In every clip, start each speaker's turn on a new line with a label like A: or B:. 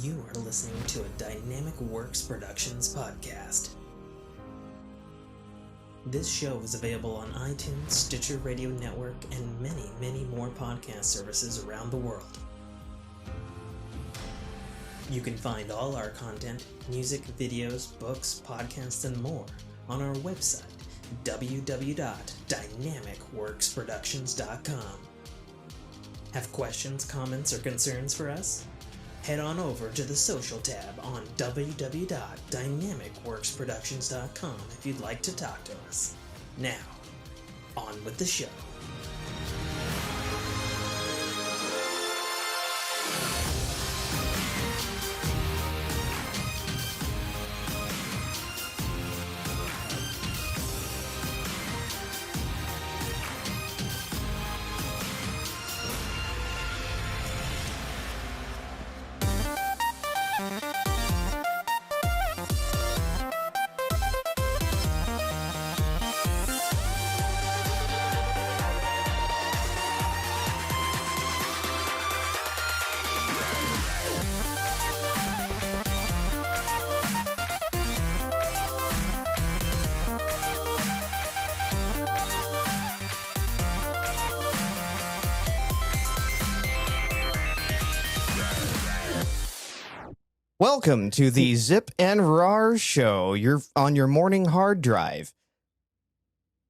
A: You are listening to a Dynamicworksproductions podcast. This show is available on iTunes, Stitcher Radio Network, and many, many more podcast services around the world. You can find all our content, music, videos, books, podcasts, and more on our website, www.dynamicworksproductions.com. Have questions, comments, or concerns for us? Head on over to the social tab on www.dynamicworksproductions.com if you'd like to talk to us. Now, on with the show.
B: Welcome to the Zip and RAR show. You're on your morning hard drive.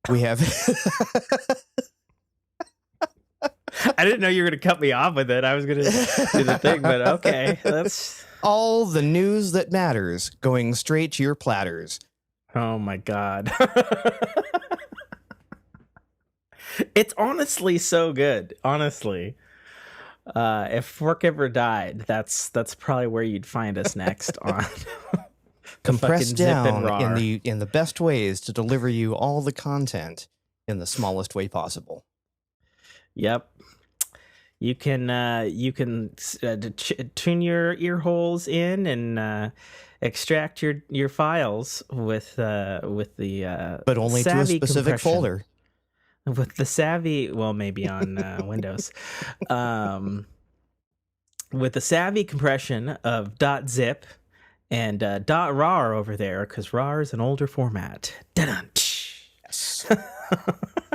B: We have...
C: I didn't know you were going to cut me off with it. I was going to do the thing, but okay. That's
B: all the news that matters going straight to your platters.
C: Oh my God. It's honestly so good. Honestly. If Fork ever died, that's probably where you'd find us next on
B: compressed down in the best ways to deliver you all the content in the smallest way possible.
C: Yep. You can tune your ear holes in and extract your files with the
B: but only to a specific folder.
C: With the savvy, well, maybe on Windows, with the savvy compression of .zip and .rar over there, because RAR is an older format.
B: Yes.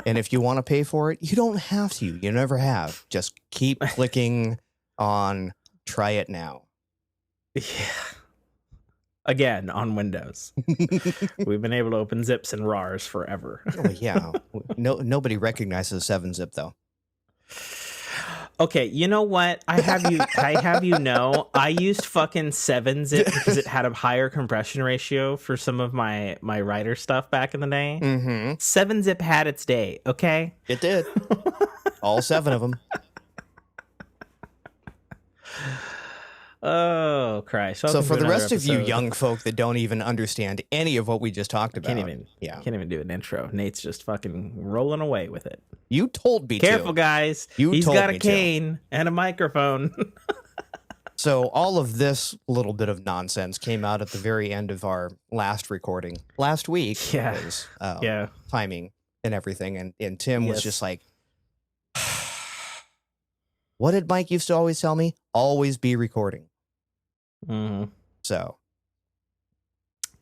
B: And if you want to pay for it, you don't have to. You never have. Just keep clicking on try it now.
C: Yeah. Again, on Windows. We've been able to open zips and RARs forever.
B: Oh, yeah. Nobody recognizes 7-zip, though.
C: Okay, you know what? I have you know, I used fucking 7-zip because it had a higher compression ratio for some of my writer stuff back in the day.
B: Mm-hmm.
C: 7-zip had its day, okay?
B: It did. All 7 of them.
C: Oh, Christ.
B: So for the rest of you young folk that don't even understand any of what we just talked about.
C: Can't even do an intro. Nate's just fucking rolling away with it.
B: You told me
C: Careful, guys. He's got a cane and a microphone.
B: So all of this little bit of nonsense came out at the very end of our last recording. Last week.
C: Yeah.
B: Was, timing and everything. And Tim was just like, what did Mike used to always tell me? Always be recording.
C: Mm-hmm.
B: So,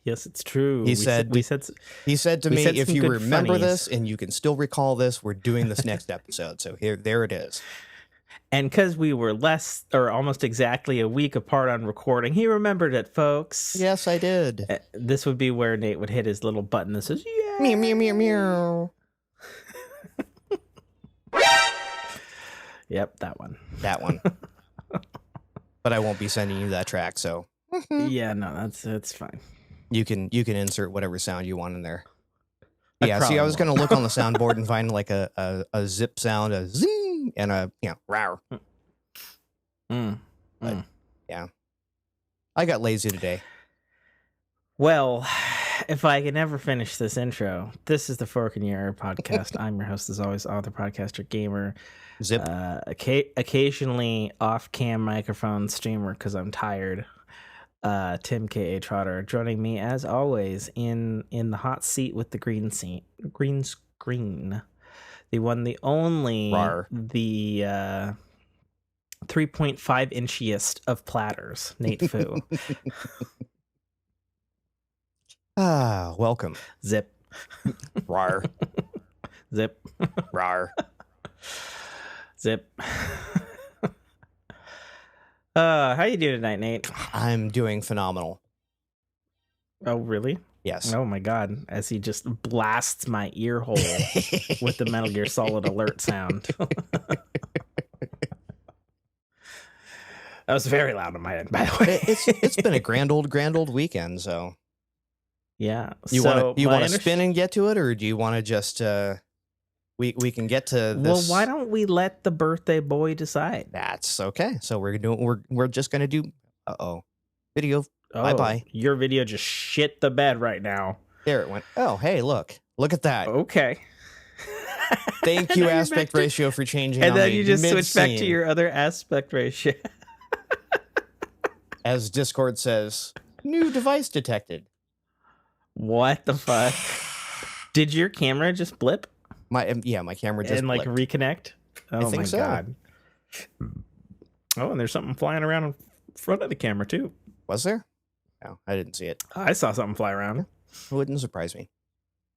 C: yes, it's true.
B: He said to me, if you remember this and you can still recall this, we're doing this next episode. So there it is.
C: And because we were less or almost exactly a week apart on recording, he remembered it, folks.
B: Yes, I did.
C: This would be where Nate would hit his little button that says, yeah.
B: Meow, meow, meow, meow.
C: Yep, that one.
B: But I won't be sending you that track, so
C: yeah, no, that's fine.
B: You can insert whatever sound you want in there. Yeah, see, I was gonna look on the soundboard and find like a zip sound, a zing, and a rawr. But, yeah, I got lazy today.
C: Well, if I can ever finish this intro, this is the Fork in Your Ear podcast. I'm your host, as always, author, podcaster, gamer.
B: Zip.
C: Occasionally off-cam microphone streamer because I'm tired. Tim K.A. Trotter joining me as always in the hot seat with the green screen, the one, the only,
B: Rawr.
C: the 3.5 inchiest of platters. Nate Fu.
B: Welcome.
C: Zip.
B: Rar.
C: Zip.
B: Rar.
C: Zip. How you doing tonight, Nate?
B: I'm doing phenomenal.
C: Oh, really?
B: Yes.
C: Oh my god, as he just blasts my ear hole with the Metal Gear Solid alert sound. That was very loud on my end, by the way.
B: It's been a grand old weekend, so.
C: Yeah.
B: You want to spin and get to it, or do you want to just we can get to this?
C: Well, why don't we let the birthday boy decide?
B: That's okay. So we're just gonna do video.
C: Oh,
B: bye.
C: Your video just shit the bed right now.
B: There it went. Oh, hey, look at that.
C: Okay.
B: Thank you, aspect ratio, for changing.
C: And then you just switch back to your other aspect ratio.
B: As Discord says, new device detected.
C: What the fuck? Did your camera just blip?
B: My camera just
C: and like
B: blipped.
C: reconnect? Oh
B: I think
C: my
B: so.
C: god. Oh, and there's something flying around in front of the camera too.
B: Was there? No, I didn't see it.
C: I saw something fly around.
B: It wouldn't surprise me.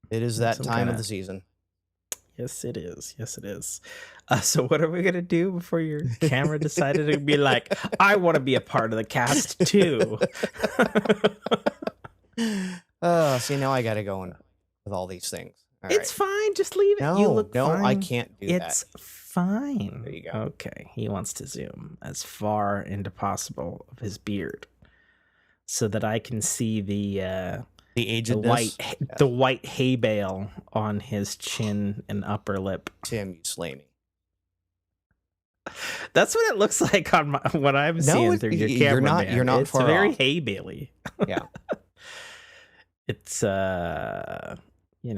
B: It is that
C: Some
B: time
C: kinda-
B: of the season.
C: Yes, it is. Yes, it is. So what are we going to do before your camera decided to be like, I want to be a part of the cast too?
B: See, now I got to go in with all these things. All
C: It's
B: right.
C: fine. Just leave it.
B: No,
C: You look fine.
B: I can't do
C: It's
B: that.
C: fine.
B: There you go.
C: Okay. He wants to zoom as far into possible of his beard so that I can see the
B: agedness.
C: the white hay bale on his chin and upper lip.
B: Tim, you slay me.
C: That's what it looks like on what I'm seeing through your camera.
B: You're not
C: it's
B: far
C: very
B: off.
C: hay bailey.
B: Yeah.
C: It's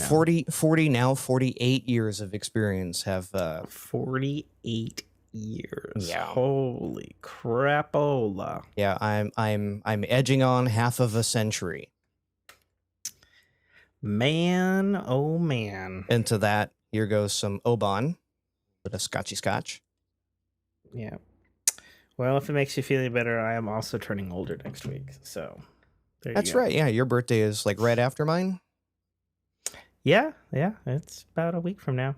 B: 40 now 48 years of experience have
C: 48 years.
B: Yeah.
C: Holy crapola.
B: yeah, I'm edging on half of a century.
C: Man, oh man.
B: Into that, here goes some Oban with a scotchy scotch.
C: Yeah. Well, if it makes you feel any better, I am also turning older next week. So there you
B: That's
C: go.
B: right. Yeah, your birthday is like right after mine.
C: Yeah. It's about a week from now.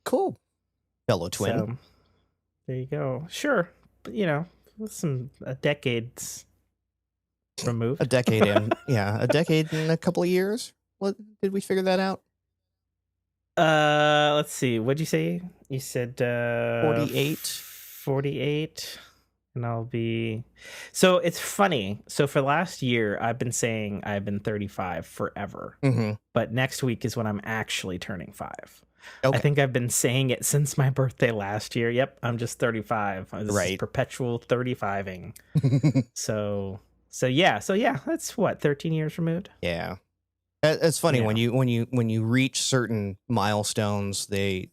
B: Cool. Fellow twin.
C: So, there you go. Sure. But, with some decades removed.
B: A decade in. Yeah, a decade in a couple of years. What did we figure that out?
C: Let's see. What'd you say? You said
B: 48.
C: 48. And I'll be. So it's funny. So for last year, I've been saying I've been 35 forever.
B: Mm-hmm.
C: But next week is when I'm actually turning 5.
B: Okay.
C: I think I've been saying it since my birthday last year. Yep, I'm just 35. This is perpetual 35ing. So yeah, that's what, 13 years removed?
B: Yeah. It's funny
C: Yeah.
B: when you reach certain milestones, they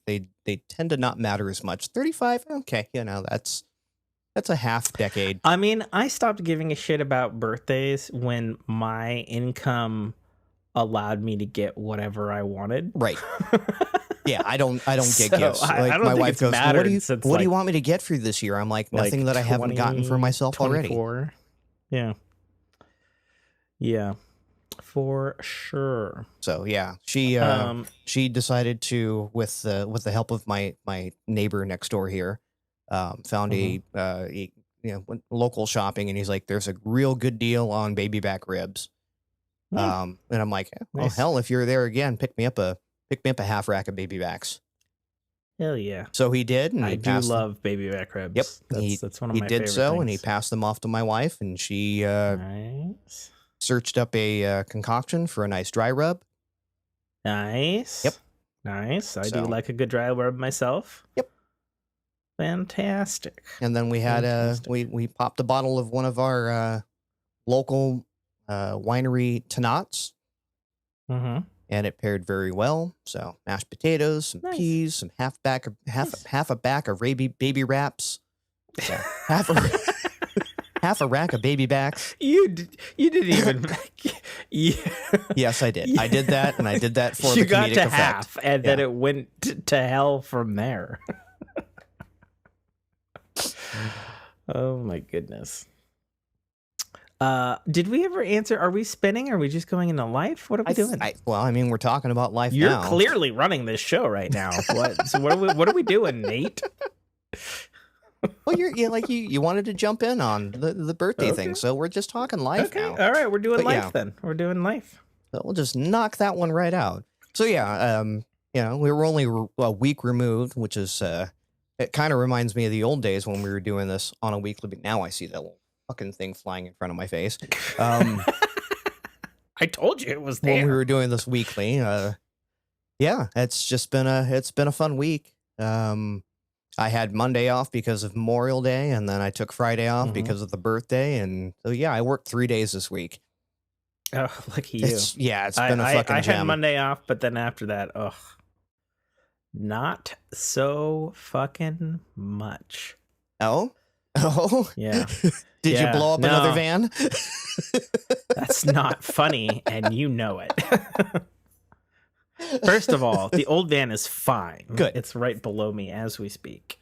B: tend to not matter as much. 35, okay, that's a half decade.
C: I mean, I stopped giving a shit about birthdays when my income allowed me to get whatever I wanted.
B: Right. Yeah, I don't get
C: So,
B: gifts.
C: I
B: Like
C: don't
B: my
C: think
B: wife
C: it's
B: goes,
C: mattered
B: what do you
C: since,
B: want me to get for you this year? I'm like, nothing that I haven't gotten for myself already.
C: 24. Yeah. Yeah. For sure.
B: So yeah, she decided to, with the help of my neighbor next door here, found a local shopping, and he's like, there's a real good deal on baby back ribs. And I'm like, well,
C: Nice.
B: hell, if you're there again, pick me up a half rack of baby backs.
C: Hell yeah.
B: So he did, and
C: I
B: he
C: do
B: passed.
C: love baby back ribs.
B: Yep,
C: That's one of
B: he
C: my
B: did
C: favorite
B: so,
C: things.
B: and he passed them off to my wife, and she
C: Nice.
B: searched up a concoction for a nice dry rub.
C: Nice.
B: Yep.
C: Nice. I
B: So-
C: do like a good dry rub myself.
B: Yep.
C: Fantastic.
B: And then we had
C: Fantastic.
B: we popped a bottle of one of our local winery Tannats,
C: Mm-hmm.
B: and it paired very well. So mashed potatoes, some
C: Nice.
B: peas, some half a back of baby wraps, so half a rack of baby backs.
C: You didn't even. Yeah.
B: Yes, I did. I did that, and I did that for
C: You
B: the
C: got
B: comedic
C: to
B: effect.
C: half, and then
B: Yeah.
C: it went to hell from there. Oh my goodness. Did we ever answer? Are we spinning? Or are we just going into life? What are we doing?
B: Well, I mean, we're talking about life
C: You're
B: now.
C: clearly running this show right now. What? So what are we doing, Nate?
B: Well, you're like you wanted to jump in on the birthday thing, so we're just talking life now.
C: All right, we're doing life then. We're doing life.
B: So we'll just knock that one right out. So yeah, we were only a week removed, which is it kind of reminds me of the old days when we were doing this on a weekly. But now I see that little fucking thing flying in front of my face.
C: I told you it was there
B: when we were doing this weekly. Yeah, it's been a fun week. I had Monday off because of Memorial Day, and then I took Friday off because of the birthday, and so yeah, I worked 3 days this week.
C: Oh, lucky you!
B: It's been a fucking gem.
C: I had Monday off, but then after that, not so fucking much.
B: Oh,
C: yeah.
B: Did you blow up another van?
C: That's not funny, and you know it. First of all, the old van is fine.
B: Good.
C: It's right below me as we speak.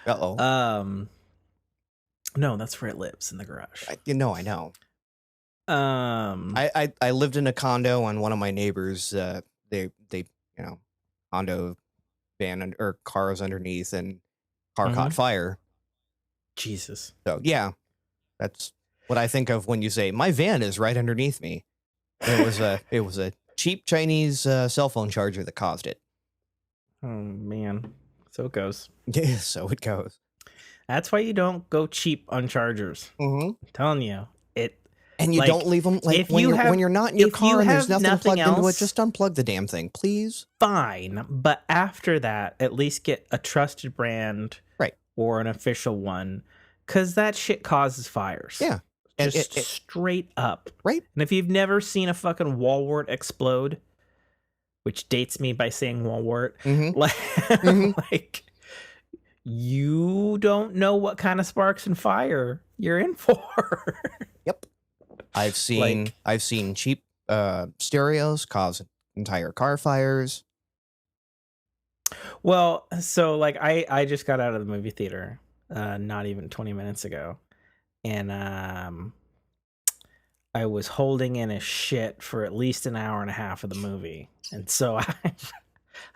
B: Uh-oh.
C: No, that's where it lives, in the garage.
B: I know. I lived in a condo, and one of my neighbors, they condo van or cars underneath, and car caught fire.
C: Jesus.
B: So yeah, that's what I think of when you say my van is right underneath me. It was a cheap Chinese cell phone charger that caused it.
C: Oh man, so it goes.
B: Yeah, so it goes.
C: That's why you don't go cheap on chargers. I'm telling you it.
B: And you don't leave them when you're not in your car and there's nothing plugged into it. Just unplug the damn thing, please.
C: Fine, but after that, at least get a trusted brand,
B: right,
C: or an official one, because that shit causes fires.
B: Yeah.
C: Just straight up.
B: Right.
C: And if you've never seen a fucking wall wart explode, which dates me by saying wall wart, like you don't know what kind of sparks and fire you're in for.
B: Yep. I've seen cheap stereos cause entire car fires.
C: Well, so like I just got out of the movie theater not even 20 minutes ago. And I was holding in a shit for at least an hour and a half of the movie. And so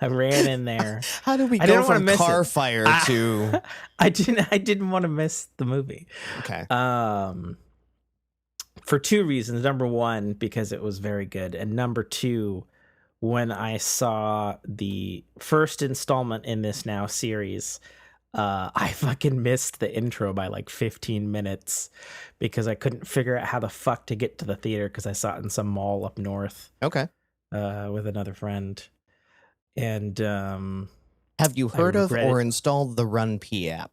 C: I ran in there.
B: How did we go from car fire to...
C: I didn't want to miss the movie.
B: Okay.
C: For two reasons. Number one, because it was very good. And number two, when I saw the first installment in this now series... I fucking missed the intro by like 15 minutes because I couldn't figure out how the fuck to get to the theater because I saw it in some mall up north.
B: Okay.
C: With another friend. And
B: have you heard of or installed the Run P app?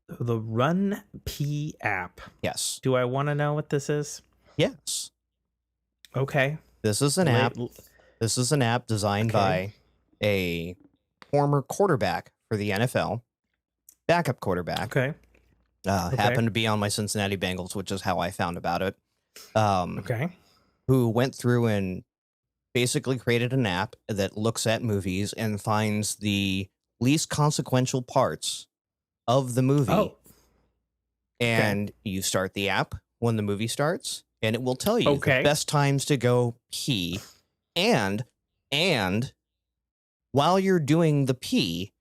C: The Run P app?
B: Yes.
C: Do I want to know what this is?
B: Yes.
C: Okay.
B: This is an app. This is an app designed by a former quarterback for the NFL, backup quarterback.
C: Okay.
B: Happened to be on my Cincinnati Bengals, which is how I found about it.
C: Okay.
B: Who went through and basically created an app that looks at movies and finds the least consequential parts of the movie.
C: Oh.
B: And you start the app when the movie starts, and it will tell you the best times to go pee. And while you're doing the pee,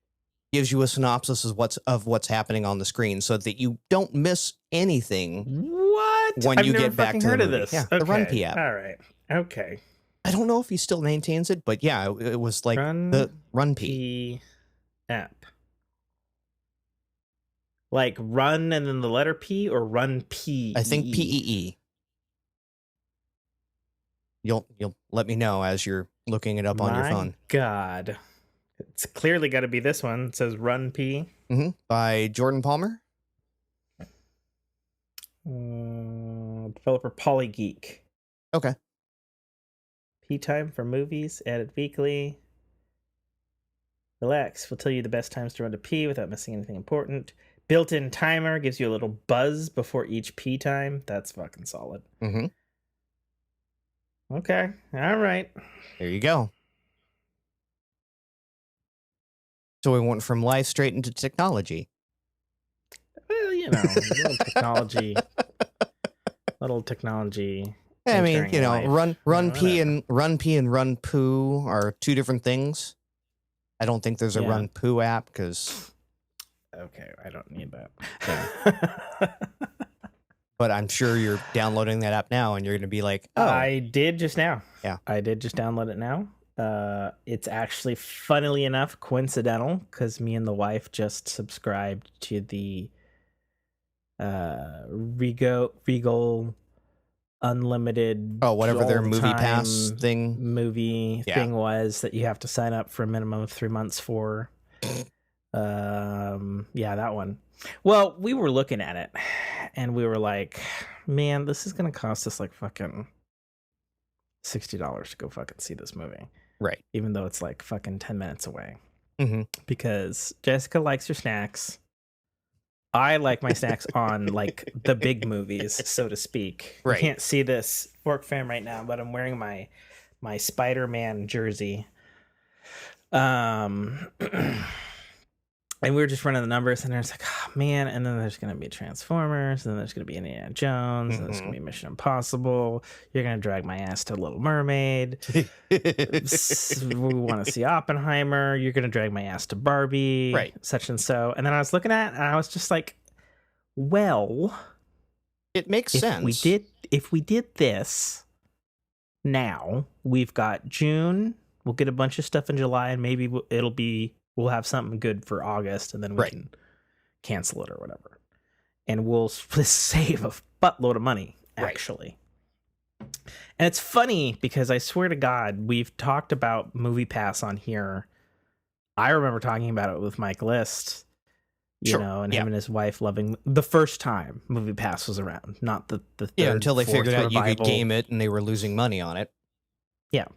B: gives you a synopsis of what's happening on the screen so that you don't miss anything.
C: What?
B: When you get back to the movie.
C: This.
B: Yeah,
C: okay.
B: The Run P app.
C: All right. Okay.
B: I don't know if he still maintains it, but yeah, it was like the Run P
C: app. Like run and then the letter P, or Run P?
B: I think PEE. You'll let me know as you're looking it up on your phone.
C: God. It's clearly got to be this one. It says Run P.
B: By Jordan Palmer.
C: Developer Polygeek.
B: Okay.
C: P time for movies, added weekly. Relax. We'll tell you the best times to run to pee without missing anything important. Built-in timer gives you a little buzz before each pee time. That's fucking solid. Okay. All right.
B: There you go. So we went from life straight into technology.
C: Well, you know, little technology.
B: I mean,
C: entering life.
B: run pee and run poo are two different things. I don't think there's a run poo app because.
C: Okay, I don't need that.
B: Yeah. But I'm sure you're downloading that app now, and you're going to be like, "Oh,
C: I did just now."
B: Yeah,
C: I did just download it now. It's actually, funnily enough, coincidental because me and the wife just subscribed to the Regal Unlimited.
B: Whatever their movie pass thing
C: was that you have to sign up for a minimum of 3 months for. That one. Well, we were looking at it and we were like, man, this is gonna cost us like fucking $60 to go fucking see this movie,
B: right?
C: Even though it's like fucking 10 minutes away.
B: Mm-hmm.
C: Because Jessica likes her snacks. I like my snacks on like the big movies, so to speak.
B: Right.
C: You can't see this fork fan right now, but I'm wearing my Spider-Man jersey. And we were just running the numbers, and there's like, oh, man, and then there's going to be Transformers, and then there's going to be Indiana Jones, and there's going to be Mission Impossible. You're going to drag my ass to Little Mermaid. We want to see Oppenheimer. You're going to drag my ass to Barbie.
B: Right.
C: Such and so. And then I was looking at it, and I was just like, well,
B: it makes sense.
C: If we did this now, we've got June. We'll get a bunch of stuff in July, and maybe we'll have something good for August, and then we can cancel it or whatever. And we'll save a buttload of money, actually. Right. And it's funny because I swear to God, we've talked about Movie Pass on here. I remember talking about it with Mike List, you know, and him and his wife loving the first time Movie Pass was around, not the third,
B: until they figured out
C: revival.
B: You could game it and they were losing money on it.
C: Yeah.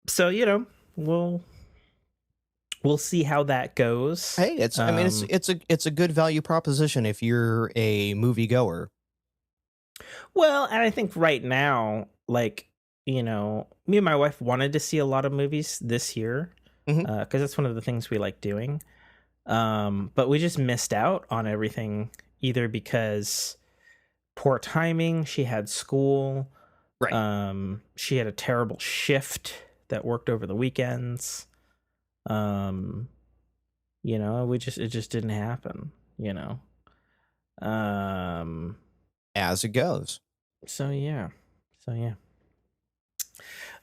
C: So, you know, we'll see how that goes.
B: Hey, it's a good value proposition if you're a moviegoer.
C: Well, and I think right now, like, you know, me and my wife wanted to see a lot of movies this year because that's one of the things we like doing. But we just missed out on everything either because poor timing. She had school. Right. She had a terrible shift that worked over the weekends. You know, it just didn't happen, you know.
B: As it goes.
C: So yeah.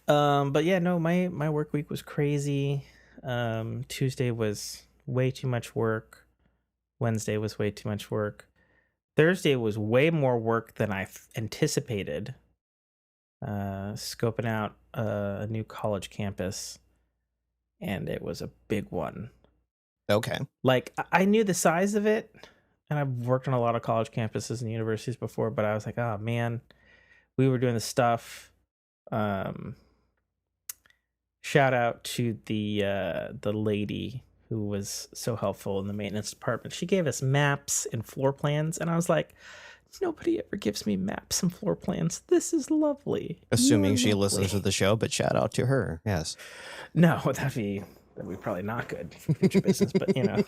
C: But yeah, no, my work week was crazy. Tuesday was way too much work. Wednesday was way too much work. Thursday was way more work than I anticipated. Scoping out a new college campus, and it was a big one.
B: Okay. Like,
C: I knew the size of it, and I've worked on a lot of college campuses and universities before, but I was like, oh man, we were doing the stuff. Shout out to the lady who was so helpful in the maintenance department. She gave us maps and floor plans, and I was like, nobody ever gives me maps and floor plans. This is lovely.
B: Assuming she listens to the show, but shout out to her. Yes.
C: No, that'd be probably not good for future business, but you know.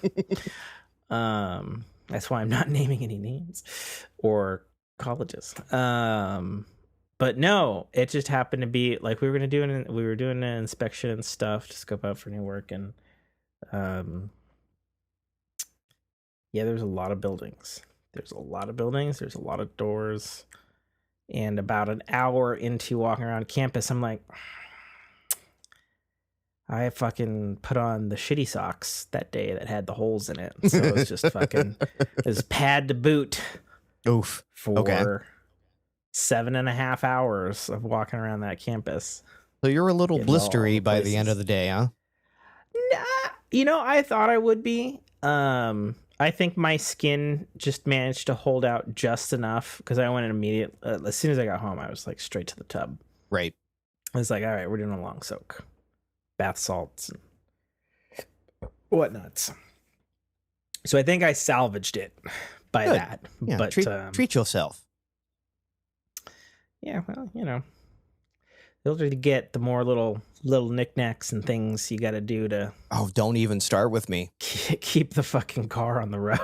C: That's why I'm not naming any names or colleges. But no, it just happened to be like we were doing an inspection and stuff to scope out for new work, and there's a lot of buildings. There's a lot of doors. And about an hour into walking around campus, I'm like, I fucking put on the shitty socks that day that had the holes in it. So it was just fucking, it was pad to boot.
B: Oof.
C: For 7.5 hours of walking around that campus.
B: So you're a little blistery by the end of the day, huh?
C: Nah, you know, I thought I would be. I think my skin just managed to hold out just enough because I went immediately. As soon as I got home, I was like straight to the tub.
B: Right.
C: I was like, all right, we're doing a long soak, bath salts and whatnots. So I think I salvaged it by
B: Good.
C: that.
B: Yeah,
C: but
B: treat yourself.
C: Yeah, well, you know. the older you get, the more little knickknacks and things you got to do to
B: Oh, don't even start with me.
C: keep the fucking car on the road.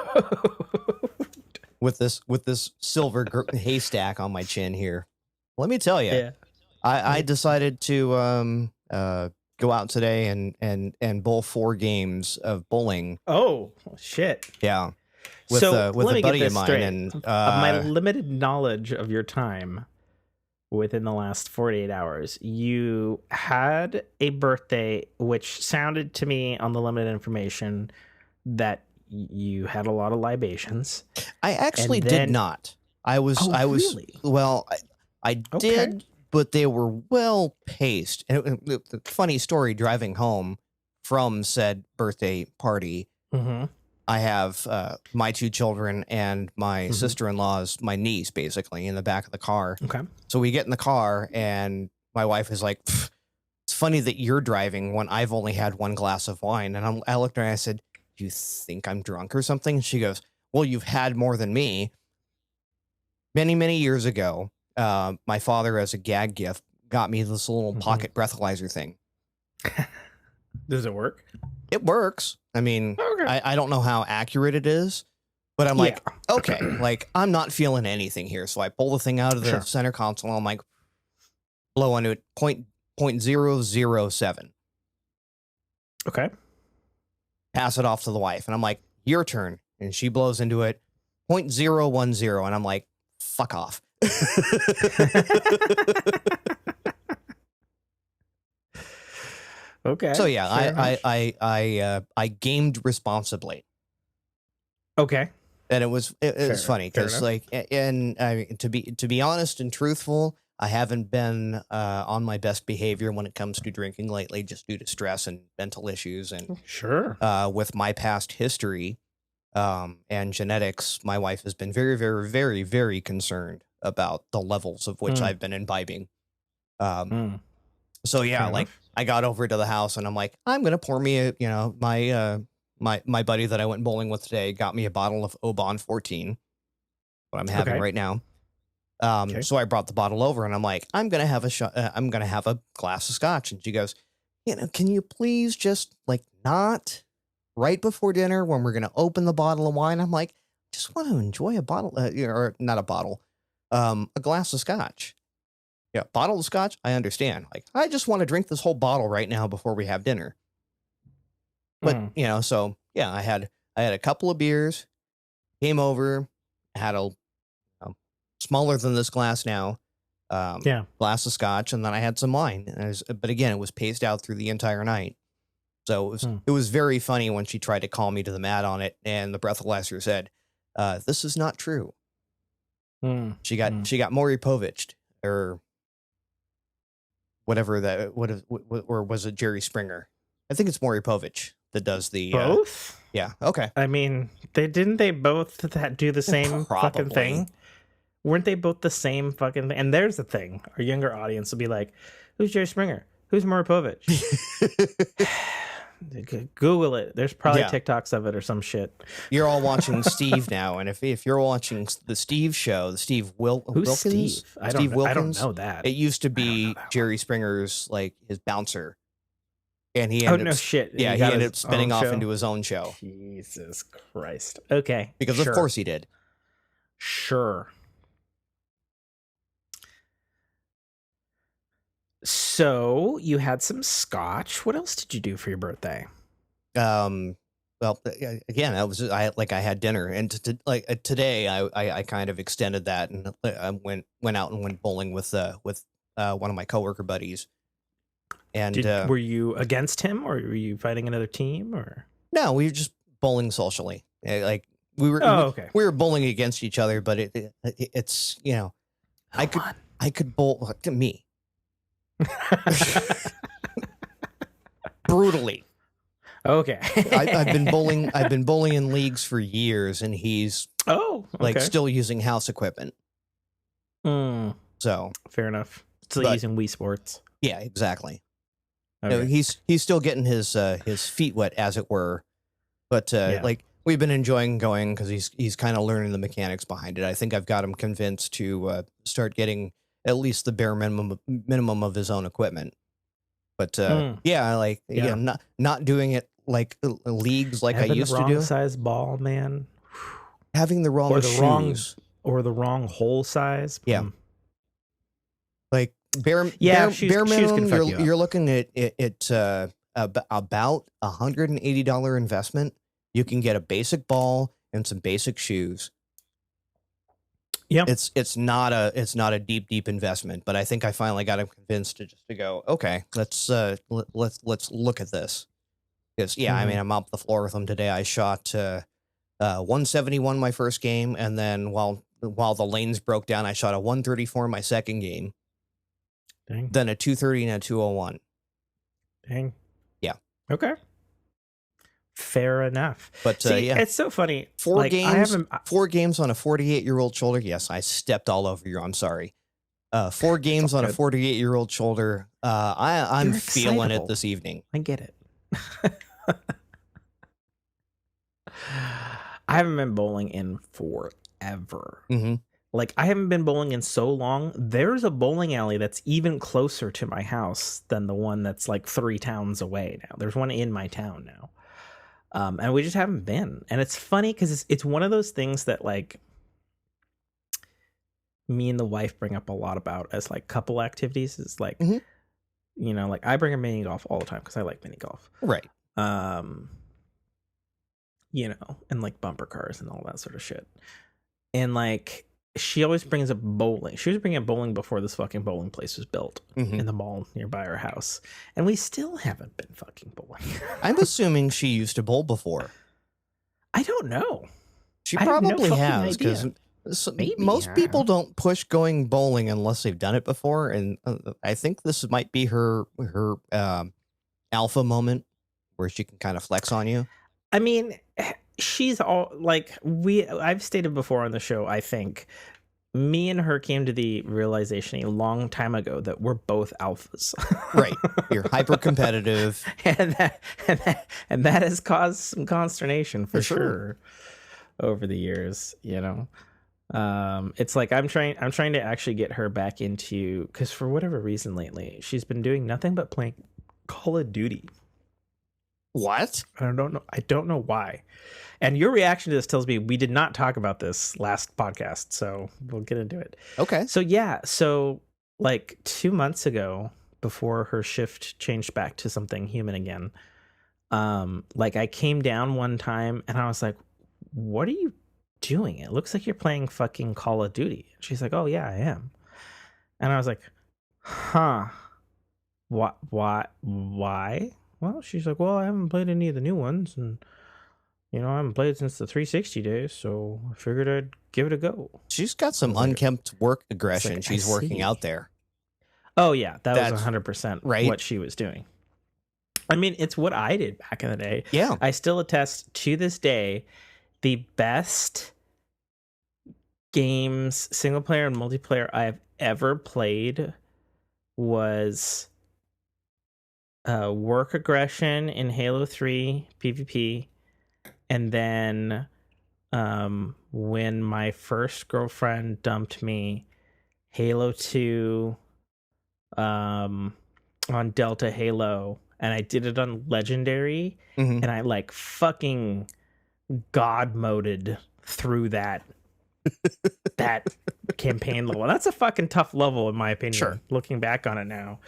B: With this silver haystack on my chin here. Let me tell you,
C: Yeah.
B: I decided to go out today and bowl 4 games of bowling.
C: Oh shit!
B: Yeah, with
C: So let
B: a
C: me
B: buddy
C: get
B: of
C: this
B: mine,
C: straight.
B: and
C: Of my limited knowledge of your time within the last 48 hours, you had a birthday, which sounded to me on the limited information that you had a lot of libations.
B: I actually
C: and then-
B: did not. I was
C: really?
B: well, I
C: Okay.
B: did, but they were well paced. And funny story, driving home from said birthday party,
C: Mm-hmm.
B: I have my 2 children and my sister-in-law's, my niece, basically, in the back of the car.
C: Okay.
B: So we get in the car, and my wife is like, "It's funny that you're driving when I've only had 1 glass of wine." And I looked at her and I said, "Do you think I'm drunk or something?" And she goes, "Well, you've had more than me." Many, many years ago, my father, as a gag gift, got me this little pocket breathalyzer thing.
C: Does it work?
B: It works. I mean,
C: Okay.
B: I don't know how accurate it is, but I'm like,
C: Yeah.
B: okay, like I'm not feeling anything here. So I pull the thing out of the
C: Sure.
B: center console. I'm like, blow onto it, 0.007.
C: Okay.
B: Pass it off to the wife. And I'm like, your turn. And she blows into it, 0.010. And I'm like, fuck off.
C: Okay.
B: So yeah,
C: fair enough.
B: I gamed responsibly.
C: Okay.
B: And it was
C: Fair-
B: funny
C: fair
B: because
C: enough.
B: to be honest and truthful, I haven't been on my best behavior when it comes to drinking lately, just due to stress and mental issues, and
C: Sure.
B: with my past history and genetics, my wife has been very, very, very, very concerned about the levels of which I've been imbibing. So yeah,
C: Fair
B: like
C: enough.
B: I got over to the house and I'm like, I'm gonna pour me my buddy that I went bowling with today got me a bottle of Oban 14, what I'm having
C: Okay.
B: right now.
C: Okay.
B: So I brought the bottle over and I'm like, I'm gonna have a glass of scotch. And she goes, can you please just like not right before dinner when we're gonna open the bottle of wine? I'm like, just want to enjoy a bottle, or not a bottle, a glass of scotch. Yeah, bottle of scotch, I understand. Like, I just want to drink this whole bottle right now before we have dinner. But so yeah, I had a couple of beers, came over, had a smaller than this glass now, glass of scotch, and then I had some wine. But again, it was paced out through the entire night. So it was very funny when she tried to call me to the mat on it, and the breathalyzer said, "This is not true." She got Maury Povich, or whatever that or was it Jerry Springer? I think it's Maury Povich that does the
C: both.
B: Yeah. Okay.
C: I mean, they both do the same fucking
B: Probably.
C: thing? Weren't they both the same fucking thing? And there's the thing: our younger audience will be like, "Who's Jerry Springer? Who's Maury Povich?" Google it. There's probably TikToks of it or some shit.
B: You're all watching Steve now, and if you're watching the Steve show, the Steve
C: Who's
B: Wilkins,
C: Steve? I don't know that.
B: It used to be Jerry Springer's, like, his bouncer, and he ended up,
C: shit.
B: Yeah, he ended up spinning off into his own show.
C: Jesus Christ. Okay,
B: because of course he did.
C: Sure. So you had some scotch. What else did you do for your birthday?
B: Well, again, I had dinner, and today I kind of extended that, and I went out and went bowling with one of my coworker buddies. And
C: were you against him, or were you fighting another team, or
B: no? We were just bowling socially. Like we were, we were bowling against each other, but it's I could bowl me brutally.
C: Okay.
B: I've been bowling in leagues for years, and he's like still using house equipment. So
C: fair enough. Still using Wii Sports.
B: Yeah, exactly.
C: Okay.
B: No, he's still getting his feet wet, as it were. But like we've been enjoying going because he's kind of learning the mechanics behind it. I think I've got him convinced to start getting at least the bare minimum of his own equipment. But not doing it like leagues like
C: Having
B: I used
C: the
B: to
C: wrong
B: do.
C: size ball, man.
B: Having the wrong shoes.
C: Or the wrong hole size.
B: Yeah. Like bare
C: shoes
B: minimum,
C: can fuck you up.
B: you're looking at about $180 investment. You can get a basic ball and some basic shoes.
C: Yeah,
B: it's not a deep investment, but I think I finally got him convinced to go, okay, let's look at this. Because I mean, I'm off the floor with him today. I shot 171 my first game, and then while the lanes broke down, I shot a 134 my second game.
C: Dang.
B: Then a 230 and a 201.
C: Dang.
B: Yeah.
C: Okay. Fair enough.
B: But
C: it's so funny.
B: Four games on a 48-year-old shoulder. Yes, I stepped all over you. I'm sorry. 4 games on a 48-year-old shoulder. I'm feeling it this evening.
C: I get it. I haven't been bowling in forever.
B: Mm-hmm.
C: Like, I haven't been bowling in so long. There's a bowling alley that's even closer to my house than the one that's like 3 towns away now. There's one in my town now. And we just haven't been. And it's funny because it's one of those things that, like, me and the wife bring up a lot about as, like, couple activities. Is like, you know, like, I bring her mini golf all the time because I like mini golf.
B: Right.
C: You know, and, like, bumper cars and all that sort of shit. And, like, she always brings up bowling. She was bringing up bowling before this fucking bowling place was built in the mall nearby our house. And we still haven't been fucking bowling.
B: I'm assuming she used to bowl before.
C: I don't know.
B: She probably has, because most people don't push going bowling unless they've done it before. And I think this might be her alpha moment where she can kind of flex on you.
C: I mean, she's all like, I've stated before on the show, I think me and her came to the realization a long time ago that we're both alphas.
B: Right. You're hyper competitive.
C: and that has caused some consternation for sure over the years, you know. It's like I'm trying to actually get her back into, because for whatever reason lately she's been doing nothing but playing Call of Duty.
B: What?
C: I don't know why. And your reaction to this tells me we did not talk about this last podcast, so we'll get into it.
B: Okay.
C: So like 2 months ago, before her shift changed back to something human again, like I came down one time and I was like, "What are you doing? It looks like you're playing fucking Call of Duty." She's like, "Oh yeah, I am." And I was like, "Huh? What? Why?" Well, she's like, "Well, I haven't played any of the new ones, and you know, I haven't played since the 360 days, so I figured I'd give it a go."
B: She's got some unkempt work aggression.
C: Like,
B: she's working out there.
C: Oh yeah, that's was 100%
B: right.
C: What she was doing. I mean, it's what I did back in the day.
B: Yeah,
C: I still attest to this day, the best games, single player and multiplayer, I've ever played was work aggression in Halo 3 PvP, and then when my first girlfriend dumped me, Halo 2 on Delta Halo, and I did it on Legendary, and I like fucking god moded through that campaign level. That's a fucking tough level in my opinion.
B: Sure.
C: Looking back on it now.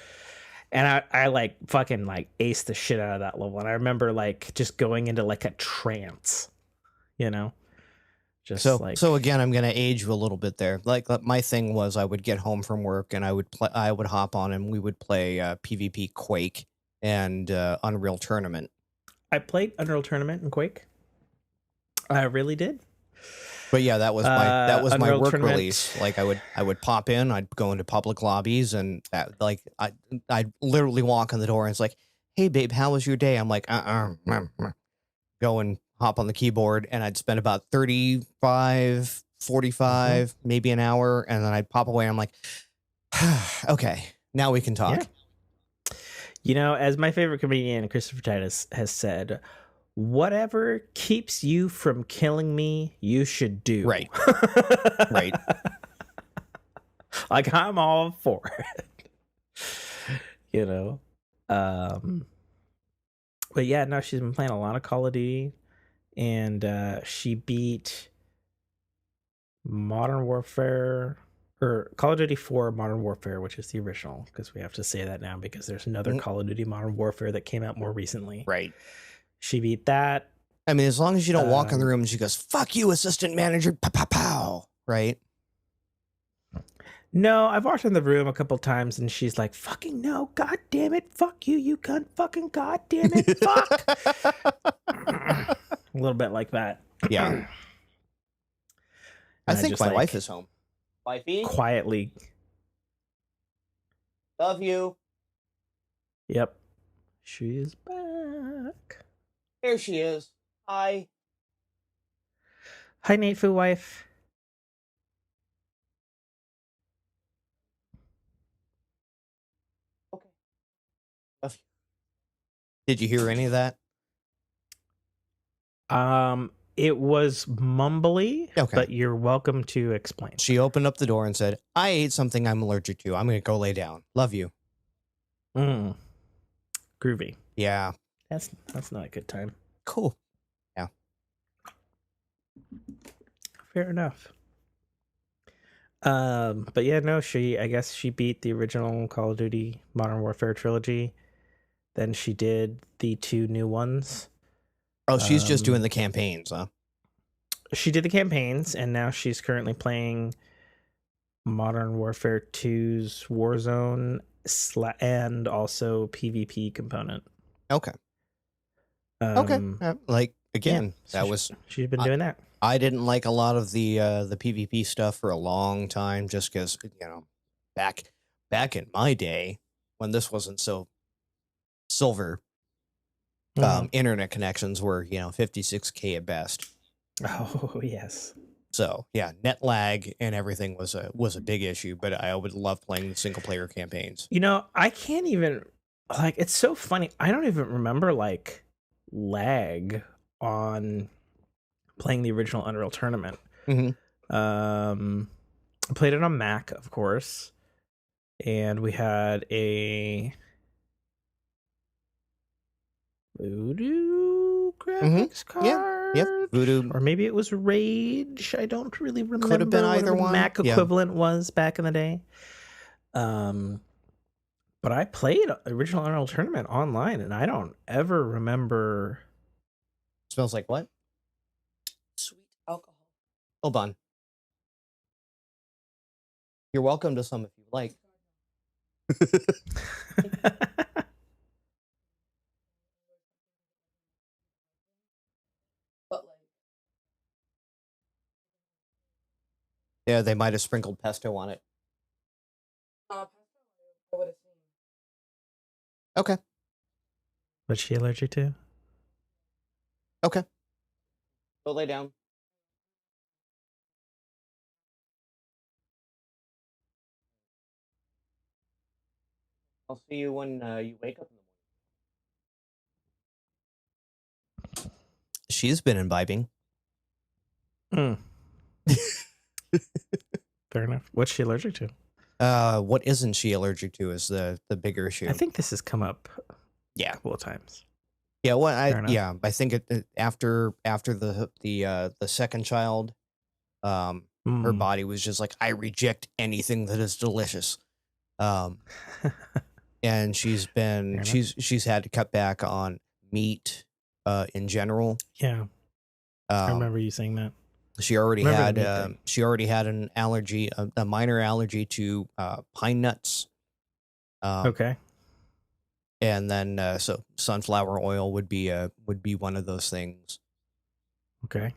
C: And I like fucking like aced the shit out of that level. And I remember like just going into like a trance, you know? Just
B: so again, I'm going to age you a little bit there. Like my thing was I would get home from work and I would hop on and we would play PvP Quake and Unreal Tournament.
C: I played Unreal Tournament and Quake. I really did.
B: But yeah, that was my work
C: Tournament.
B: release. Like I would pop in, I'd go into public lobbies, and I'd literally walk in the door and it's like, "Hey babe, how was your day?" I'm like, go and hop on the keyboard, and I'd spend about 35, 45, maybe an hour, and then I'd pop away. I'm like, okay, now we can talk.
C: Yeah. You know, as my favorite comedian Christopher Titus has said, whatever keeps you from killing me, you should do.
B: Right. Right.
C: Like, I'm all for it. You know? But yeah, no, she's been playing a lot of Call of Duty, and she beat Modern Warfare, or Call of Duty 4 Modern Warfare, which is the original, because we have to say that now because there's another Call of Duty Modern Warfare that came out more recently.
B: Right.
C: She beat that.
B: I mean, as long as you don't walk in the room and she goes, "Fuck you, assistant manager," pow, pow, pow, right?
C: No, I've walked in the room a couple times and she's like, "Fucking no, god damn it, fuck you, you cunt, fucking god damn it, fuck." A little bit like that.
B: Yeah. I think my wife is home. Wifey?
C: Quietly.
B: Love you.
C: Yep. She's back.
B: Here she is. Hi.
C: Hi, Nate Foo wife.
B: Okay. Love you. Did you hear any of that?
C: It was mumbly,
B: okay,
C: but you're welcome to explain.
B: She opened up the door and said, "I ate something I'm allergic to. I'm going to go lay down. Love you."
C: Groovy.
B: Yeah.
C: That's not a good time.
B: Cool. Yeah.
C: Fair enough. But yeah, no, I guess she beat the original Call of Duty Modern Warfare trilogy. Then she did the 2 new ones.
B: Oh, she's just doing the campaigns, huh?
C: She did the campaigns, and now she's currently playing Modern Warfare 2's Warzone and also PvP component.
B: Okay. Okay. Like, again,
C: yeah, she's been doing that.
B: I didn't like a lot of the PvP stuff for a long time, just because, you know, back in my day when this wasn't so silver, internet connections were, you know, 56K at best.
C: Oh yes.
B: So yeah, net lag and everything was a big issue, but I would love playing the single player campaigns.
C: You know, I can't even, like, it's so funny. I don't even remember like lag on playing the original Unreal Tournament. I played it on Mac, of course, and we had a Voodoo graphics card.
B: Yep. Voodoo,
C: or maybe it was Rage. I don't really remember.
B: Could have been either one.
C: Mac equivalent was back in the day. But I played original Unreal Tournament online, and I don't ever remember.
B: Smells like what? Sweet alcohol. Hold on. You're welcome to some if you like. Yeah, they might have sprinkled pesto on it. Okay.
C: What's she allergic to?
B: Okay. Go lay down. I'll see you when you wake up in the morning. She's been imbibing.
C: Fair enough. What's she allergic to?
B: What isn't she allergic to is the bigger issue.
C: I think this has come up
B: a
C: couple of times.
B: Yeah, well, I think it after the second child, her body was just like, I reject anything that is delicious. And she's had to cut back on meat in general.
C: Yeah. I remember you saying that.
B: She already had an allergy, a minor allergy to pine nuts.
C: Okay.
B: And then so sunflower oil would be one of those things.
C: Okay.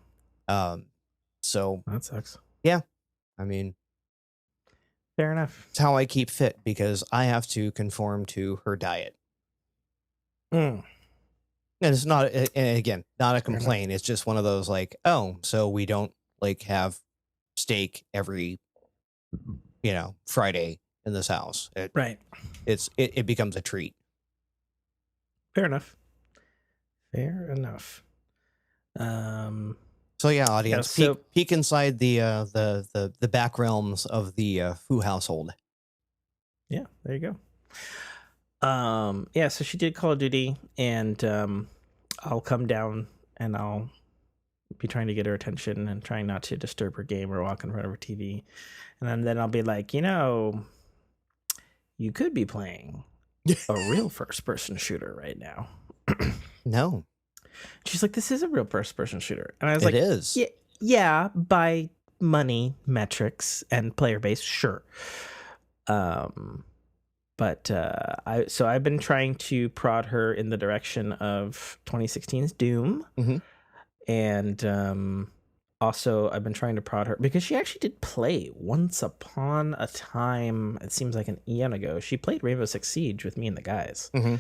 B: So
C: that sucks.
B: Yeah. I mean,
C: fair enough.
B: It's how I keep fit because I have to conform to her diet. And it's not, and again, not a complaint. It's just one of those like, oh, so we don't like have steak every, Friday in this house.
C: Right.
B: It becomes a treat.
C: Fair enough.
B: So yeah, audience,
C: Yeah,
B: peek inside the back realms of the Fu household.
C: Yeah, there you go. Yeah, so she did Call of Duty, and I'll come down and I'll be trying to get her attention and trying not to disturb her game or walk in front of her TV. And then I'll be like, you could be playing a real first-person shooter right now.
B: No.
C: She's like, this is a real first-person shooter. And I was
B: It
C: like,
B: is.
C: Yeah, by money metrics and player base, sure. But I've been trying to prod her in the direction of 2016's Doom.
B: Mm-hmm.
C: And also I've been trying to prod her because she actually did play once upon a time. It seems like an eon ago. She played Rainbow Six Siege with me and the guys.
B: Mm-hmm.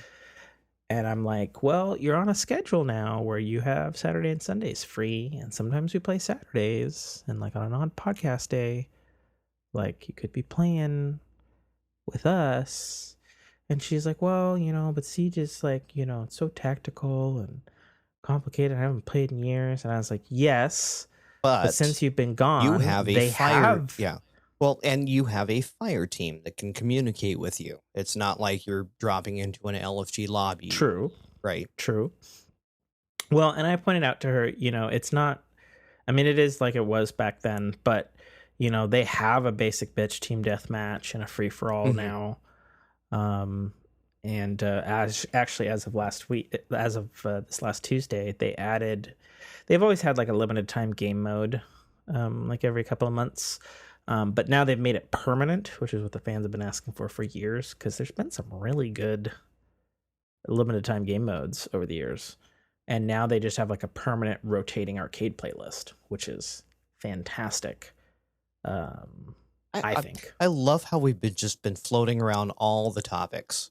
C: And I'm like, well, you're on a schedule now where you have Saturday and Sundays free. And sometimes we play Saturdays. And like on an odd podcast day, like you could be playing with us. And she's like, well, but Siege is like, it's so tactical and complicated. I haven't played in years. And I was like, yes. But since you've been gone,
B: you have yeah. Well, and you have a fire team that can communicate with you. It's not like you're dropping into an LFG lobby.
C: True.
B: Right.
C: True. Well, and I pointed out to her, it's not, I mean, it is like it was back then, but, they have a basic bitch team deathmatch and a free for all now. And as of last week, as of this last Tuesday, they've always had like a limited time game mode, like every couple of months. But now they've made it permanent, which is what the fans have been asking for years, because there's been some really good limited time game modes over the years. And now they just have like a permanent rotating arcade playlist, which is fantastic. I think.
B: I love how we've just been floating around all the topics.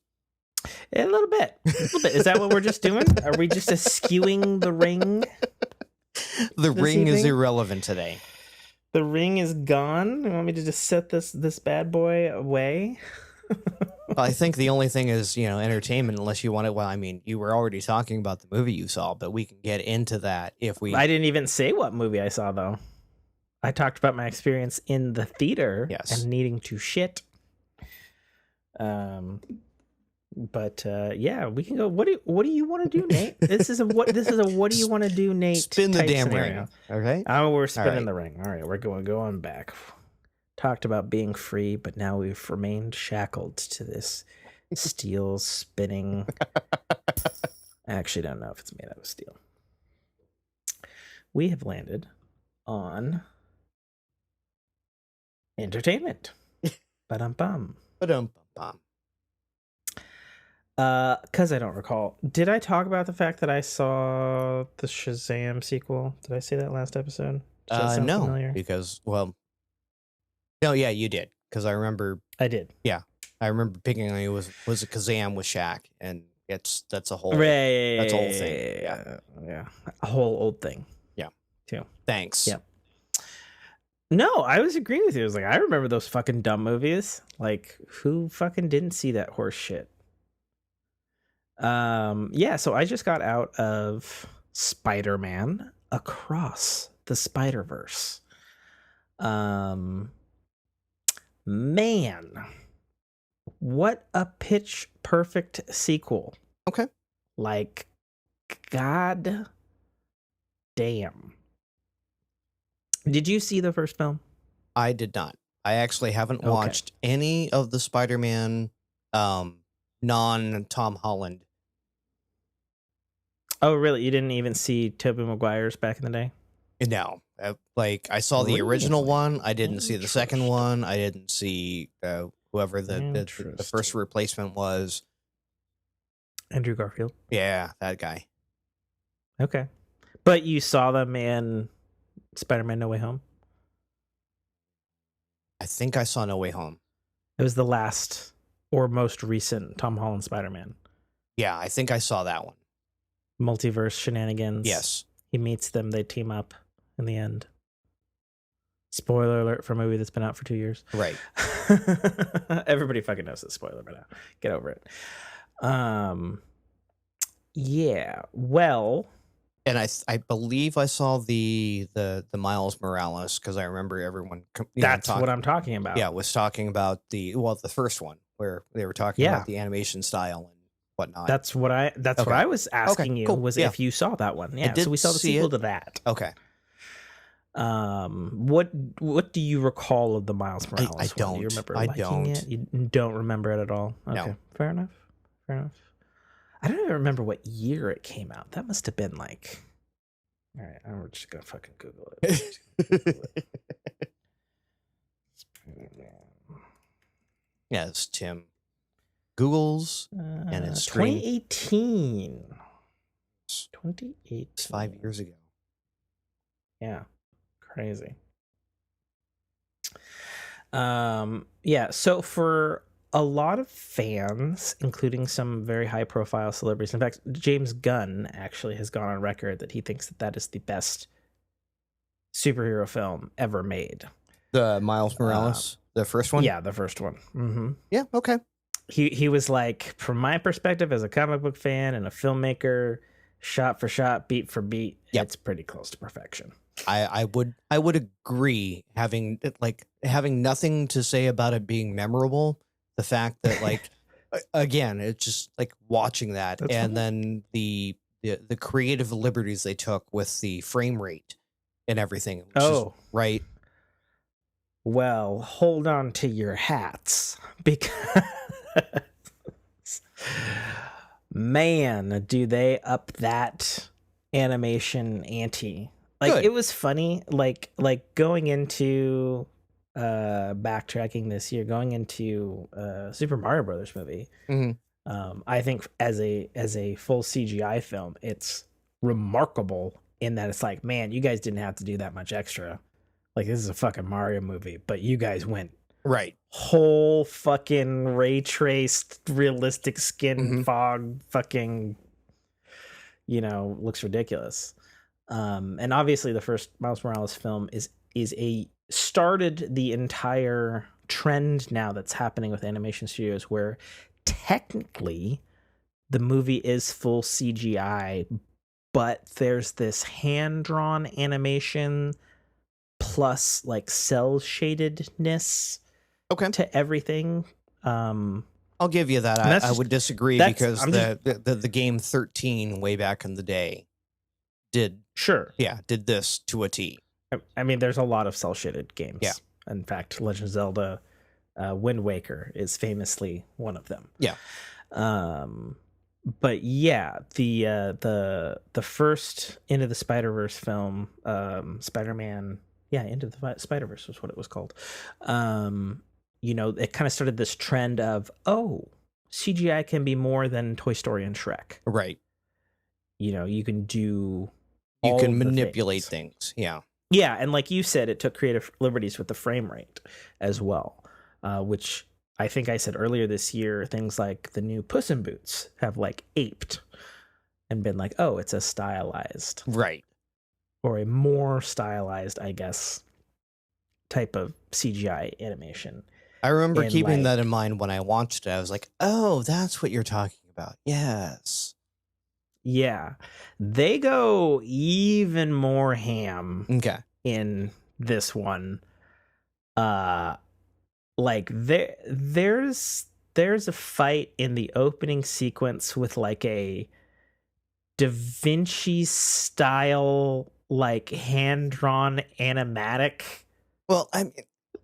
C: A little bit. Is that what we're just doing? Are we just skewing the ring?
B: The ring is irrelevant today.
C: The ring is gone. You want me to just set this bad boy away?
B: I think the only thing is, entertainment, unless you want it. Well, I mean, you were already talking about the movie you saw, but we can get into that if we...
C: I didn't even say what movie I saw, though. I talked about my experience in the theater and needing to shit. But yeah, we can go. What do you want to do, Nate? This is a what do you want to do, Nate?
B: Spin the damn ring. Okay.
C: Oh, we're spinning the ring. All right, we're going back. Talked about being free, but now we've remained shackled to this steel spinning. I actually don't know if it's made out of steel. We have landed on entertainment. Ba-dum-bum.
B: Ba-dum-bum-bum.
C: Because I don't recall. Did I talk about the fact that I saw the Shazam sequel? Did I say that last episode?
B: No,
C: familiar?
B: Because, well, no, yeah, you did. Because I remember.
C: I did.
B: Yeah, I remember picking on it was a Kazam with Shaq, and that's a whole
C: that's
B: a whole thing.
C: Yeah, a whole old thing.
B: Yeah,
C: too.
B: Thanks.
C: Yeah. No, I was agreeing with you. I was like, I remember those fucking dumb movies. Like, who fucking didn't see that horse shit? Yeah, so I just got out of Spider-Man Across the Spider-Verse. Man, what a pitch perfect sequel.
B: Okay.
C: Like, god damn. Did you see the first film?
B: I did not. I actually haven't watched any of the Spider-Man non-Tom Holland.
C: Oh, really? You didn't even see Tobey Maguire's back in the day?
B: No. I saw the original one. I didn't see the second one. I didn't see whoever the first replacement was.
C: Andrew Garfield?
B: Yeah, that guy.
C: Okay. But you saw them in Spider-Man No Way Home?
B: I think I saw No Way Home.
C: It was the last or most recent Tom Holland Spider-Man.
B: Yeah, I think I saw that one.
C: Multiverse shenanigans.
B: Yes.
C: He meets them. They team up in the end. Spoiler alert for a movie that's been out for 2 years.
B: Right.
C: Everybody fucking knows that spoiler by now. Get over it. Yeah. Well,
B: And I believe I saw the Miles Morales, because I remember everyone.
C: That's what I'm talking about.
B: Yeah, was talking about the first one where they were talking about the animation style and whatnot.
C: That's what I was asking you,
B: cool.
C: was if you saw that one. Yeah, so we saw the sequel to that.
B: Okay.
C: What do you recall of the Miles Morales
B: I don't.
C: one? Do you remember
B: I
C: liking
B: don't.
C: it? You don't remember it at all? Okay.
B: No.
C: Fair enough. I don't even remember what year it came out. That must have been like... All right, I'm just going to fucking Google it.
B: Yeah, it's Tim Google's and it's
C: 2018. 2018.
B: It's 5 years ago.
C: Yeah. Crazy. Yeah, so for a lot of fans, including some very high profile celebrities, in fact, James Gunn actually has gone on record that he thinks that is the best superhero film ever made.
B: The Miles Morales, the first one?
C: Yeah, the first one. Mm-hmm.
B: Yeah, okay.
C: He was like, from my perspective as a comic book fan and a filmmaker, shot for shot, beat for beat, it's pretty close to perfection.
B: I would agree, having nothing to say about it being memorable. The fact that, like, again, it's just like watching that. That's and funny. Then the creative liberties they took with the frame rate and everything. Right.
C: Well, hold on to your hats, because man, do they up that animation ante. Like, good. It was funny, like going into backtracking this year, going into Super Mario Brothers movie. Mm-hmm. I think as a full CGI film, it's remarkable in that it's like, man, you guys didn't have to do that much extra. Like, this is a fucking Mario movie, but you guys went
B: right
C: whole fucking ray traced realistic skin fog fucking, looks ridiculous. And obviously the first Miles Morales film started the entire trend now that's happening with animation studios, where technically the movie is full CGI, but there's this hand-drawn animation plus like cell shadedness to everything.
B: I'll give you that. I would disagree, because the game 13 way back in the day did this to a T.
C: I mean, there's a lot of cell shaded games. Yeah. In fact, Legend of Zelda Wind Waker is famously one of them.
B: Yeah.
C: But yeah, the first Into the Spider-Verse film, Spider-Man, Into the Spider-Verse was what it was called. It kind of started this trend of, CGI can be more than Toy Story and Shrek.
B: Right.
C: You can do
B: you can manipulate things. Yeah.
C: Yeah, and like you said, it took creative liberties with the frame rate as well, which I think I said earlier this year, things like the new Puss in Boots have like aped and been like, oh, it's a stylized.
B: Right.
C: Or a more stylized, I guess, type of CGI animation.
B: I remember keeping that in mind when I watched it. I was like, oh, that's what you're talking about. Yes.
C: Yeah. They go even more ham in this one. Like there's a fight in the opening sequence with like a Da Vinci style, like hand-drawn animatic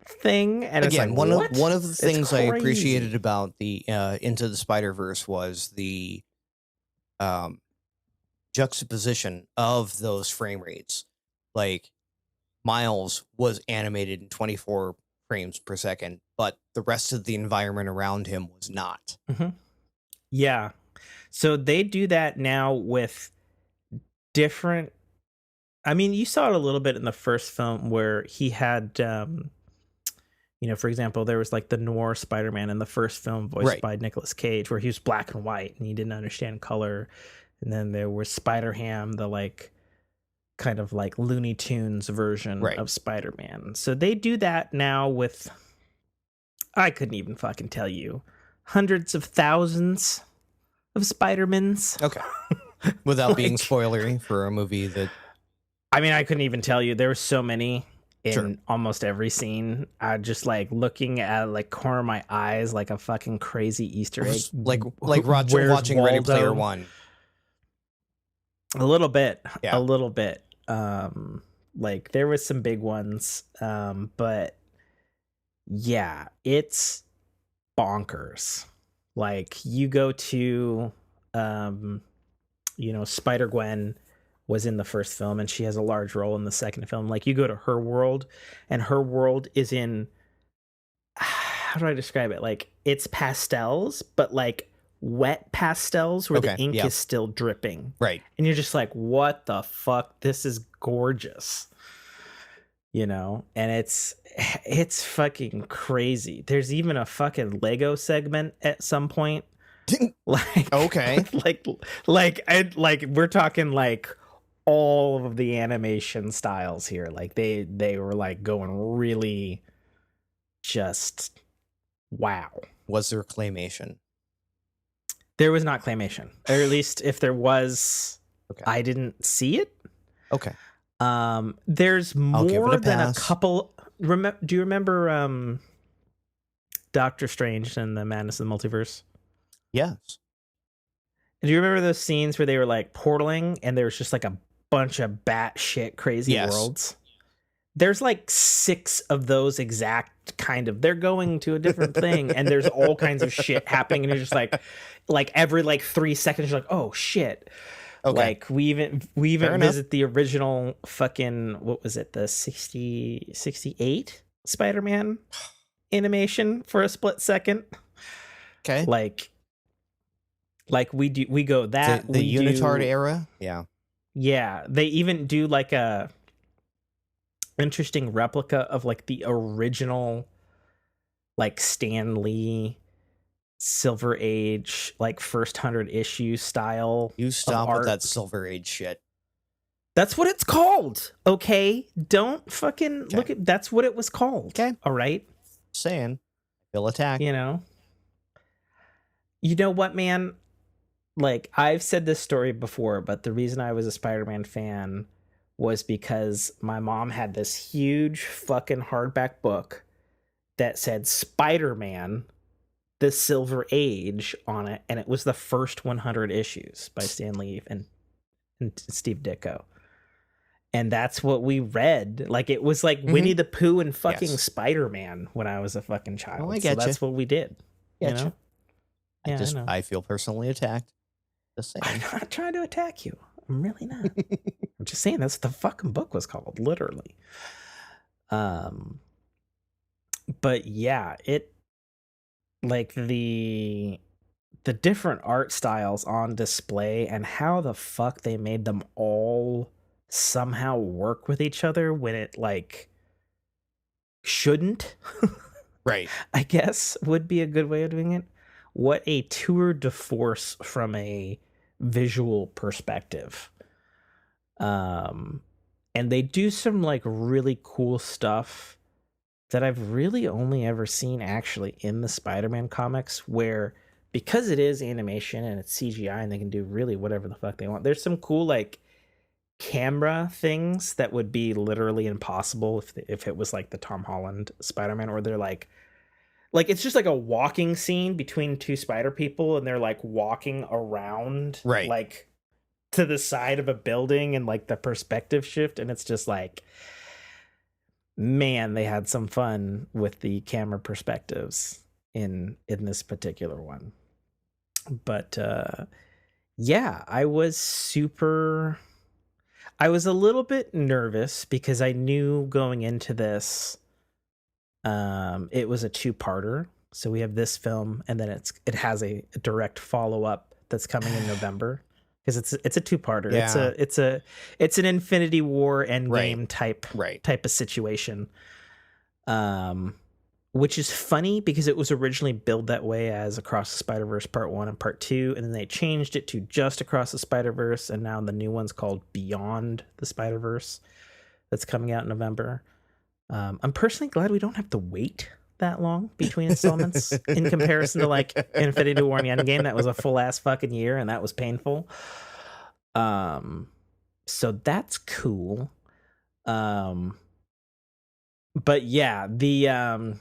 C: thing. And
B: again,
C: it's like,
B: one of the things I appreciated about the Into the Spider-Verse was the juxtaposition of those frame rates. Like, Miles was animated in 24 frames per second, but the rest of the environment around him was not.
C: Mm-hmm. Yeah. So they do that now with different... I mean, you saw it a little bit in the first film where he had, for example, there was like the noir Spider-Man in the first film voiced by Nicolas Cage, where he was black and white and he didn't understand color. And then there was Spider-Ham, the like kind of like Looney Tunes version of Spider-Man. So they do that now with, I couldn't even fucking tell you, hundreds of thousands of Spider-Mans.
B: Okay. Without being
C: Like,
B: spoilery for a movie that...
C: I mean, I couldn't even tell you. There were so many in
B: Sure.
C: almost every scene. I just like looking at like corner of my eyes like a fucking crazy Easter egg.
B: like
C: Where's
B: watching Ready
C: Waldo?
B: Player One.
C: A little bit.
B: Yeah.
C: A little bit. Like there was some big ones. But yeah, it's bonkers. Like you go to Spider-Gwen was in the first film and she has a large role in the second film. Like you go to her world and her world is in, how do I describe it? Like it's pastels, but like wet pastels where the ink is still dripping.
B: Right.
C: And you're just like, what the fuck? This is gorgeous. And it's fucking crazy. There's even a fucking Lego segment at some point. Like,
B: okay.
C: like we're talking like all of the animation styles here. Like they were like going really just wow.
B: Was there claymation?
C: There was not claymation, or at least if there was, I didn't see it.
B: Okay.
C: There's more than a
B: pass.
C: couple. Do you remember Doctor Strange and the Madness of the Multiverse?
B: Yes.
C: Do you remember those scenes where they were like portaling and there was just like a bunch of batshit crazy worlds? There's like 6 of those exact kind of. They're going to a different thing and there's all kinds of shit happening and you're just like every like 3 seconds you're like, oh shit. Okay. Like we even visit the original fucking, what was it, the 68 Spider-Man animation for a split second.
B: Okay.
C: Like we go that
B: the unitard era.
C: Yeah, they even do like a interesting replica of like the original like Stan Lee Silver Age, like first 100 issue style.
B: You stop with that Silver Age shit.
C: That's what it's called. Okay, don't fucking look at. That's what it was called.
B: Okay,
C: all right.
B: Saying, they'll attack.
C: You know what, man? Like I've said this story before, but the reason I was a Spider-Man fan was because my mom had this huge fucking hardback book that said Spider-Man the Silver Age on it, and it was the first 100 issues by Stan Lee and Steve Ditko. And that's what we read. Like it was like Winnie the Pooh and fucking Spider-Man when I was a fucking child.
B: Oh, I get
C: that's what we did.
B: Getcha.
C: Yeah,
B: I feel personally attacked. Just saying.
C: I'm not trying to attack you. I'm really not. I'm just saying that's what the fucking book was called, literally. But yeah, it like the different art styles on display and how the fuck they made them all somehow work with each other when it like shouldn't.
B: Right.
C: I guess would be a good way of doing it. What a tour de force from a visual perspective. And they do some like really cool stuff that I've really only ever seen actually in the Spider-Man comics, where because it is animation and it's CGI and they can do really whatever the fuck they want. There's some cool like camera things that would be literally impossible if it was like the Tom Holland Spider-Man, or they're like it's just like a walking scene between 2 spider people and they're like walking around like to the side of a building and like the perspective shift, and it's just like, man, they had some fun with the camera perspectives in this particular one. But yeah, I was a little bit nervous because I knew going into this it was a 2-parter. So we have this film and then it has a direct follow-up that's coming in November, because it's a 2-parter. Yeah. It's an Infinity War Endgame type of situation. Which is funny because it was originally billed that way as Across the Spider-Verse Part 1 and Part 2, and then they changed it to just Across the Spider-Verse, and now the new one's called Beyond the Spider-Verse that's coming out in November. I'm personally glad we don't have to wait that long between installments in comparison to like Infinity War and Endgame. That was a full ass fucking year and that was painful. So that's cool. But yeah, the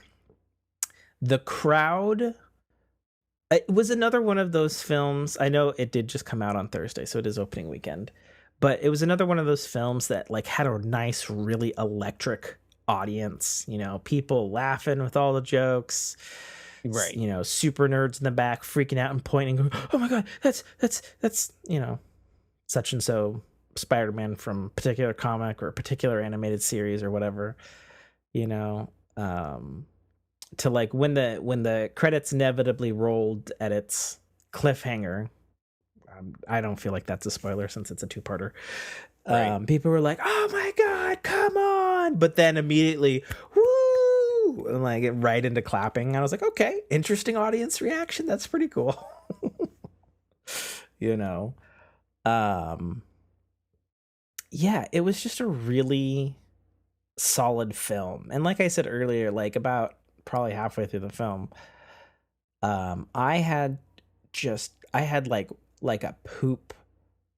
C: crowd, it was another one of those films. I know it did just come out on Thursday, so it is opening weekend, but it was another one of those films that like had a nice, really electric audience, you know, people laughing with all the jokes,
B: Right.
C: You know, super nerds in the back freaking out and pointing, oh my God, that's, you know, such and so Spider-Man from a particular comic or a particular animated series or whatever, you know, to like when the credits inevitably rolled at its cliffhanger. I don't feel like that's a spoiler since it's a two-parter. Right. People were like, "Oh my God, come on!" But then immediately, woo, and like right into clapping. I was like, "Okay, interesting audience reaction. That's pretty cool." You know, yeah, it was just a really solid film, and like I said earlier, like about probably halfway through the film, I had like a poop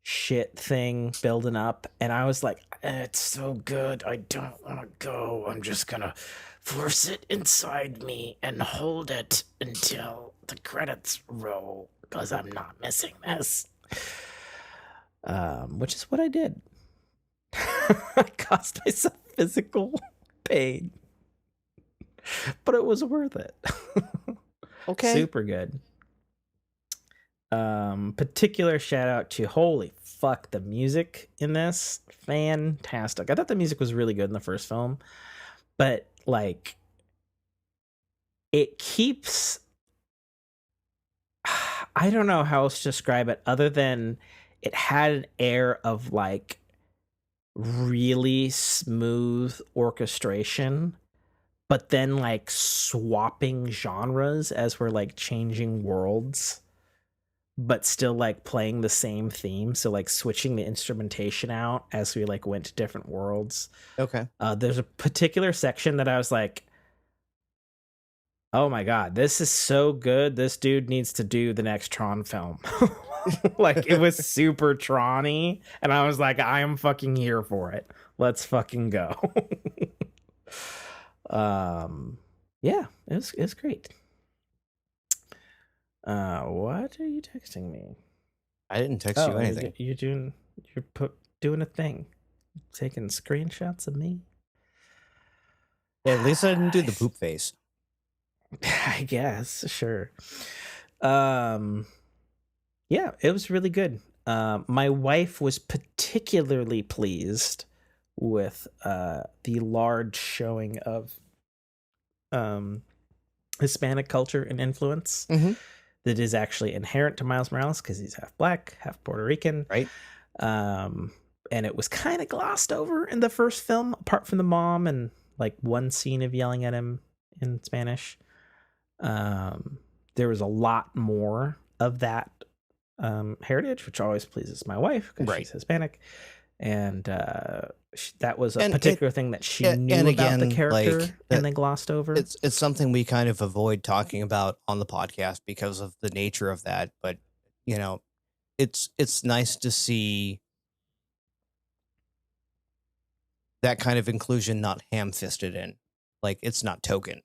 C: shit thing building up, and I was like, it's so good, I don't want to go, I'm just gonna force it inside me and hold it until the credits roll because I'm not missing this, which is what I did. I caused myself physical pain, but it was worth it.
B: Okay.
C: Super good. Particular shout out to, holy fuck, the music in this, fantastic. I thought the music was really good in the first film, but like it keeps, I don't know how else to describe it other than it had an air of like really smooth orchestration, but then like swapping genres as we're like changing worlds, but still like playing the same theme. So like switching the instrumentation out as we like went to different worlds.
B: Okay.
C: There's a particular section that I was like, oh my God, this is so good. This dude needs to do the next Tron film. Like it was super Tron-y, and I was like, I am fucking here for it. Let's fucking go. Yeah, it was great. What are you texting me?
B: I didn't text you anything.
C: You're doing a thing, taking screenshots of me.
B: Yeah, at least I didn't do the poop face.
C: I guess, sure. Yeah, it was really good. My wife was particularly pleased with the large showing of Hispanic culture and influence that is actually inherent to Miles Morales because he's half black, half Puerto Rican.
B: Right.
C: And it was kind of glossed over in the first film, apart from the mom and like one scene of yelling at him in Spanish. There was a lot more of that heritage, which always pleases my wife because she's Hispanic, and that was a particular thing that she knew about the character, like, and then glossed over.
B: It's something we kind of avoid talking about on the podcast because of the nature of that, but you know, it's nice to see that kind of inclusion not ham-fisted in, like it's not token.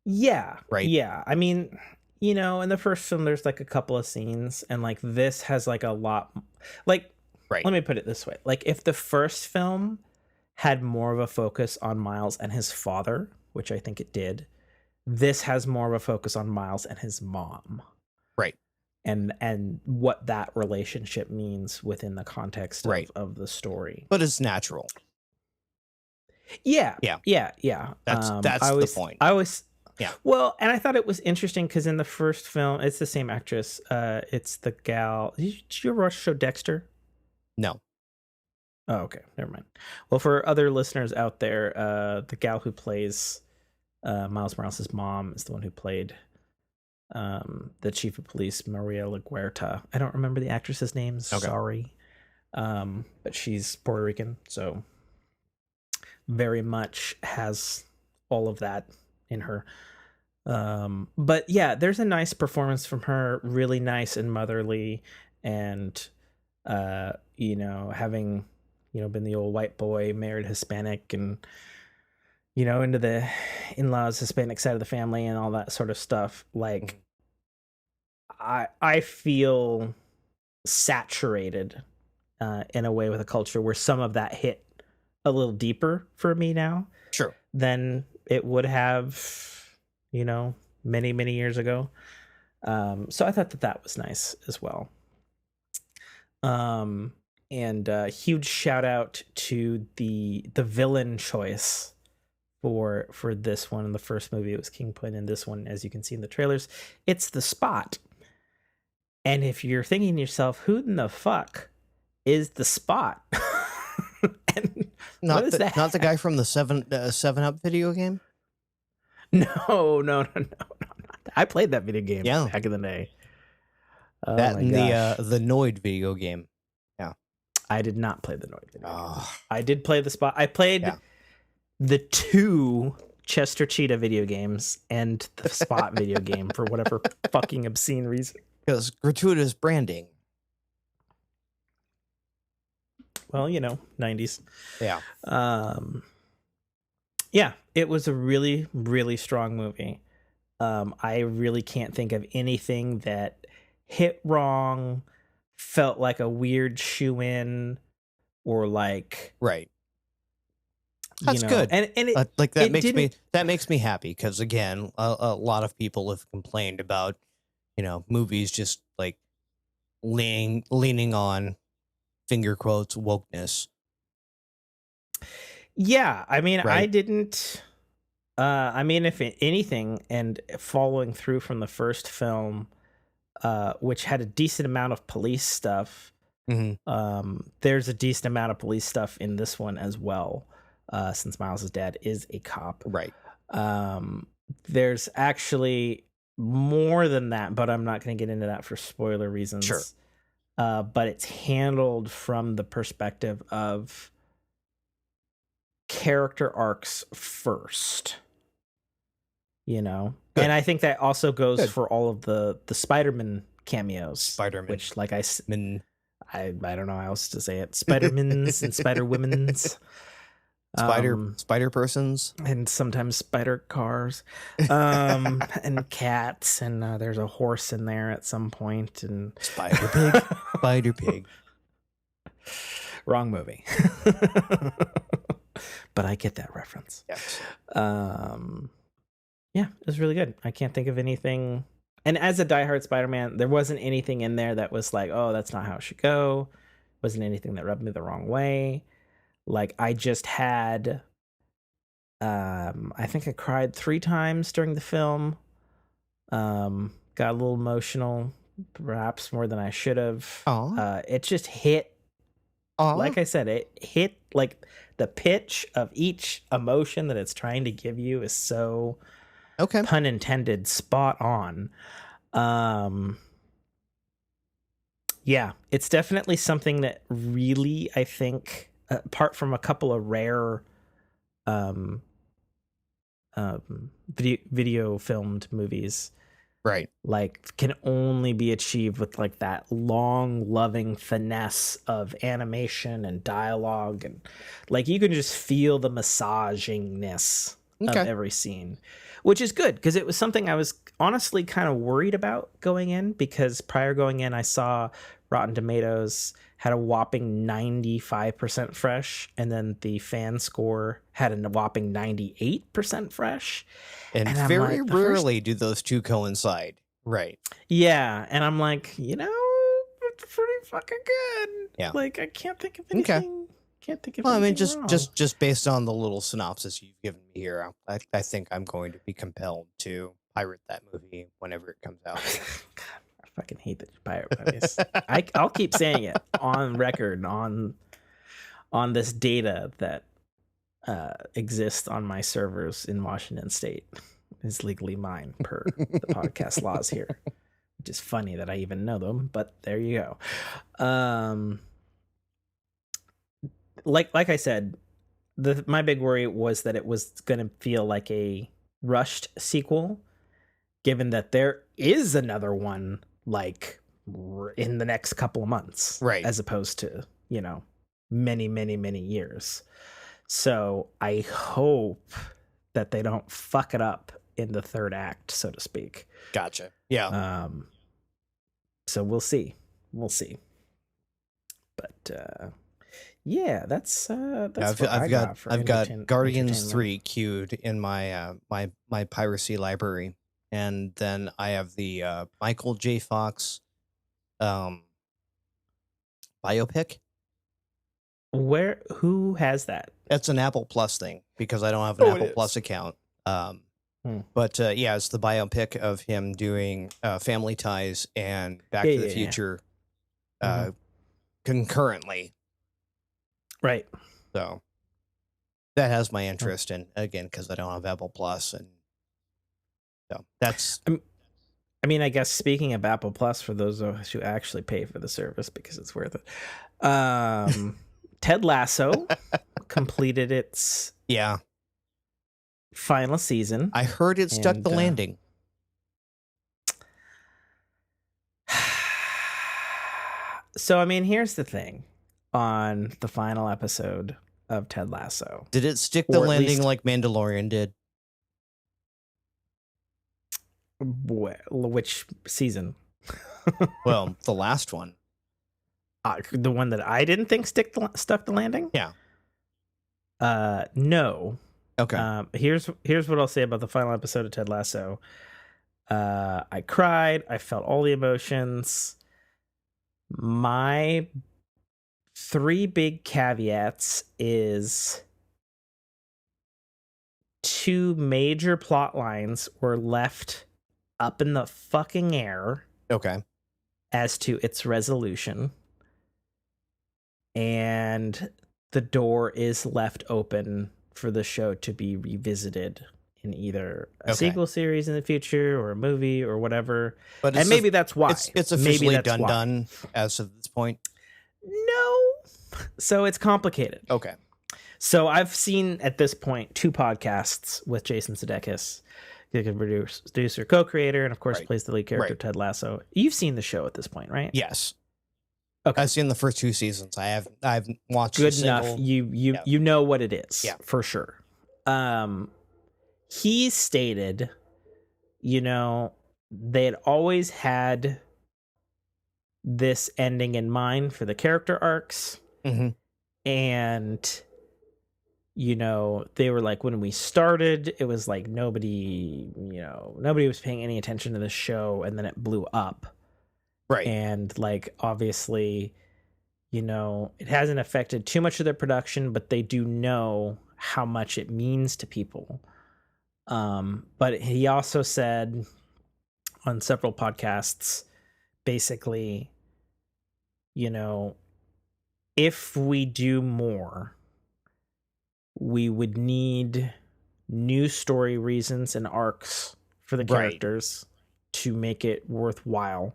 C: Yeah.
B: Right.
C: Yeah. I mean, you know, in the first film, there's like a couple of scenes, and like this has like a lot. Like, let me put it this way: like, if the first film had more of a focus on Miles and his father, which I think it did, this has more of a focus on Miles and his mom.
B: Right.
C: And what that relationship means within the context of the story.
B: But it's natural.
C: Yeah.
B: Yeah.
C: Yeah. Yeah.
B: That's the point.
C: Yeah. Well, and I thought it was interesting because in the first film, it's the same actress. It's the gal. Did you ever watch the show Dexter?
B: No.
C: Oh, okay. Never mind. Well, for other listeners out there, the gal who plays Miles Morales' mom is the one who played the chief of police, Maria LaGuerta. I don't remember the actress's name. Sorry. But she's Puerto Rican, so very much has all of that in her. But yeah, there's a nice performance from her, really nice and motherly, and having, been the old white boy, married Hispanic, and, into the in-laws Hispanic side of the family and all that sort of stuff. Like, I feel saturated in a way with a culture where some of that hit a little deeper for me now.
B: Sure. Than
C: it would have, many, many years ago. So I thought that was nice as well. And huge shout out to the villain choice for this one. In the first movie, it was Kingpin. In this one, as you can see in the trailers, it's the Spot. And if you're thinking to yourself, who in the fuck is the Spot? And
B: not the guy from the 7-Up video game?
C: No. I played that video game back in the day. Oh,
B: that and the Noid video game. Yeah.
C: I did not play the Noid video game. I did play the Spot. I played the 2 Chester Cheetah video games and the Spot video game for whatever fucking obscene reason.
B: Because gratuitous branding.
C: Well, 90s.
B: Yeah.
C: Yeah, it was a really, really strong movie. I really can't think of anything that hit wrong, felt like a weird shoe-in, or like...
B: Right. That's good. And it, like that makes me happy, because again, a lot of people have complained about, movies just like leaning on finger quotes wokeness.
C: Yeah, I mean,
B: right?
C: I didn't. If anything, and following through from the first film, which had a decent amount of police stuff, there's a decent amount of police stuff in this one as well, since Miles's dad is a cop.
B: Right.
C: There's actually more than that, but I'm not going to get into that for spoiler reasons.
B: Sure.
C: But it's handled from the perspective of character arcs first, Good. And I think that also goes for all of the Spider-Man cameos.
B: Spider-Man,
C: which, like I don't know how else to say it. Spider-Mans and Spider-Women's.
B: Spider persons,
C: and sometimes spider cars, and cats, and there's a horse in there at some point, and
B: Spider Pig.
C: Wrong movie. But I get that reference.
B: Yes.
C: Yeah, it was really good. I can't think of anything. And as a diehard Spider-Man, there wasn't anything in there that was like, oh, that's not how it should go. Wasn't anything that rubbed me the wrong way. Like, I just had, I think I cried 3 times during the film. Got a little emotional, perhaps more than I should have. It just hit. Like I said, it hit, like, the pitch of each emotion that it's trying to give you is so, pun intended, spot on. Yeah, it's definitely something that really, I think, apart from a couple of rare video filmed movies,
B: right,
C: like, can only be achieved with like that long loving finesse of animation and dialogue, and like you can just feel the massagingness of every scene, which is good, because it was something I was honestly kind of worried about going in, because prior going in I saw Rotten Tomatoes had a whopping 95% fresh, and then the fan score had a whopping 98% fresh.
B: And very rarely do those two coincide. Right.
C: Yeah. And I'm like, it's pretty fucking good.
B: Yeah.
C: Like, I can't think of anything. Can't think of anything.
B: I mean,
C: wrong.
B: just based on the little synopsis you've given me here, I think I'm going to be compelled to pirate that movie whenever it comes out.
C: I fucking hate that you pirate movies. I'll keep saying it on record, on this data that exists on my servers in Washington State is legally mine per the podcast laws here, which is funny that I even know them, but there you go. Like I said, my big worry was that it was going to feel like a rushed sequel, given that there is another one like in the next couple of months,
B: right?
C: As opposed to, many, many, many years. So I hope that they don't fuck it up in the third act, so to speak.
B: Gotcha. Yeah.
C: So we'll see. But yeah, that's what
B: I've got Guardians 3 queued in my my piracy library, and then I have the Michael J. Fox biopic.
C: Who has that?
B: That's an Apple Plus thing because I don't have an Apple Plus account. But yeah, it's the biopic of him doing Family Ties and Back to the Future concurrently.
C: Right.
B: So that has my interest, and again, because I don't have Apple Plus, and so that's.
C: I mean, I guess speaking of Apple Plus, for those of us who actually pay for the service because it's worth it, Ted Lasso completed its final season.
B: I heard it stuck the landing.
C: So, I mean, here's the thing on the final episode of Ted Lasso.
B: Did it stick the landing like Mandalorian did?
C: Which season?
B: Well, the last one.
C: The one that I didn't think stuck the landing?
B: Yeah.
C: No.
B: Okay.
C: Here's what I'll say about the final episode of Ted Lasso. I cried. I felt all the emotions. My 3 big caveats is 2 major plot lines were left up in the fucking air.
B: Okay.
C: As to its resolution. And the door is left open for the show to be revisited in either a sequel series in the future or a movie or whatever.
B: But
C: and maybe that's why.
B: It's officially done as of this point?
C: No. So it's complicated.
B: Okay.
C: So I've seen at this point 2 podcasts with Jason Sudeikis, executive producer, co-creator, and of course plays the lead character Ted Lasso. You've seen the show at this point, right?
B: Yes.
C: Okay.
B: I've seen the first 2 seasons. I've watched
C: good enough. You know what it is, for sure. He stated, they had always had this ending in mind for the character arcs, and they were like, when we started, it was like nobody was paying any attention to the show, and then it blew up.
B: Right.
C: And like, obviously, it hasn't affected too much of their production, but they do know how much it means to people. But he also said on several podcasts, basically, if we do more, we would need new story reasons and arcs for the characters to make it worthwhile.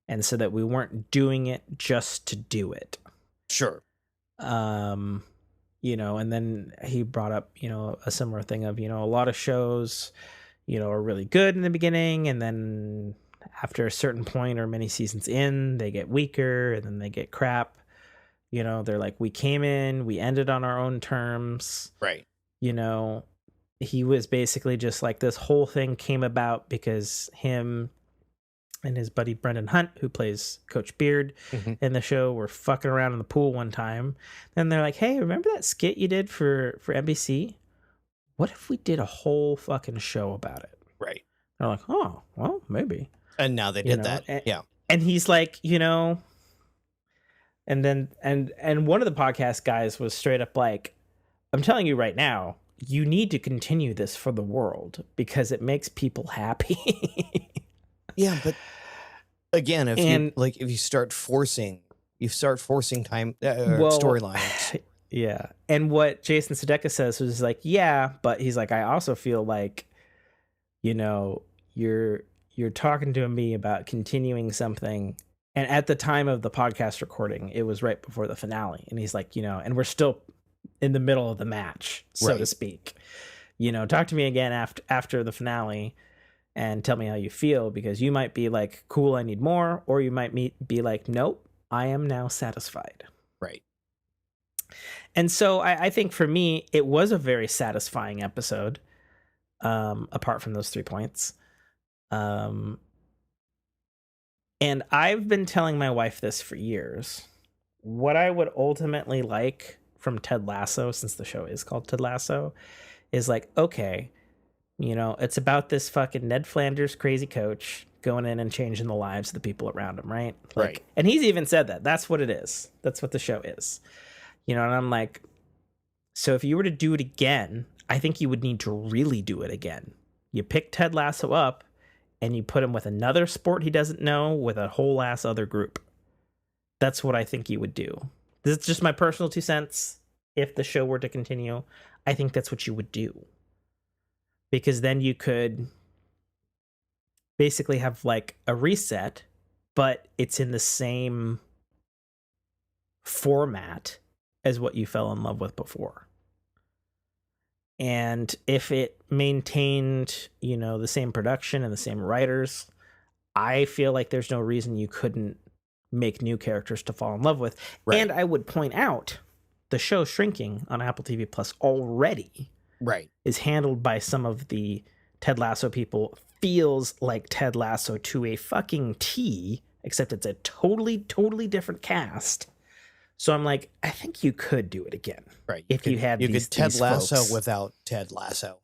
C: And so that we weren't doing it just to do it.
B: Sure.
C: And then he brought up, a similar thing of, a lot of shows, are really good in the beginning. And then after a certain point or many seasons in, they get weaker and then they get crap. They're like, we came in, we ended on our own terms.
B: Right.
C: He was basically just like, this whole thing came about because him and his buddy Brendan Hunt, who plays Coach Beard in the show, were fucking around in the pool one time. Then they're like, hey, remember that skit you did for NBC? What if we did a whole fucking show about it?
B: Right.
C: They're like, oh, well, maybe.
B: And now they did that.
C: And he's like, and then and one of the podcast guys was straight up like, I'm telling you right now, you need to continue this for the world because it makes people happy.
B: Yeah, but again, if you start forcing time storylines.
C: Yeah, and what Jason Sudeikis says was like, yeah, but he's like, I also feel like, you're talking to me about continuing something, and at the time of the podcast recording, it was right before the finale, and he's like, and we're still in the middle of the match, so to speak. Talk to me again after the finale. and tell me how you feel, because you might be like, cool, I need more, or you might be like, nope, I am now satisfied.
B: Right.
C: And so I think for me, it was a very satisfying episode, apart from those 3 points. And I've been telling my wife this for years. What I would ultimately like from Ted Lasso, since the show is called Ted Lasso, is like, okay, you know, it's about this fucking Ned Flanders crazy coach going in and changing the lives of the people around him, right? Like,
B: Right.
C: And he's even said that. That's what it is. That's what the show is. You know, and I'm like, so if you were to do it again, I think you would need to really do it again. You pick Ted Lasso up and you put him with another sport he doesn't know with a whole ass other group. That's what I think you would do. This is just my personal 2 cents. If the show were to continue, I think that's what you would do. Because then you could basically have like a reset, but it's in the same format as what you fell in love with before. And if it maintained, you know, the same production and the same writers, I feel like there's no reason you couldn't make new characters to fall in love with.
B: Right.
C: And I would point out the show Shrinking on Apple TV Plus already is handled by some of the Ted Lasso people. Feels like Ted Lasso to a fucking T, except it's a totally different cast. So I'm like, I think you could do it again.
B: Right.
C: If you had
B: these Ted Lasso
C: folks.
B: without Ted Lasso.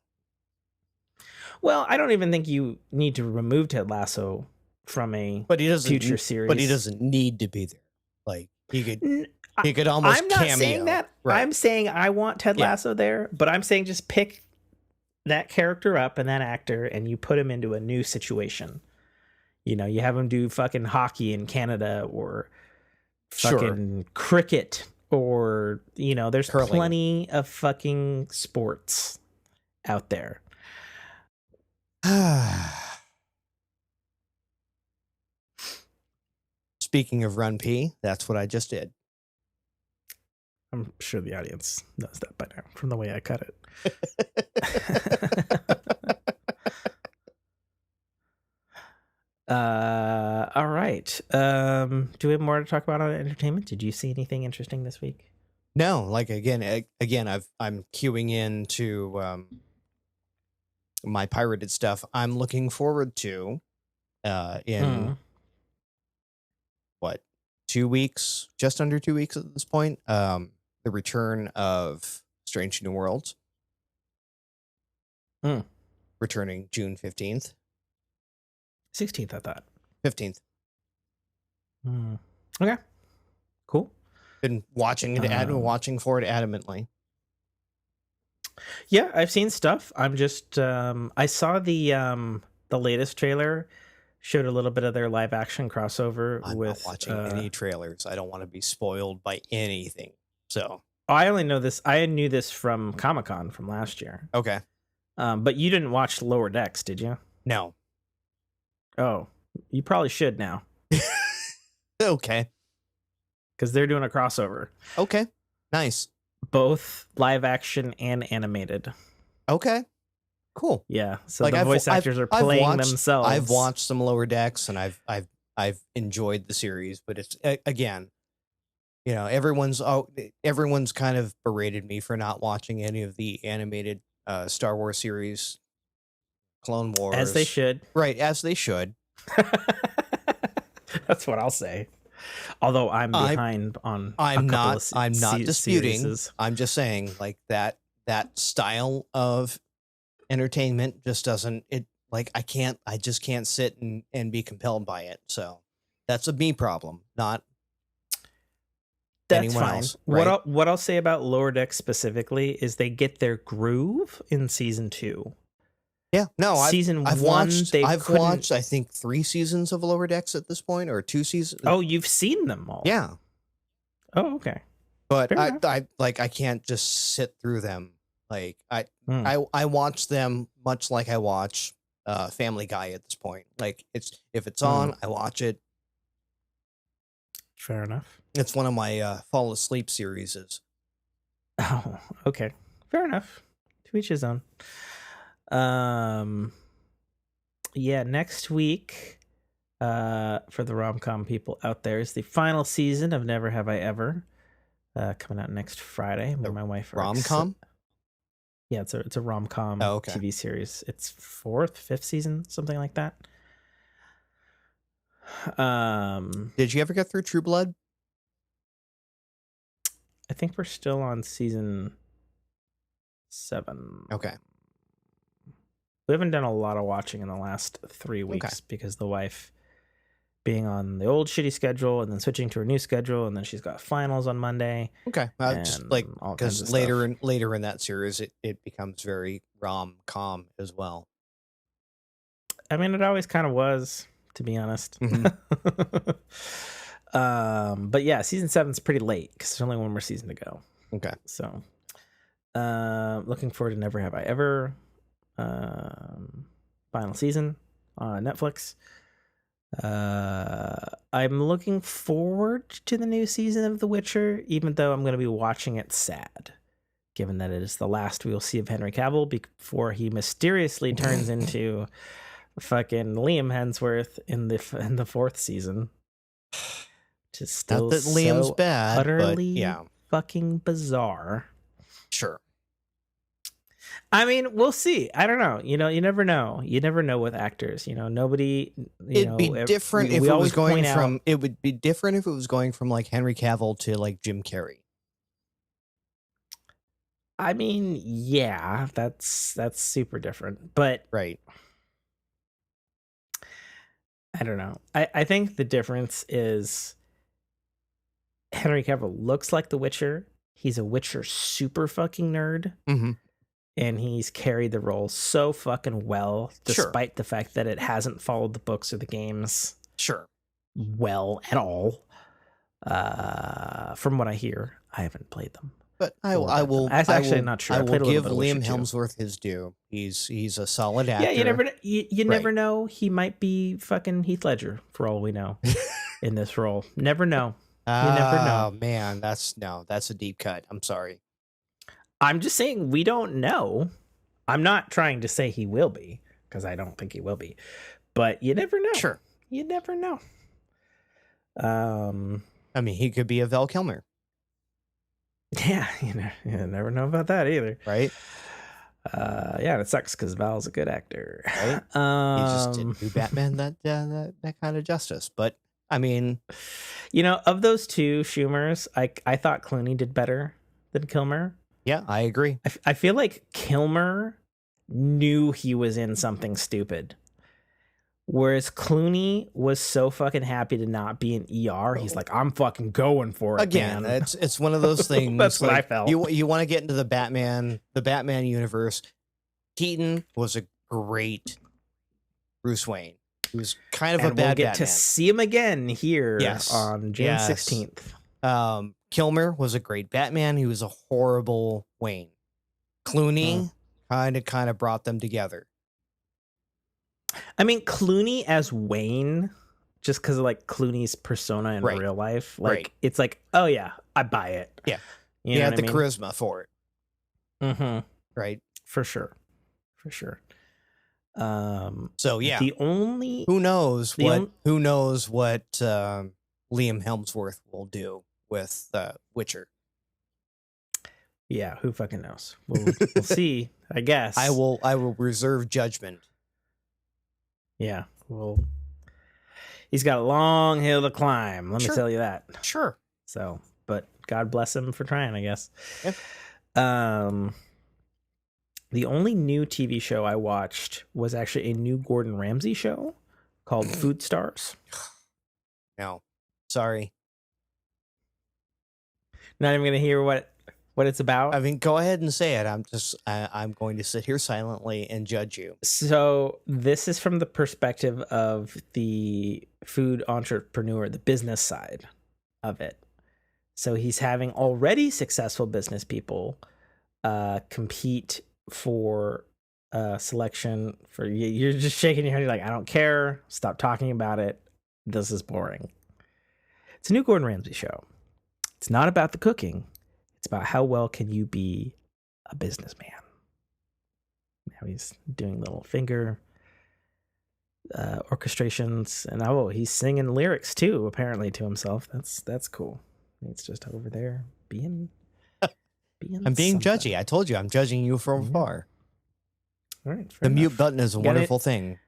C: Well, I don't even think you need to remove Ted Lasso from a future series.
B: But he doesn't need to be there. Like he could almost
C: I'm not
B: cameo.
C: saying that.
B: Right.
C: I'm saying I want Ted Lasso there, but I'm saying just pick that character up and that actor and you put him into a new situation. You know, you have him do fucking hockey in Canada or fucking cricket, or, you know, there's
B: curling.
C: Plenty of fucking sports out there.
B: Speaking of Run P, that's what I just did.
C: I'm sure the audience knows that by now from the way I cut it. All right. Do we have more to talk about on entertainment? Did you see anything interesting this week?
B: No, like again, I'm queuing into my pirated stuff. I'm looking forward to in 2 weeks, just under 2 weeks at this point, the return of Strange New Worlds. Returning June 15th.
C: 16th, I thought.
B: 15th.
C: Okay. Cool.
B: Been watching it, watching for it adamantly.
C: Yeah, I've seen stuff. I'm just I saw the latest trailer showed a little bit of their live action crossover.
B: I'm
C: with
B: not watching any trailers. I don't want to be spoiled by anything. So
C: I only know this. I knew this from Comic-Con from last year.
B: Okay.
C: But you didn't watch Lower Decks, did you?
B: No.
C: Oh, you probably should now.
B: Okay.
C: Because they're doing a crossover.
B: Okay. Nice.
C: Both live action and animated.
B: Okay. Cool.
C: Yeah. So like the voice actors are playing themselves.
B: I've watched some Lower Decks and I've enjoyed the series, but it's again, you know, everyone's kind of berated me for not watching any of the animated Star Wars series, Clone Wars.
C: As they should.
B: Right, as they should.
C: That's what I'll say. Although I'm behind on
B: I'm not disputing.
C: Series.
B: I'm just saying like that style of entertainment just doesn't I just can't sit and be compelled by it. So that's a me problem, not anyone else. Right?
C: What I'll say about Lower Decks specifically is they get their groove in season 2.
B: Yeah, no,
C: I've watched
B: I think 3 seasons of Lower Decks at this point, or 2 seasons.
C: Oh, you've seen them all.
B: Yeah.
C: Oh, okay.
B: But I can't just sit through them. Like I watch them much like I watch Family Guy at this point. Like if it's on, I watch it.
C: Fair enough.
B: It's one of my fall asleep series.
C: Oh, okay. Fair enough. To each his own. Yeah, next week, for the rom-com people out there, is the final season of Never Have I Ever, coming out next Friday. Me and my wife are
B: Rom-com?
C: Yeah, it's a rom-com
B: okay.
C: TV series. It's 4th, 5th season, something like that.
B: Did you ever get through True Blood?
C: I think we're still on season 7.
B: Okay.
C: We haven't done a lot of watching in the last 3 weeks because the wife being on the old shitty schedule and then switching to her new schedule, and then she's got finals on Monday.
B: Okay, just like because later in that series, it becomes very rom-com as well.
C: I mean, it always kind of was, to be honest.
B: Mm-hmm.
C: But yeah, season 7's pretty late because there's only one more season to go.
B: Okay,
C: so looking forward to Never Have I Ever. Final season on Netflix. I'm looking forward to the new season of The Witcher, even though I'm going to be watching it sad, given that it is the last we will see of Henry Cavill before he mysteriously turns into fucking Liam Hemsworth in the 4th season. Just still
B: not that Liam's
C: so
B: bad,
C: utterly
B: but
C: fucking bizarre.
B: Sure.
C: I mean, we'll see. I don't know. You never know. You never know with actors. Nobody.
B: It'd be different if it was going from. It would be different if it was going from like Henry Cavill to like Jim Carrey.
C: I mean, yeah, that's super different. But
B: right.
C: I don't know. I think the difference is Henry Cavill looks like the Witcher. He's a Witcher super fucking nerd.
B: Mm-hmm.
C: And he's carried the role so fucking well, despite the fact that it hasn't followed the books or the games well at all. From what I hear, I haven't played them.
B: But I will.
C: That's actually not true.
B: I will give Liam Hemsworth his due. He's a solid actor.
C: Yeah, you never know. He might be fucking Heath Ledger for all we know in this role. Never know. You never know.
B: Oh man, that's a deep cut. I'm sorry.
C: I'm just saying we don't know. I'm not trying to say he will be, because I don't think he will be. But you never know.
B: Sure.
C: You never know.
B: I mean, he could be a Val Kilmer.
C: Yeah, you never know about that either.
B: Right?
C: Yeah, it sucks because Val's a good actor.
B: Right? He just didn't do Batman that kind of justice. But, I mean...
C: of those two Schumers, I thought Clooney did better than Kilmer.
B: Yeah, I agree.
C: I feel like Kilmer knew he was in something stupid. Whereas Clooney was so fucking happy to not be in ER. He's like, I'm fucking going for it.
B: Again,
C: man.
B: it's one of those things.
C: That's what I felt.
B: You want to get into the Batman universe. Keaton was a great Bruce Wayne. He was kind of a bad
C: we'll get
B: Batman.
C: to see him again here on June 16th.
B: Kilmer was a great Batman. He was a horrible Wayne. Clooney kind of brought them together.
C: I mean, Clooney as Wayne, just because of like Clooney's persona in real life, like it's like, oh yeah, I buy it.
B: Yeah,
C: you know
B: had the charisma for it.
C: Mm-hmm.
B: Right,
C: for sure.
B: So yeah, who knows what Liam Hemsworth will do with Witcher.
C: Yeah, who fucking knows? We'll see. I guess
B: I will reserve judgment.
C: Yeah, well, he's got a long hill to climb. Let me tell you that.
B: Sure.
C: So, but God bless him for trying, I guess.
B: Yep.
C: The only new TV show I watched was actually a new Gordon Ramsay show called Food Stars.
B: No, sorry.
C: Not even gonna hear what it's about.
B: I mean, go ahead and say it. I'm going to sit here silently and judge you.
C: So this is from the perspective of the food entrepreneur, the business side of it. So he's having already successful business people compete for selection for you. You're just shaking your head. You're like, I don't care. Stop talking about it. This is boring. It's a new Gordon Ramsay show. It's not about the cooking. It's about how well can you be a businessman. Now he's doing little finger orchestrations, and he's singing lyrics too, apparently, to himself. That's cool. He's just over there being
B: I'm being
C: something.
B: judgy. I told you, I'm judging you from afar.
C: All right,
B: The mute button is a wonderful thing.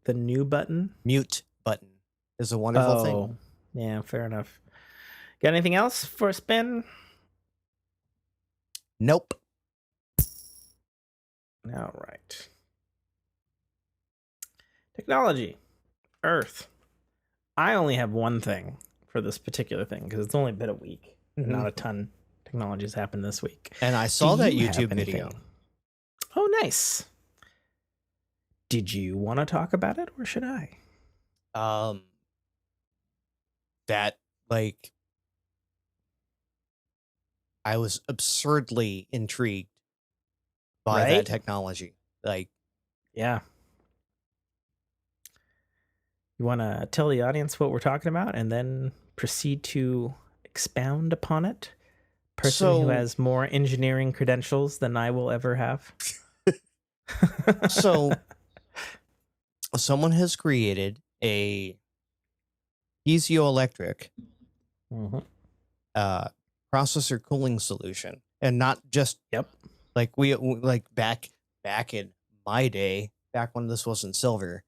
C: The new button?
B: Mute button is a wonderful thing.
C: Yeah, fair enough. Got anything else for a spin?
B: Nope.
C: All right. Technology. Earth. I only have one thing for this particular thing because it's only been a week. Not a ton of technologies happened this week.
B: And I saw that YouTube video.
C: Oh, nice. Did you want to talk about it, or should I?
B: That, like, I was absurdly intrigued by that technology. Like,
C: yeah. You want to tell the audience what we're talking about and then proceed to expound upon it? Person who has more engineering credentials than I will ever have.
B: So someone has created a piezoelectric processor cooling solution, and not just like back in my day, back when this wasn't silver.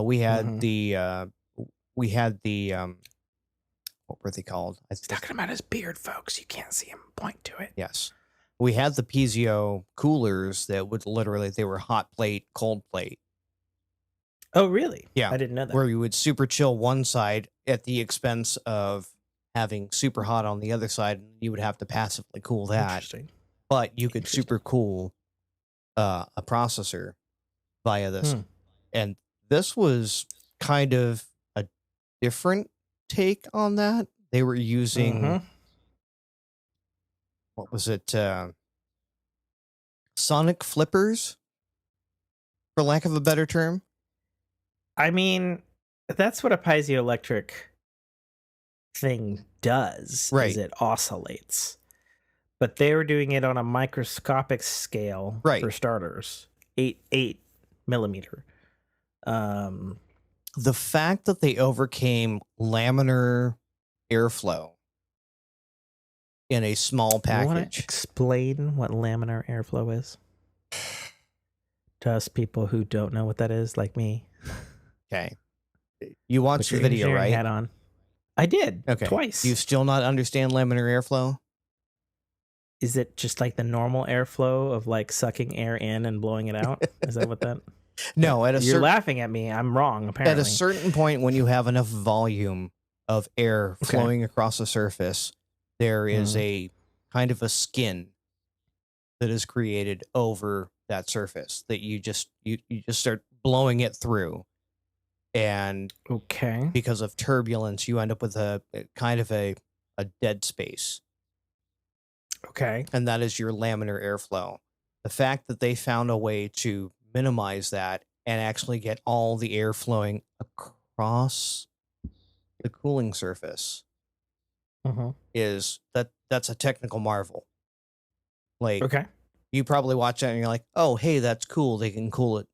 B: We had the what were they called?
C: He's talking about his beard, folks. You can't see him. Point to it.
B: Yes. We had the piezo coolers that would they were hot plate, cold plate.
C: Oh, really?
B: Yeah.
C: I didn't know that.
B: Where you would super chill one side at the expense of having super hot on the other side. And you would have to passively cool that. But you could super cool a processor via this. And this was kind of a different take on that. They were using what was it? Sonic flippers, for lack of a better term.
C: I mean, that's what a piezoelectric thing does.
B: Right.
C: Is it oscillates. But they were doing it on a microscopic scale, for starters. 8 millimeter.
B: The fact that they overcame laminar airflow in a small package.
C: You want to explain what laminar airflow is to us people who don't know what that is, like me?
B: Okay. You watched the video, right?
C: Hat on. I did.
B: Okay.
C: Twice.
B: You still not understand laminar airflow?
C: Is it just like the normal airflow of like sucking air in and blowing it out? Is that what that?
B: No,
C: you're laughing at me. I'm wrong, apparently.
B: At a certain point, when you have enough volume of air flowing across the surface, there is a kind of a skin that is created over that surface that you just start blowing it through. And because of turbulence, you end up with a kind of a dead space.
C: Okay.
B: And that is your laminar airflow. The fact that they found a way to minimize that and actually get all the air flowing across the cooling surface is that's a technical marvel. Like, you probably watch that and you're like, oh, hey, that's cool. They can cool it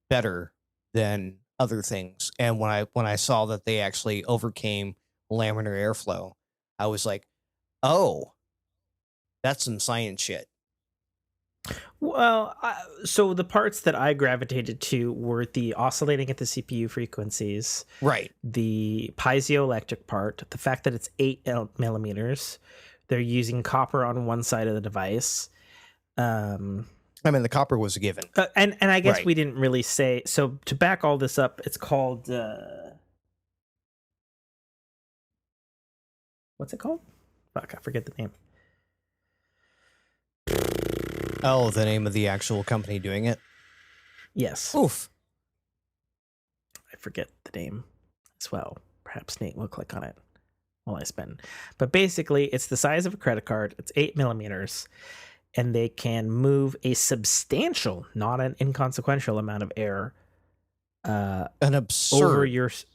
B: better than other things. And when I saw that they actually overcame laminar airflow, I was like, oh, that's some science shit.
C: Well, so the parts that I gravitated to were the oscillating at the CPU frequencies,
B: right?
C: The piezoelectric part, the fact that it's 8 millimeters. They're using copper on one side of the device.
B: I mean, the copper was a given,
C: and I guess we didn't really say. So to back all this up, it's called what's it called? Fuck, I forget the name.
B: Oh, the name of the actual company doing it?
C: Yes.
B: Oof.
C: I forget the name as well. Perhaps Nate will click on it while I spin. But basically, it's the size of a credit card. It's 8 millimeters. And they can move a substantial, not an inconsequential amount of air.
B: An absurd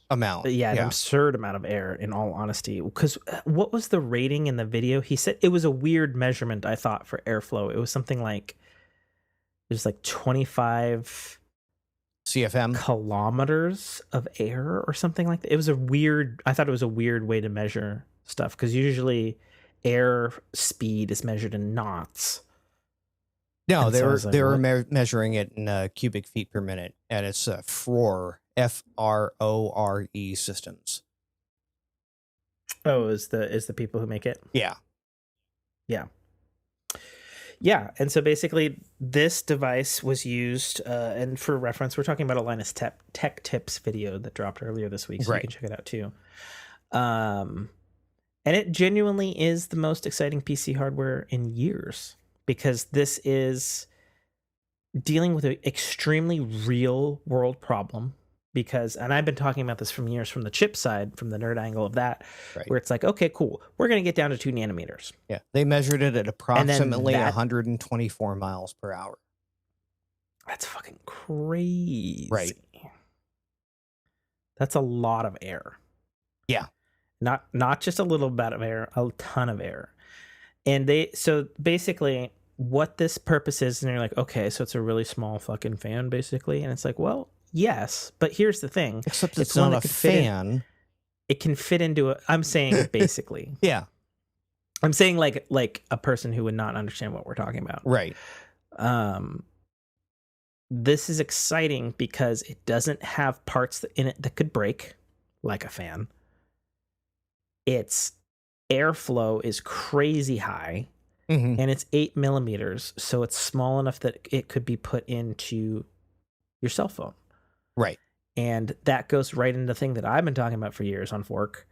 B: amount.
C: Yeah, an absurd amount of air, in all honesty. Because what was the rating in the video? He said it was a weird measurement, I thought, for airflow. It was something like, it was like 25
B: CFM
C: kilometers of air or something like that. It was I thought it was a weird way to measure stuff, because usually air speed is measured in knots.
B: No,
C: And
B: they
C: so I
B: were
C: was like,
B: they were
C: what?
B: measuring it in cubic feet per minute, and it's FRORE, FRORE systems.
C: Oh, is the people who make it?
B: Yeah.
C: Yeah, and so basically this device was used, and for reference, we're talking about a Linus Tech Tips video that dropped earlier this week, so
B: Right.
C: you can check it out too. And it genuinely is the most exciting PC hardware in years, because this is dealing with an extremely real world problem. Because, and I've been talking about this from years, from the chip side, from the nerd angle of that,
B: Right.
C: where it's like, okay, cool, we're going to get down to 2 nanometers.
B: Yeah. They measured it at approximately
C: that-
B: 124 miles per hour.
C: That's fucking crazy.
B: Right.
C: That's a lot of air.
B: Yeah.
C: Not just a little bit of air, a ton of air. And so basically what this purpose is, and you're like, okay, so it's a really small fucking fan basically. And it's like, well, yes, but here's the thing.
B: Except it's not a fan.
C: It can fit into I'm saying basically.
B: Yeah.
C: I'm saying like a person who would not understand what we're talking about.
B: Right.
C: This is exciting because it doesn't have parts in it that could break, like a fan. Its airflow is crazy high,
B: Mm-hmm.
C: and it's 8 millimeters, so it's small enough that it could be put into your cell phone.
B: Right.
C: And that goes right into the thing that I've been talking about for years on Fork,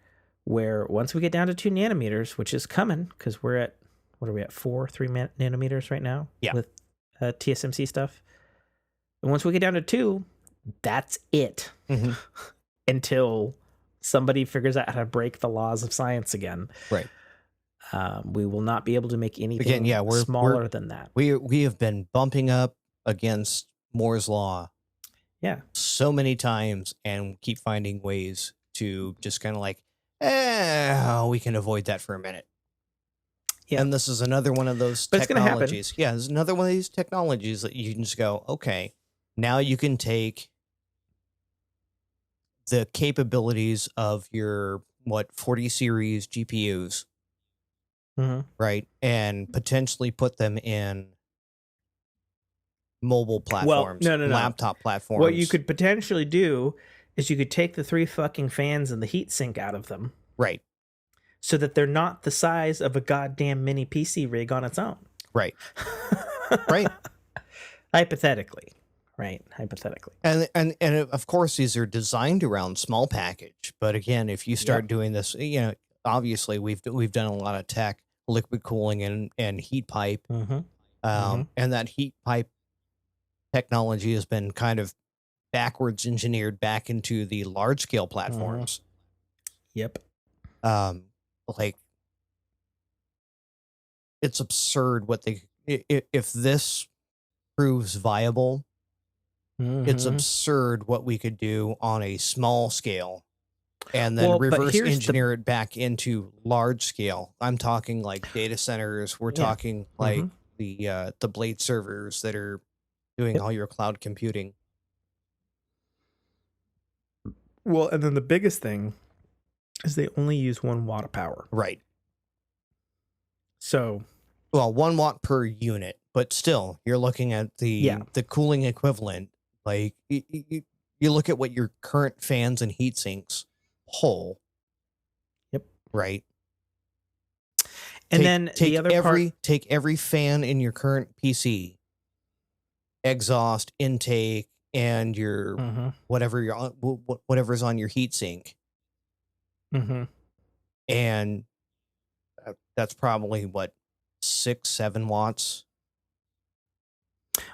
C: where once we get down to 2 nanometers, which is coming, because we're at, what are we at, 3 nanometers right now?
B: Yeah.
C: With TSMC stuff. And once we get down to 2, that's it.
B: Mm-hmm.
C: Until somebody figures out how to break the laws of science again.
B: Right.
C: We will not be able to make anything
B: Again, yeah, we're
C: smaller than that.
B: We have been bumping up against Moore's law.
C: Yeah.
B: So many times, and keep finding ways to just kind of like, we can avoid that for a minute.
C: Yeah.
B: And this is another one of those
C: But it's gonna happen.
B: technologies. Yeah, there's another one of these technologies that you can just go, okay, now you can take the capabilities of your 40 series GPUs,
C: Mm-hmm.
B: right, and potentially put them in mobile platforms,
C: no.
B: laptop platforms.
C: What you could potentially do is you could take the 3 fucking fans and the heat sink out of them,
B: right,
C: so that they're not the size of a goddamn mini PC rig on its own.
B: right, right.
C: Hypothetically.
B: And of course, these are designed around small package. But again, if you start doing this, obviously we've done a lot of tech, liquid cooling and heat pipe, and that heat pipe technology has been kind of backwards engineered back into the large scale platforms.
C: Yep.
B: Like, it's absurd what if this proves viable. It's absurd what we could do on a small scale and then reverse engineer it back into large scale. I'm talking like data centers. We're talking like the Blade servers that are doing all your cloud computing.
C: Well, and then the biggest thing is they only use 1 watt of power.
B: Right.
C: So,
B: well, 1 watt per unit, but still, you're looking at the cooling equivalent. Like, you look at what your current fans and heat sinks pull.
C: Yep.
B: Right.
C: And
B: take every fan in your current PC, exhaust, intake, and your whatever's on your heat sink. And that's probably what, 6-7 watts.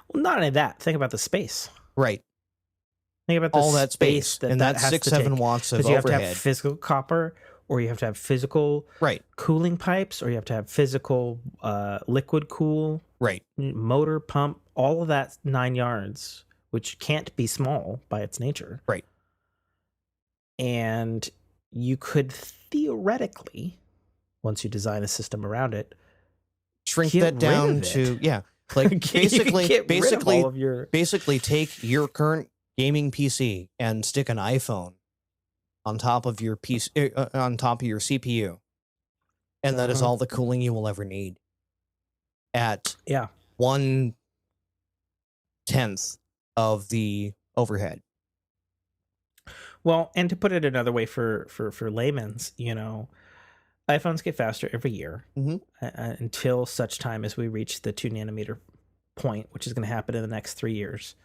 C: Well, not only that, think about the space.
B: Right.
C: Think about
B: all that space
C: that
B: and
C: that
B: that's 6-7 watts of overhead.
C: You have to have physical copper, or you have to have physical cooling pipes, or you have to have physical liquid cool, motor pump, all of that 9 yards, which can't be small by its nature.
B: Right.
C: And you could theoretically, once you design a system around it,
B: shrink that down to like basically take your current gaming PC and stick an iPhone on top of your PC, on top of your CPU, and that is all the cooling you will ever need at 1/10 of the overhead.
C: Well, and to put it another way for layman's, iPhones get faster every year until such time as we reach the 2 nanometer point, which is going to happen in the next 3 years.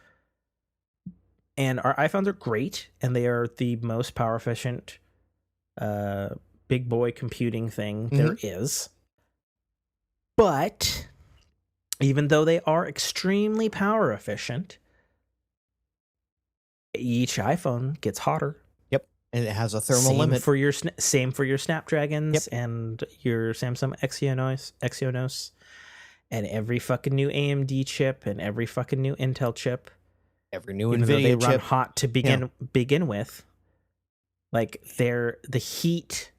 C: And our iPhones are great, and they are the most power efficient big boy computing thing there is. But even though they are extremely power efficient, each iPhone gets hotter.
B: Yep, and it has a thermal limit.
C: Same for your Snapdragons and your Samsung Exynos, and every fucking new AMD chip and every fucking new Intel chip.
B: Every new
C: Even
B: NVIDIA
C: though they
B: chip.
C: run hot to begin with, like the heat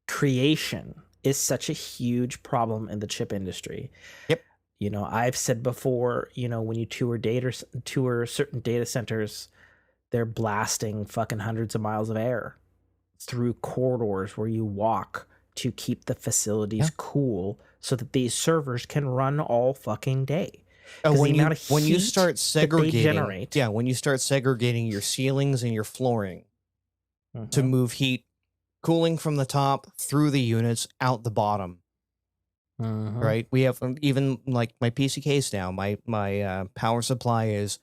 C: creation is such a huge problem in the chip industry.
B: Yep.
C: I've said before, when you tour certain data centers, they're blasting fucking hundreds of miles of air through corridors where you walk to keep the facilities cool so that these servers can run all fucking day.
B: When you start segregating your ceilings and your flooring to move heat, cooling from the top through the units out the bottom. Right? We have even like my PC case now. My power supply is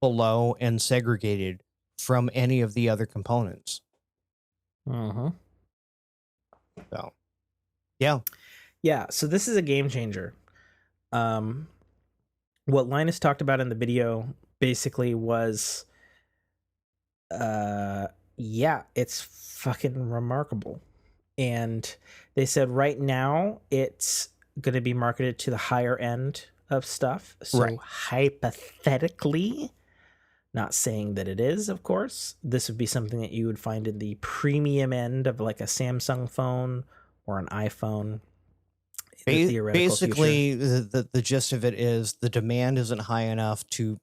B: below and segregated from any of the other components. So,
C: yeah. So this is a game changer. What Linus talked about in the video basically was, it's fucking remarkable. And they said right now it's going to be marketed to the higher end of stuff. So hypothetically, not saying that it is, of course, this would be something that you would find in the premium end of like a Samsung phone or an iPhone.
B: Basically, the gist of it is the demand isn't high enough to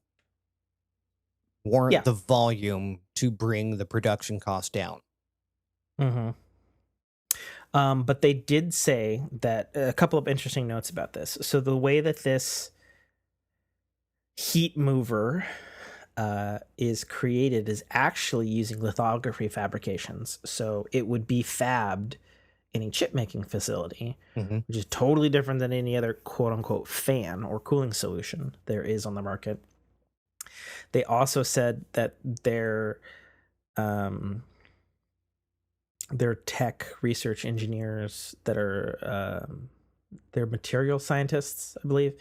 B: warrant the volume to bring the production cost down.
C: But they did say that a couple of interesting notes about this. So the way that this heat mover is created is actually using lithography fabrications. So it would be fabbed in a chip making facility, which is totally different than any other quote unquote fan or cooling solution there is on the market. They also said that their tech research engineers that are they're material scientists, I believe,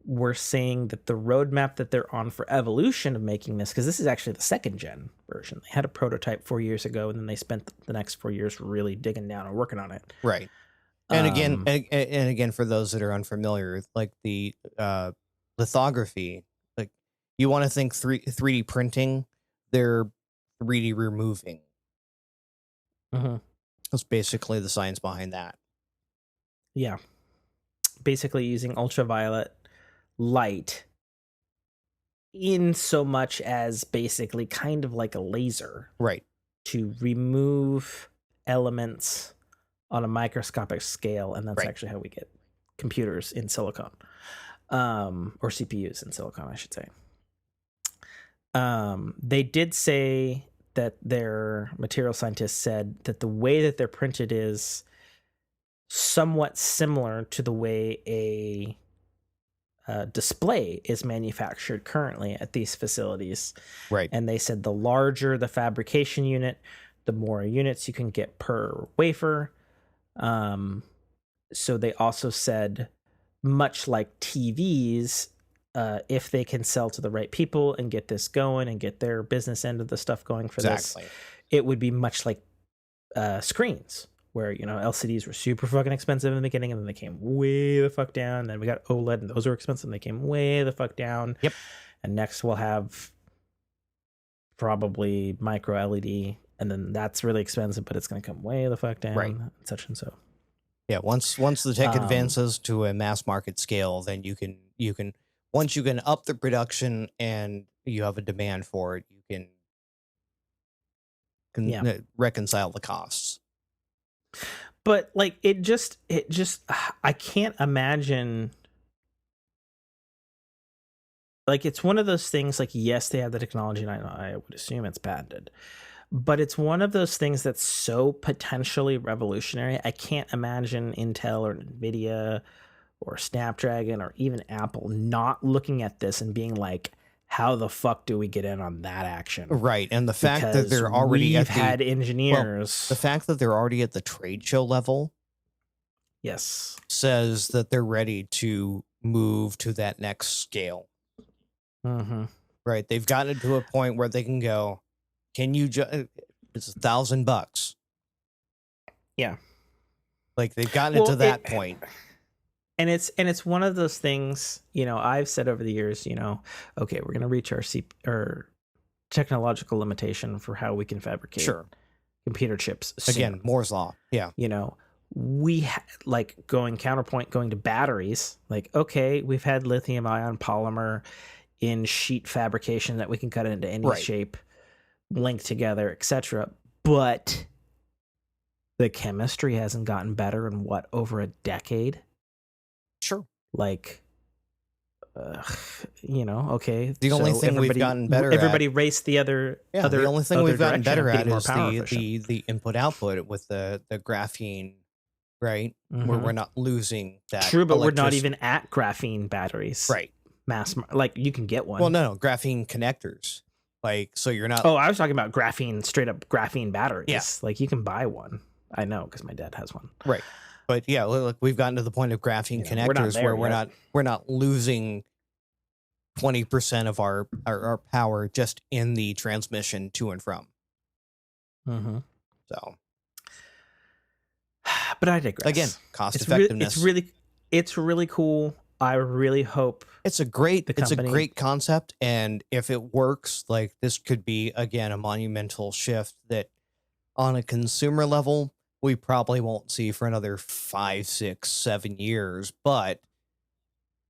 C: were saying that the roadmap that they're on for evolution of making this, because this is actually the second gen version. They had a prototype 4 years ago, and then they spent the next 4 years really digging down and working on it.
B: Right. And again, for those that are unfamiliar, like the lithography, like you want to think 3D printing, they're 3D removing. That's basically the science behind that.
C: Yeah. Basically using ultraviolet light in so much as basically kind of like a laser.
B: Right.
C: To remove elements on a microscopic scale. And that's actually how we get computers in silicon. Or CPUs in silicon, I should say. They did say that their material scientists said that the way that they're printed is somewhat similar to the way a display is manufactured currently at these facilities.
B: Right.
C: And they said the larger the fabrication unit, the more units you can get per wafer. So they also said, much like TVs, if they can sell to the right people and get this going and get their business end of the stuff going for this, it would be much like screens, where, LCDs were super fucking expensive in the beginning, and then they came way the fuck down. Then we got OLED, and those were expensive, and they came way the fuck down.
B: Yep.
C: And next we'll have probably micro LED, and then that's really expensive, but it's going to come way the fuck down.
B: Right.
C: And such and so.
B: Yeah. Once the tech advances to a mass market scale, then you can once you can up the production and you have a demand for it, you can reconcile the costs.
C: But like it just I can't imagine. Like it's one of those things. Like yes, they have the technology, and I would assume it's patented. But it's one of those things that's so potentially revolutionary. I can't imagine Intel or Nvidia or Snapdragon or even Apple not looking at this and being like, how the fuck do we get in on that action?
B: Right. And the fact that they're already
C: had engineers.
B: The fact that they're already at the trade show level.
C: Yes.
B: Says that they're ready to move to that next scale.
C: Mm-hmm.
B: Right. They've gotten to a point where they can go, can you it's $1,000.
C: Yeah.
B: Like they've gotten to that point.
C: And it's one of those things, you know, I've said over the years, you know, okay, we're going to reach our technological limitation for how we can fabricate computer chips.
B: Again, Moore's law. Yeah.
C: You know, we like going to batteries, like, okay, we've had lithium ion polymer in sheet fabrication that we can cut into any shape, link together, etc. But the chemistry hasn't gotten better in over a decade.
B: Sure.
C: Like, you know, okay.
B: The only thing we've gotten better
C: everybody raced the other.
B: Yeah,
C: the
B: only thing we've gotten better at is
C: the
B: the input output with the graphene, right?
C: Mm-hmm.
B: Where we're not losing that.
C: True, but we're not even at graphene batteries.
B: Right.
C: Like you can get one.
B: Well, no, graphene connectors. Like, so you're not.
C: Oh, I was talking about graphene, straight up graphene batteries.
B: Yeah.
C: Like you can buy one. I know because my dad has one.
B: Right. But yeah, look, we've gotten to the point of graphene connectors where we're not losing 20% of our power just in the transmission to and from.
C: Mm-hmm.
B: So,
C: but I digress.
B: Again, cost effectiveness.
C: It's really cool. I really hope
B: it's a great concept, and if it works, like this could be again a monumental shift that on a consumer level we probably won't see for another 5, 6, 7 years, but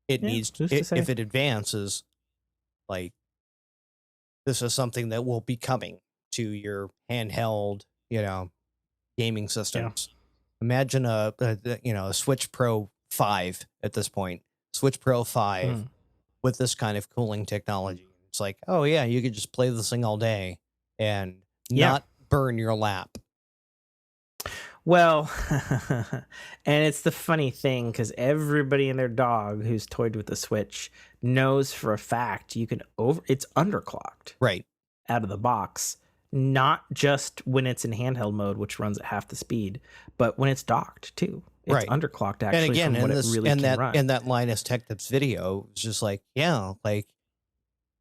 B: it needs if it advances, like this is something that will be coming to your handheld, you know, gaming systems. Yeah. Imagine a Switch Pro 5 at this point. Switch Pro 5 with this kind of cooling technology. It's like, oh yeah, you could just play this thing all day and not burn your lap.
C: Well, and it's the funny thing because everybody and their dog who's toyed with the Switch knows for a fact it's underclocked out of the box, not just when it's in handheld mode, which runs at half the speed, but when it's docked too. It's underclocked actually. And again,
B: in that Linus Tech Tips video, it's just like, yeah, like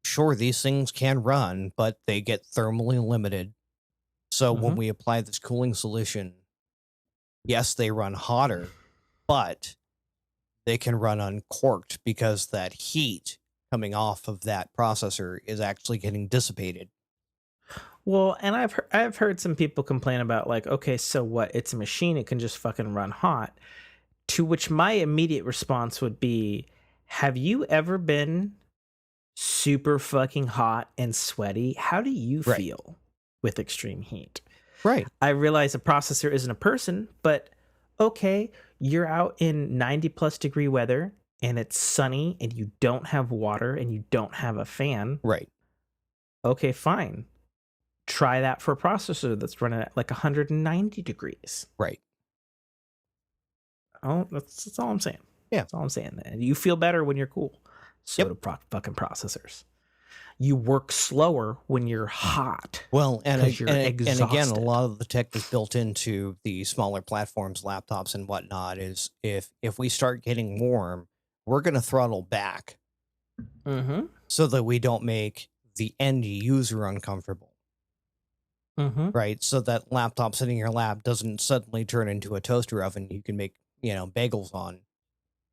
B: sure, these things can run, but they get thermally limited. So when we apply this cooling solution, yes, they run hotter, but they can run uncorked because that heat coming off of that processor is actually getting dissipated.
C: Well, and I've heard some people complain about like, okay, so what? It's a machine; it can just fucking run hot. To which my immediate response would be, have you ever been super fucking hot and sweaty? How do you feel with extreme heat?
B: Right.
C: I realize a processor isn't a person, but okay, you're out in 90 plus degree weather and it's sunny and you don't have water and you don't have a fan.
B: Right.
C: Okay, fine. Try that for a processor that's running at like 190 degrees.
B: Right.
C: Oh, that's all I'm saying.
B: Yeah.
C: That's all I'm saying. And you feel better when you're cool. So do fucking processors. You work slower when you're hot.
B: Well, and again, a lot of the tech that's built into the smaller platforms, laptops and whatnot, is if we start getting warm, we're going to throttle back so that we don't make the end user uncomfortable. Right? So that laptop sitting in your lap doesn't suddenly turn into a toaster oven you can make, bagels on.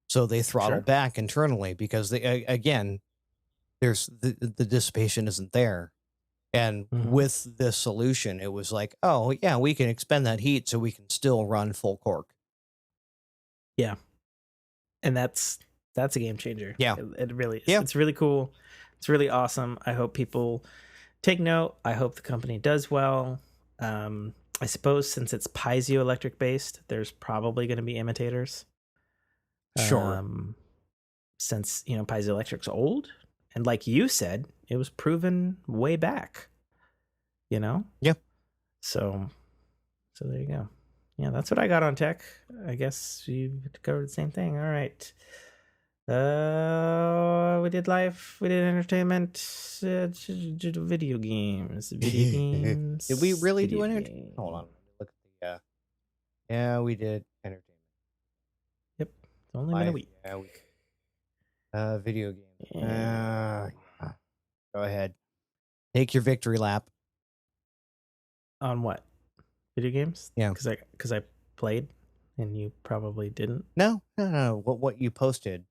B: So they throttle back internally because there's the dissipation isn't there. And with this solution, it was like, oh yeah, we can expend that heat so we can still run full cork.
C: Yeah. And that's that's a game changer.
B: Yeah.
C: It really is.
B: Yeah.
C: It's really cool. It's really awesome. I hope people take note. I hope the company does well. I suppose since it's piezoelectric based, there's probably going to be imitators.
B: Sure.
C: Since, piezoelectric's old, and like you said, it was proven way back.
B: Yeah.
C: So there you go. Yeah, that's what I got on tech. I guess you covered the same thing. All right. We did life. We did entertainment. Video games. Video games.
B: Did we really do
C: video
B: entertainment?
C: games.
B: Hold on. Look at the. Yeah, we did entertainment.
C: Yep. It's only been a week.
B: Yeah, we did. Video games.
C: Yeah.
B: Go ahead. Take your victory lap.
C: On what? Video games?
B: Yeah.
C: Because I played and you probably didn't.
B: No. What you posted.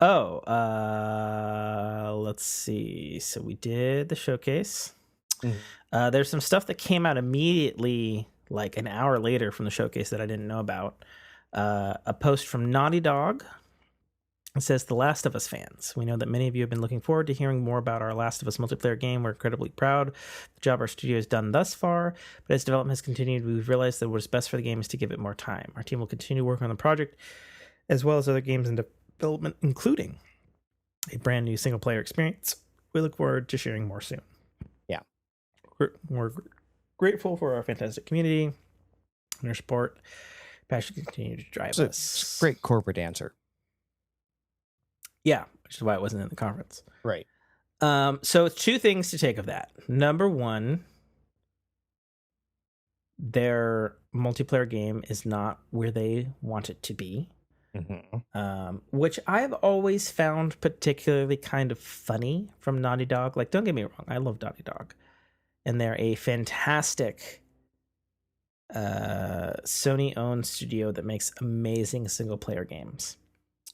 C: Oh, let's see. So we did the showcase.
B: Mm-hmm.
C: There's some stuff that came out immediately, like an hour later from the showcase that I didn't know about. A post from Naughty Dog. It says, "The Last of Us fans, we know that many of you have been looking forward to hearing more about our Last of Us multiplayer game. We're incredibly proud of the job our studio has done thus far, but as development has continued, we've realized that what's best for the game is to give it more time. Our team will continue to work on the project, as well as other games in development, including a brand new single-player experience. We look forward to sharing more soon."
B: Yeah.
C: We're grateful for our fantastic community and your support. Passion to continue to drive us.
B: It's a great corporate answer.
C: Yeah, which is why it wasn't in the conference.
B: Right.
C: So two things to take of that. Number one, their multiplayer game is not where they want it to be, which I've always found particularly kind of funny from Naughty Dog. Like, don't get me wrong, I love Naughty Dog, and they're a fantastic Sony-owned studio that makes amazing single-player games.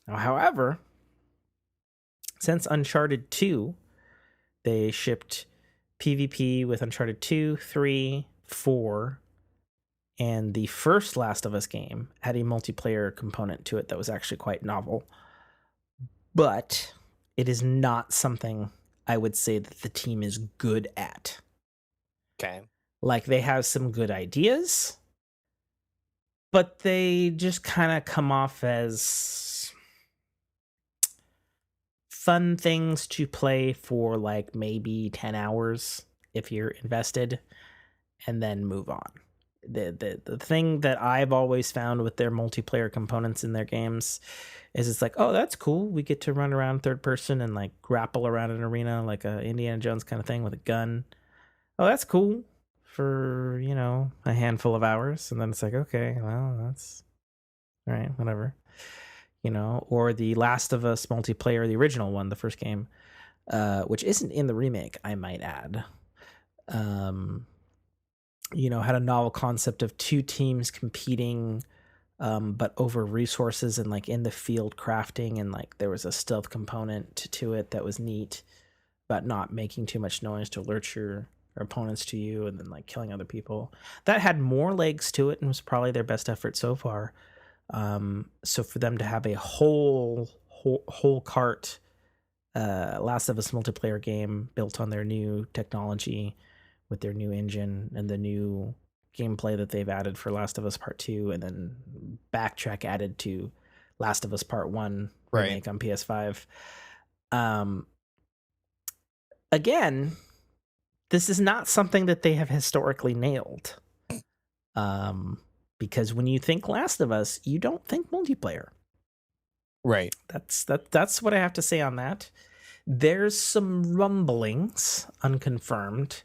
C: Now, however, since Uncharted 2, they shipped PvP with Uncharted 2, 3, 4, and the first Last of Us game had a multiplayer component to it that was actually quite novel. But it is not something I would say that the team is good at.
B: Okay.
C: Like, they have some good ideas, but they just kind of come off as fun things to play for like maybe 10 hours if you're invested, and then move on. The thing that I've always found with their multiplayer components in their games is it's like, oh, that's cool. We get to run around third person and like grapple around an arena like a Indiana Jones kind of thing with a gun. Oh, that's cool for, a handful of hours. And then it's like, okay, well, that's all right, whatever. Or the Last of Us multiplayer, the original one, the first game, which isn't in the remake, I might add, had a novel concept of two teams competing, but over resources and like in the field crafting, and like there was a stealth component to it that was neat, about not making too much noise to alert your opponents to you, and then like killing other people. That had more legs to it and was probably their best effort so far. So for them to have a whole cart Last of Us multiplayer game built on their new technology with their new engine and the new gameplay that they've added for Last of Us Part 2, and then backtrack added to Last of Us Part 1 remake on PS5. Again, this is not something that they have historically nailed. Because when you think Last of Us, you don't think multiplayer.
B: Right.
C: That's what I have to say on that. There's some rumblings, unconfirmed,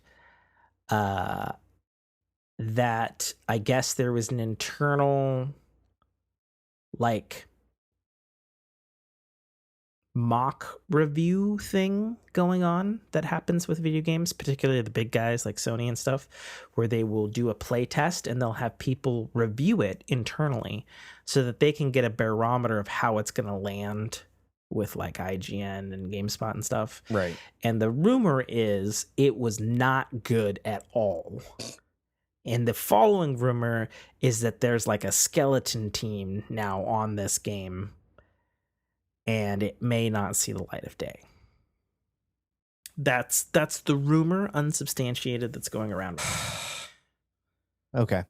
C: that I guess there was an internal, like, mock review thing going on that happens with video games, particularly the big guys like Sony and stuff, where they will do a play test and they'll have people review it internally so that they can get a barometer of how it's going to land with like IGN and GameSpot and stuff.
B: Right.
C: And the rumor is it was not good at all. And the following rumor is that there's like a skeleton team now on this game, and it may not see the light of day. That's the rumor, unsubstantiated, that's going around right now.
B: Okay.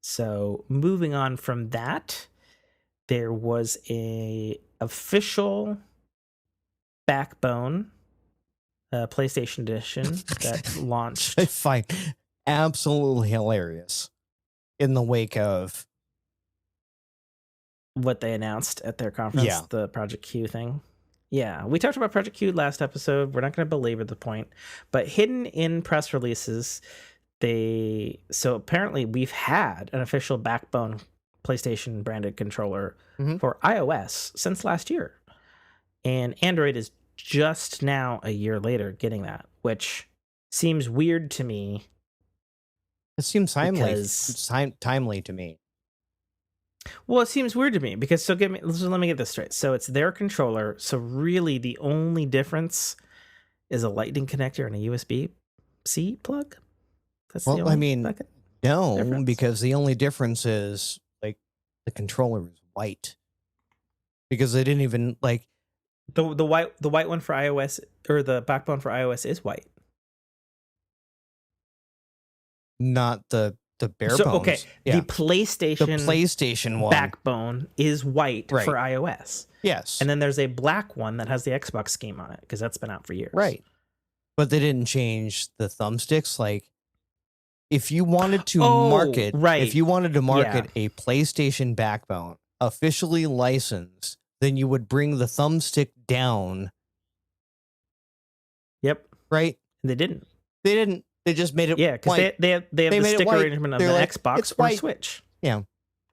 C: So moving on from that, there was a official Backbone PlayStation edition that launched.
B: I find absolutely hilarious in the wake of
C: what they announced at their conference, the Project Q thing. Yeah, we talked about Project Q last episode. We're not going to belabor the point, but hidden in press releases, so apparently we've had an official Backbone PlayStation branded controller for iOS since last year, and Android is just now a year later getting that, which seems weird to me.
B: It seems timely to me.
C: Well, it seems weird to me because let me get this straight. So it's their controller. So really, the only difference is a lightning connector and a USB-C plug.
B: That's the only no, difference. Because the only difference is like the controller is white. Because they didn't even like
C: the white one for iOS, or the Backbone for iOS is white.
B: Not the bare bones.
C: Okay, the PlayStation
B: one
C: Backbone is white for iOS.
B: Yes.
C: And then there's a black one that has the Xbox scheme on it because that's been out for years.
B: Right. But they didn't change the thumbsticks. Like, if you wanted to market a PlayStation Backbone officially licensed, then you would bring the thumbstick down.
C: Yep.
B: Right?
C: And they didn't.
B: They just made it
C: because they have the stick arrangement of the Xbox or Switch.
B: Yeah.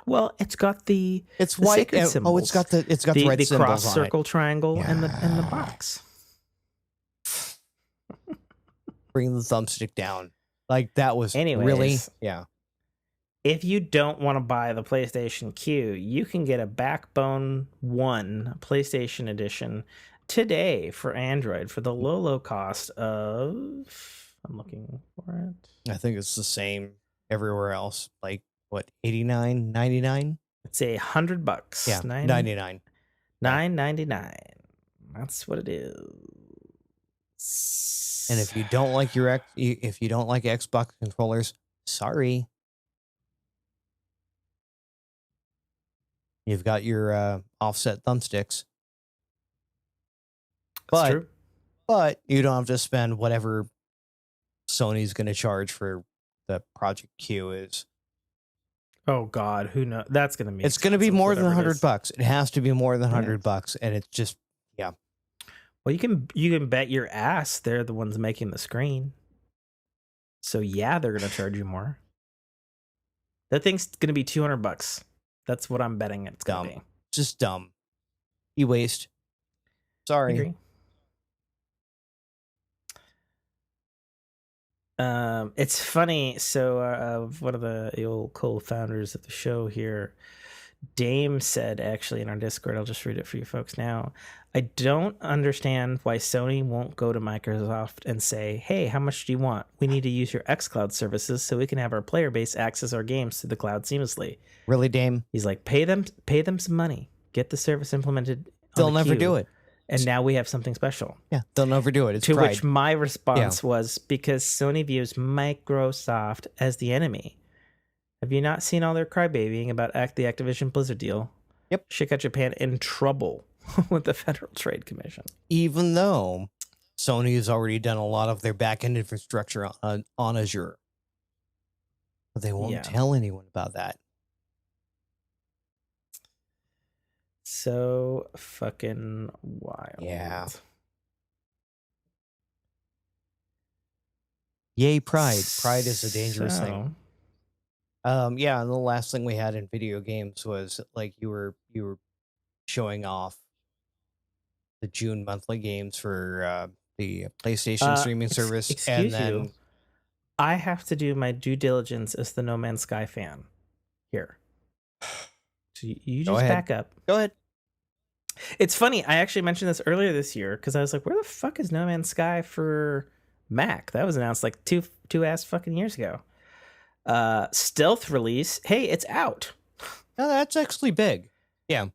C: Well, it's got the
B: white.
C: Symbols.
B: It's got the red symbols
C: cross,
B: on
C: circle,
B: it.
C: triangle, and the box.
B: Bring the thumbstick down. Like, that was really
C: If you don't want to buy the PlayStation Q, you can get a Backbone 1 PlayStation edition today for Android for the low cost of, I'm looking for it.
B: I think it's the same everywhere else. Like, what, $89, $99?
C: It's $100.
B: Yeah, $99.
C: $9.99. That's what it is.
B: And if you don't like Xbox controllers, sorry. You've got your offset thumbsticks.
C: That's true.
B: But you don't have to spend whatever Sony's going to charge for the Project Q is.
C: Oh God, who knows? That's going to be.
B: It's going to be more than $100. It has to be more than $100, and it's just
C: Well, you can bet your ass they're the ones making the screen. So yeah, they're going to charge you more. That thing's going to be $200. That's what I'm betting it's going to be.
B: Just dumb. E-waste. Sorry.
C: I agree. It's funny. So one of the old co-founders of the show here, Dame, said actually in our Discord, I'll just read it for you folks now. I don't understand why Sony won't go to Microsoft and say, hey, how much do you want? We need to use your xCloud services so we can have our player base access our games through the cloud seamlessly.
B: Really, Dame?
C: He's like, pay them some money. Get the service implemented.
B: They'll never do it.
C: And now we have something special.
B: Yeah, they'll never do it. It's
C: to
B: pride.
C: Which my response was, because Sony views Microsoft as the enemy. Have you not seen all their crybabying about the Activision Blizzard deal?
B: Yep.
C: Shit got Japan in trouble with the Federal Trade Commission.
B: Even though Sony has already done a lot of their back-end infrastructure on Azure. But they won't tell anyone about that.
C: So fucking wild.
B: Yeah. Yay, pride. Pride is a dangerous thing. Yeah, and the last thing we had in video games was like you were showing off the June monthly games for the PlayStation streaming service.
C: Excuse you. I have to do my due diligence as the No Man's Sky fan here. So you just back up.
B: Go ahead.
C: It's funny. I actually mentioned this earlier this year because I was like, where the fuck is No Man's Sky for Mac. That was announced like two ass fucking years ago. Stealth release. Hey, it's out.
B: No, that's actually big. Yeah.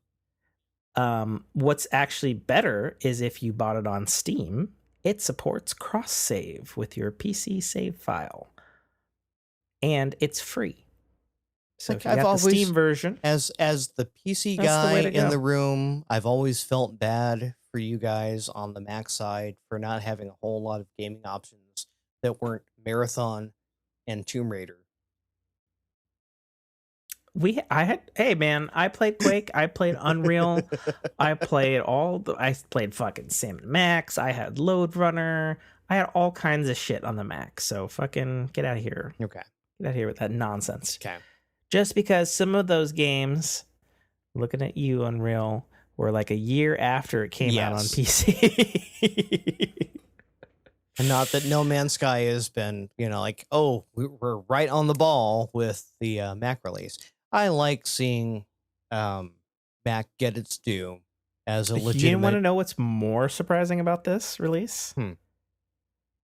C: What's actually better is if you bought it on Steam, it supports cross save with your PC save file, and it's free. So if you got the Steam version,
B: as the PC guy in the room, I've always felt bad for you guys on the Mac side for not having a whole lot of gaming options that weren't Marathon and Tomb Raider.
C: Hey man, I played Quake, I played Unreal, I played fucking Sam & Max, I had Load Runner, I had all kinds of shit on the Mac. So fucking get out of here.
B: Okay.
C: Get out of here with that nonsense.
B: Okay.
C: Just because some of those games, looking at you, Unreal, were like a year after it came out on PC.
B: And not that No Man's Sky has been, like, oh, we're right on the ball with the Mac release. I like seeing Mac get its due as a legitimate...
C: You want to know what's more surprising about this release?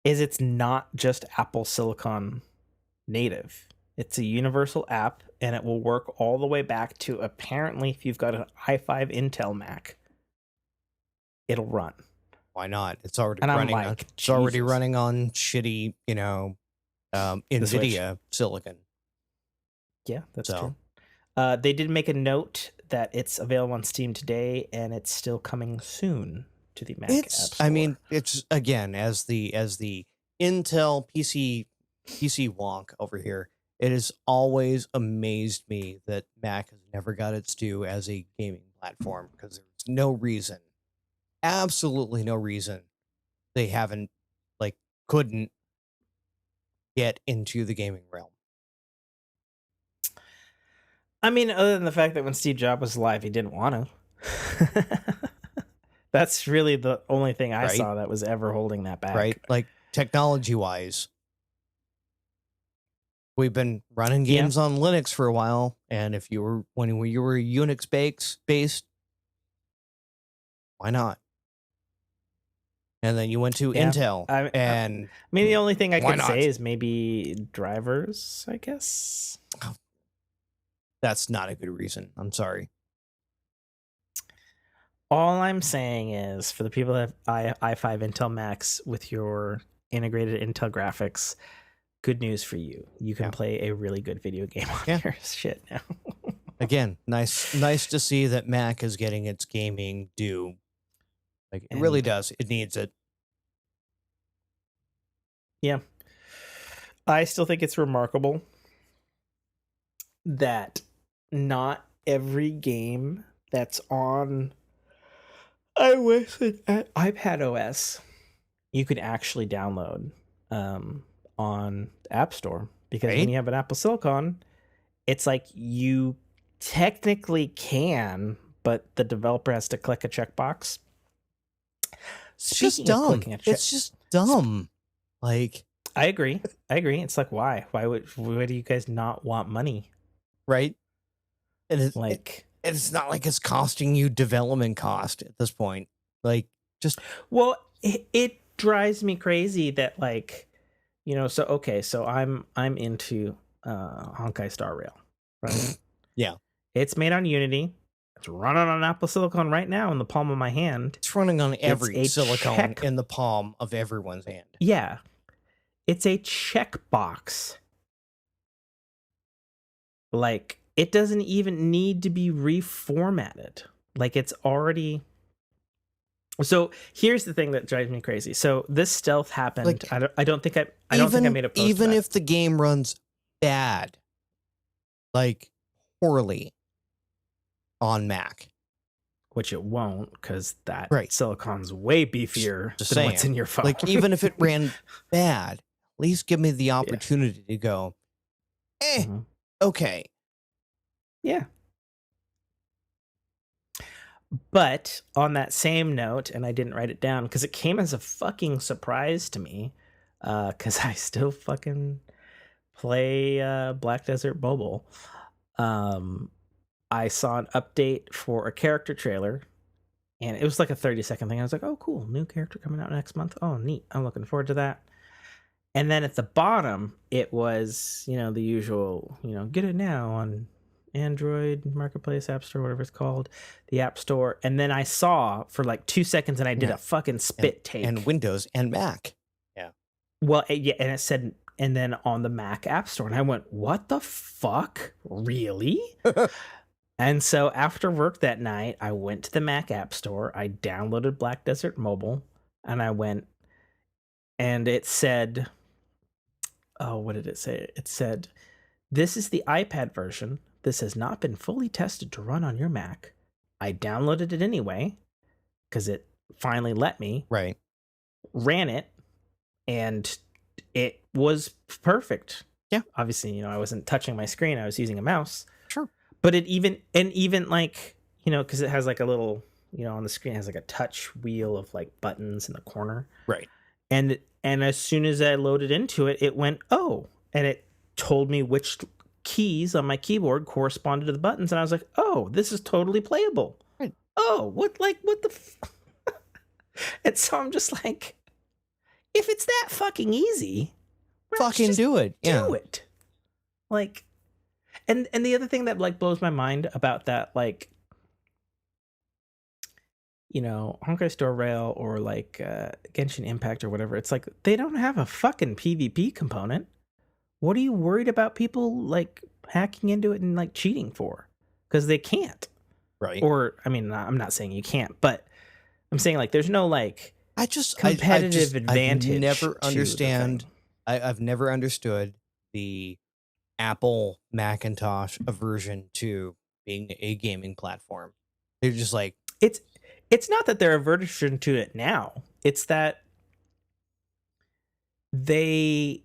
C: Is it's not just Apple Silicon native. It's a universal app, and it will work all the way back to, apparently, if you've got an i5 Intel Mac, it'll run.
B: Why not? It's already running. It's already running on shitty, NVIDIA silicon.
C: Yeah, that's true. They did make a note that it's available on Steam today, and it's still coming soon to the Mac App Store.
B: I mean, it's again as the Intel PC wonk over here. It has always amazed me that Mac has never got its due as a gaming platform, because there's no reason, absolutely no reason, they couldn't get into the gaming realm.
C: I mean, other than the fact that when Steve Jobs was alive, he didn't want to. That's really the only thing I saw that was ever holding that back.
B: Right? Like, technology-wise, we've been running games on Linux for a while, and when you were Unix based, why not? And then you went to Intel,
C: I mean, the only thing I could say is maybe drivers, I guess.
B: That's not a good reason. I'm sorry.
C: All I'm saying is, for the people that have i5 Intel Macs with your integrated Intel graphics, good news for you. You can play a really good video game on your shit now.
B: Again, nice to see that Mac is getting its gaming due. Like, it really does. It needs it.
C: Yeah. I still think it's remarkable that not every game that's on iOS and iPad OS you can actually download on the App Store, because when you have an Apple Silicon, it's like you technically can, but the developer has to click a checkbox.
B: It's just dumb. It's just dumb. Like,
C: I agree. It's like, why do you guys not want money?
B: Right. And it's
C: it's
B: not like it's costing you development cost at this point. Like, just,
C: well, it drives me crazy that, so I'm into Honkai Star Rail, right?
B: Yeah.
C: It's made on Unity. It's running on Apple Silicon right now in the palm of my hand.
B: It's running on every silicon in the palm of everyone's hand.
C: Yeah. It's a checkbox. Like, it doesn't even need to be reformatted. Like, it's already... So here's the thing that drives me crazy. So this stealth happened. Like, I don't think I made a post.
B: Even if the game runs bad, like poorly on Mac,
C: which it won't, because that silicon's way beefier than what's in your phone.
B: Like, even if it ran bad, at least give me the opportunity to go, okay.
C: Yeah. But on that same note, and I didn't write it down because it came as a fucking surprise to me, because I still fucking play Black Desert Mobile. I saw an update for a character trailer, and it was like a 30-second thing. I was like, oh, cool, new character coming out next month. Oh, neat. I'm looking forward to that. And then at the bottom, it was, the usual, get it now on Android Marketplace, App Store, whatever it's called, the App Store. And then I saw for like 2 seconds and I did a fucking spit take.
B: And Windows and Mac. Yeah.
C: Well, yeah, and it said, and then on the Mac App Store. And I went, what the fuck? Really? And so after work that night, I went to the Mac App Store. I downloaded Black Desert Mobile and I went, and it said, oh, what did it say? It said, this is the iPad version. This has not been fully tested to run on your Mac. I downloaded it anyway because it finally let me.
B: Right.
C: Ran it, and it was perfect.
B: Yeah.
C: Obviously, I wasn't touching my screen. I was using a mouse.
B: Sure.
C: But it even like, because it has like a little, on the screen, it has like a touch wheel of like buttons in the corner.
B: Right.
C: And as soon as I loaded into it, it went, oh, and it told me which keys on my keyboard corresponded to the buttons. And I was like, oh, this is totally playable.
B: Right.
C: Oh, what the And so I'm just like, if it's that fucking easy,
B: fucking do it.
C: Do it. Like, and the other thing that like blows my mind about that, like, Honkai Star Rail or like Genshin Impact or whatever, it's like they don't have a fucking PvP component. What are you worried about people like hacking into it and like cheating for? Because they can't.
B: Right.
C: Or, I mean, I'm not saying you can't, but I'm saying like there's no like
B: competitive
C: advantage.
B: I've never understood the Apple Macintosh aversion to being a gaming platform. They're just like,
C: it's not that they're aversion to it now. It's that they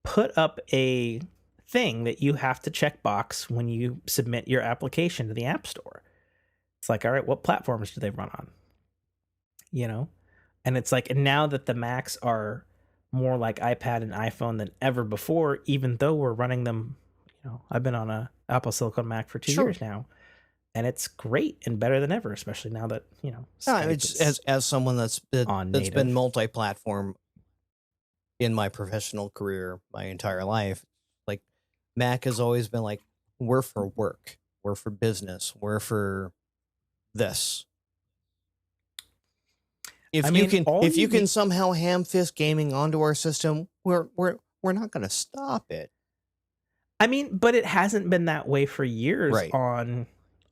C: put up a thing that you have to check box when you submit your application to the App Store. It's like, all right, what platforms do they run on? And it's like, and now that the Macs are more like iPad and iPhone than ever before, even though we're running them, I've been on a Apple Silicon Mac for 2 years now, and it's great and better than ever, especially now that,
B: as someone that's
C: native.
B: been multi-platform in my professional career my entire life, like Mac has always been like, we're for work, we're for business, we're for this. If you can somehow ham fist gaming onto our system, we're not going to stop it.
C: I mean, but it hasn't been that way for years
B: right.
C: on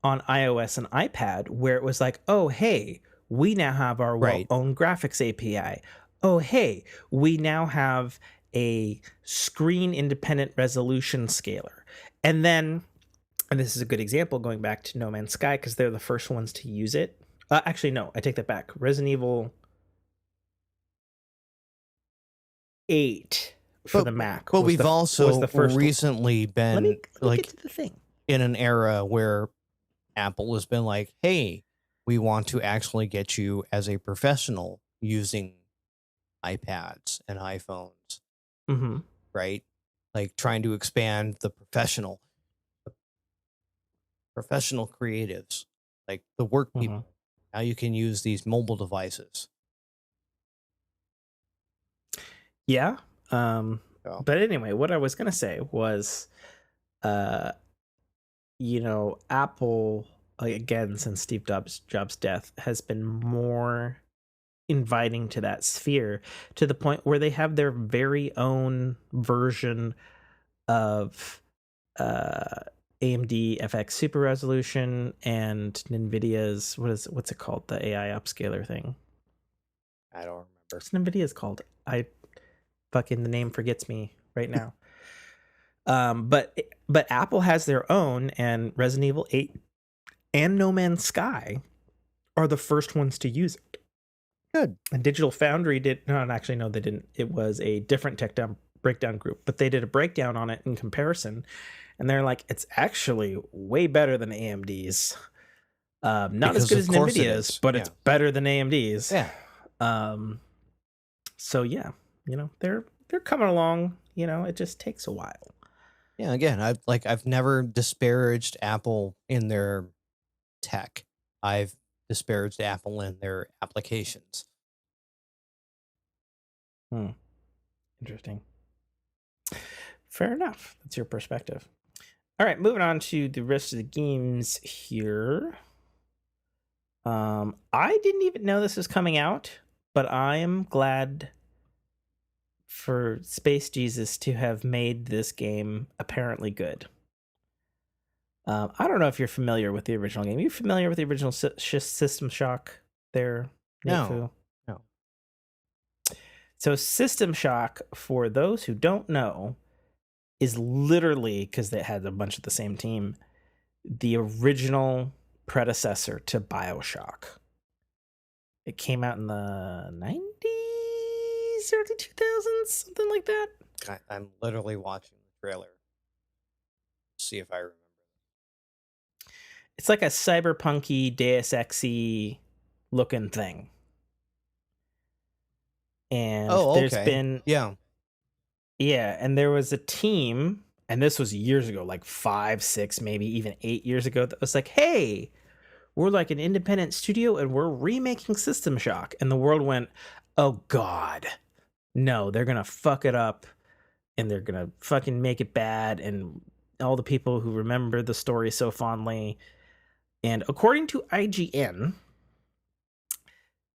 C: iOS and iPad, where it was like, oh, hey, we now have our own graphics API. Oh, hey, we now have a screen independent resolution scaler. And then, and this is a good example going back to No Man's Sky, because they're the first ones to use it. Actually, no, I take that back. Resident Evil 8 for the Mac.
B: But we've also recently been
C: let me get to the thing.
B: In an era where Apple has been like, hey, we want to actually get you as a professional using iPads and iPhones.
C: Mm-hmm.
B: Right? Like trying to expand the professional creatives, like the work people. Now you can use these mobile devices.
C: Yeah. But anyway, what I was going to say was, Apple, again, since Steve Jobs' death, has been more inviting to that sphere, to the point where they have their very own version of AMD FX Super Resolution and NVIDIA's, what's it called? The AI upscaler thing.
B: I don't remember.
C: What's NVIDIA's called? The name forgets me right now. But Apple has their own, and Resident Evil 8 and No Man's Sky are the first ones to use it.
B: Good.
C: And Digital Foundry they didn't. It was a different tech breakdown group, but they did a breakdown on it in comparison, and they're like, it's actually way better than AMD's. Not as good as NVIDIA's, but it's better than AMD's.
B: Yeah.
C: So yeah, they're coming along. It just takes a while.
B: Yeah. Again, I've never disparaged Apple in their tech. I've disparaged Apple in their applications.
C: Interesting. Fair enough. That's your perspective. All right, moving on to the rest of the games here. I didn't even know this was coming out, but I am glad for Space Jesus to have made this game apparently good. I don't know if you're familiar with the original game. Are you familiar with the original System Shock there, Natefu?
B: No.
C: So System Shock, for those who don't know, is literally, because they had a bunch of the same team, the original predecessor to BioShock. It came out in the 90s, early 2000s, something like that.
B: I'm literally watching the trailer. See if I remember.
C: It's like a cyberpunky Deus Ex-y looking thing. And there's been...
B: Yeah,
C: and there was a team, and this was years ago, like 5, 6, maybe even 8 years ago, that was like, hey, we're like an independent studio and we're remaking System Shock. And the world went, oh God, no, they're going to fuck it up and they're going to fucking make it bad. And all the people who remember the story so fondly. And according to IGN,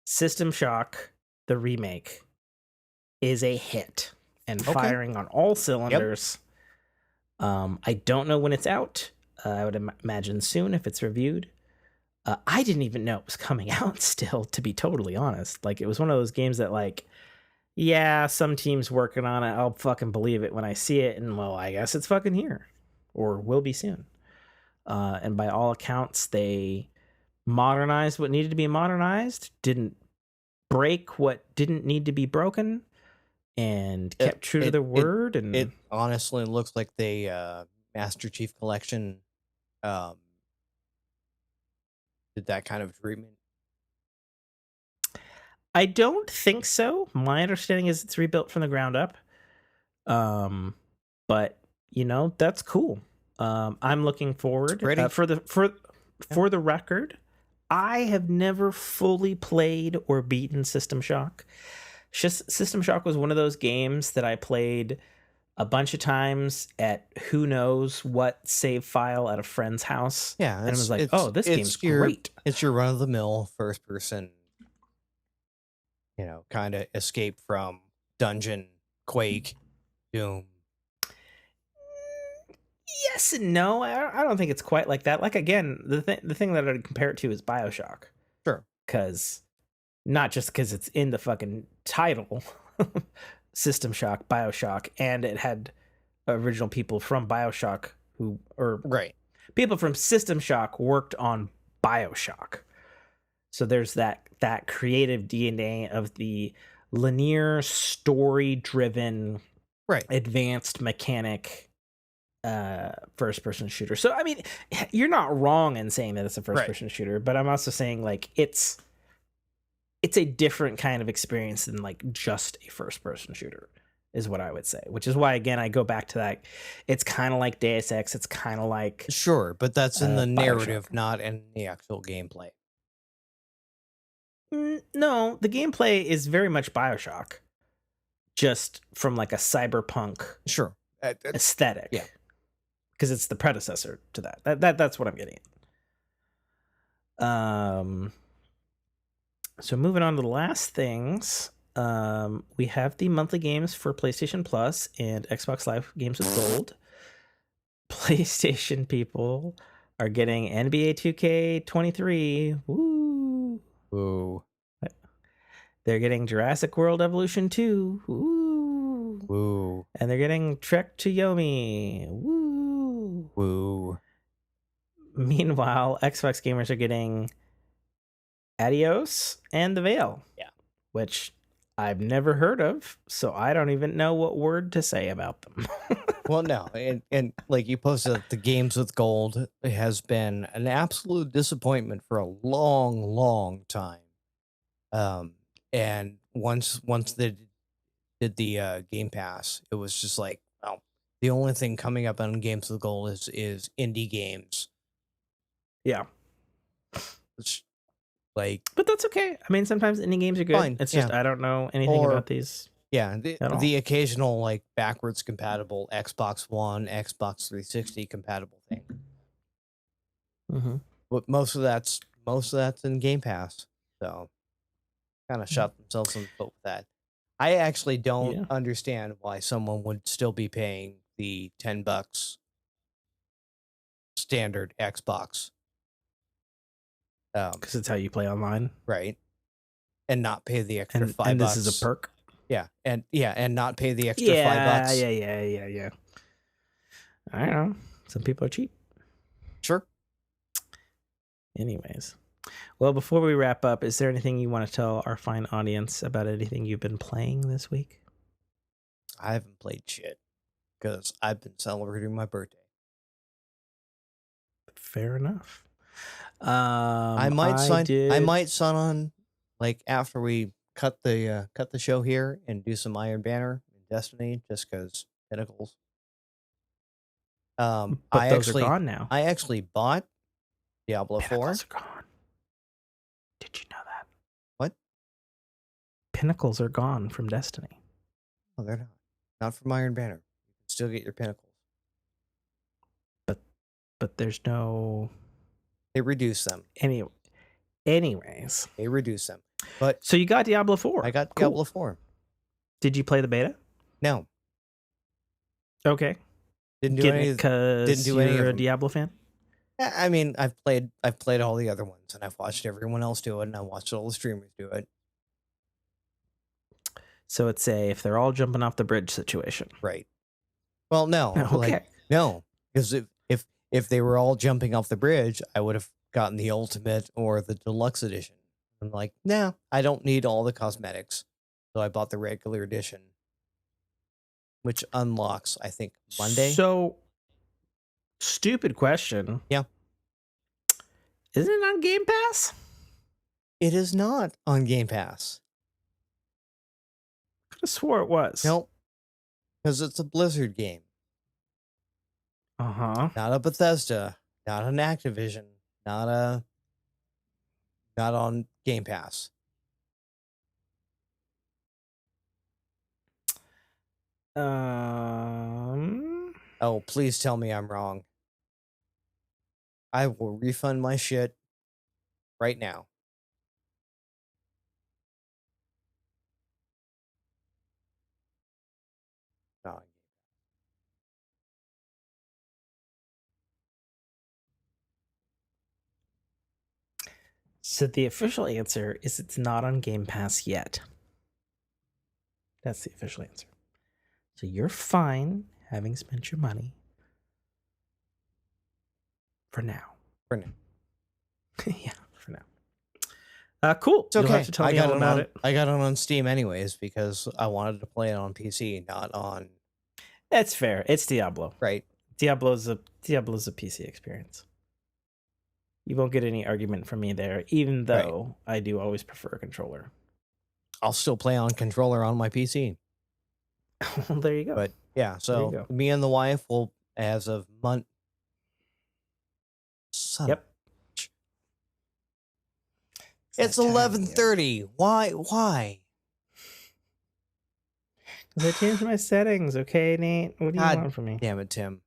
C: System Shock, the remake, is a hit and firing on all cylinders. Yep. I don't know when it's out. I would imagine soon if it's reviewed. I didn't even know it was coming out still, to be totally honest. Like, it was one of those games that, like, yeah, some team's working on it. I'll fucking believe it when I see it. And, well, I guess it's fucking here. Or will be soon. And by all accounts, they modernized what needed to be modernized, didn't break what didn't need to be broken, and kept true to their word. And
B: it honestly looks like they Master Chief Collection did that kind of treatment.
C: I don't think so. My understanding is it's rebuilt from the ground up. But you know, that's cool. I'm looking forward. For the record, I have never fully played or beaten System Shock. System Shock was one of those games that I played a bunch of times at who knows what save file at a friend's house.
B: Yeah,
C: and I was like, oh, this game's great.
B: It's your run-of-the-mill first person, kind of escape from dungeon, Quake, Doom.
C: Yes and no. I don't think it's quite like that. Like, again, the thing that I'd compare it to is BioShock.
B: Sure.
C: Not just because it's in the fucking title, System Shock, BioShock, and it had original people from BioShock people from System Shock worked on BioShock. So there's that creative DNA of the linear, story-driven, advanced mechanic first-person shooter. So, I mean, you're not wrong in saying that it's a first-person shooter, but I'm also saying, like, it's a different kind of experience than, like, just a first-person shooter, is what I would say. Which is why, again, I go back to that. It's kind of like Deus Ex. It's kind of like...
B: Sure, but that's in the narrative,
C: BioShock.
B: not in the actual gameplay.
C: No, the gameplay is very much BioShock. Just from, like, a cyberpunk aesthetic.
B: Yeah.
C: Because it's the predecessor to that. That's what I'm getting at. So moving on to the last things, we have the monthly games for PlayStation Plus and Xbox Live Games with Gold. PlayStation people are getting NBA 2K23. Woo!
B: Woo!
C: They're getting Jurassic World Evolution 2. Woo!
B: Woo!
C: And they're getting Trek to Yomi. Woo!
B: Woo!
C: Meanwhile, Xbox gamers are getting Adios and The Veil.
B: Yeah.
C: Which I've never heard of, so I don't even know what word to say about them.
B: Well, no, and like you posted, the games with gold has been an absolute disappointment for a long, long time. And once they did the Game Pass, it was just like, well, the only thing coming up on games with gold is indie games.
C: Yeah.
B: Which, like,
C: but that's okay. I mean, sometimes indie games are good.
B: Fine,
C: it's just I don't know anything about these.
B: Yeah,
C: at all.
B: the occasional like backwards compatible Xbox One, Xbox 360 compatible thing.
C: Mm-hmm.
B: But most of that's in Game Pass. So kind of shot themselves in the foot with that. I actually don't understand why someone would still be paying the $10 standard Xbox.
C: Because it's how you play online,
B: right? And not pay the extra $5.
C: And this is a perk.
B: Yeah, and not pay the extra $5.
C: Yeah. I don't know. Some people are cheap.
B: Sure.
C: Anyways, well, before we wrap up, is there anything you want to tell our fine audience about anything you've been playing this week?
B: I haven't played shit because I've been celebrating my birthday.
C: Fair enough.
B: I might sign on like after we cut the show here and do some Iron Banner and Destiny just because Pinnacles.
C: But those are gone now.
B: I actually bought Diablo 4.
C: Pinnacles are gone. Did you know that?
B: What?
C: Pinnacles are gone from Destiny.
B: Oh, they're not. Not from Iron Banner. You can still get your Pinnacles.
C: But there's no...
B: They reduce them.
C: Anyways.
B: They reduce them. But
C: so you got Diablo 4.
B: I got Diablo 4.
C: Did you play the beta?
B: No.
C: Okay.
B: Didn't do any
C: you're a Diablo fan?
B: I mean, I've played all the other ones, and I've watched everyone else do it, and I watched all the streamers do it.
C: So it's if they're all jumping off the bridge situation.
B: Right. Well, no.
C: Okay.
B: No. Because if they were all jumping off the bridge, I would have gotten the ultimate or the deluxe edition. I'm like, nah, I don't need all the cosmetics. So I bought the regular edition, which unlocks, I think, Monday.
C: So, stupid question.
B: Yeah.
C: Isn't it on Game Pass?
B: It is not on Game Pass.
C: I could have swore it was.
B: Nope. Because it's a Blizzard game.
C: Uh-huh.
B: Not a Bethesda. Not an Activision. Not on Game Pass. Oh, please tell me I'm wrong. I will refund my shit right now. No.
C: So the official answer is it's not on Game Pass yet. That's the official answer. So you're fine having spent your money for now. Yeah, for now. Cool.
B: It's okay.
C: You'll have to tell me all about it.
B: I got it on Steam anyways because I wanted to play it on PC, not on.
C: That's fair. It's Diablo.
B: Right.
C: Diablo's a PC experience. You won't get any argument from me there, even though I do always prefer a controller.
B: I'll still play on controller on my PC.
C: Well, there you go.
B: But yeah, so me and the wife will, as of month.
C: Yep.
B: It's 11:30. Why?
C: I changed my settings. Okay, Nate. What do you want from me?
B: Damn it, Tim.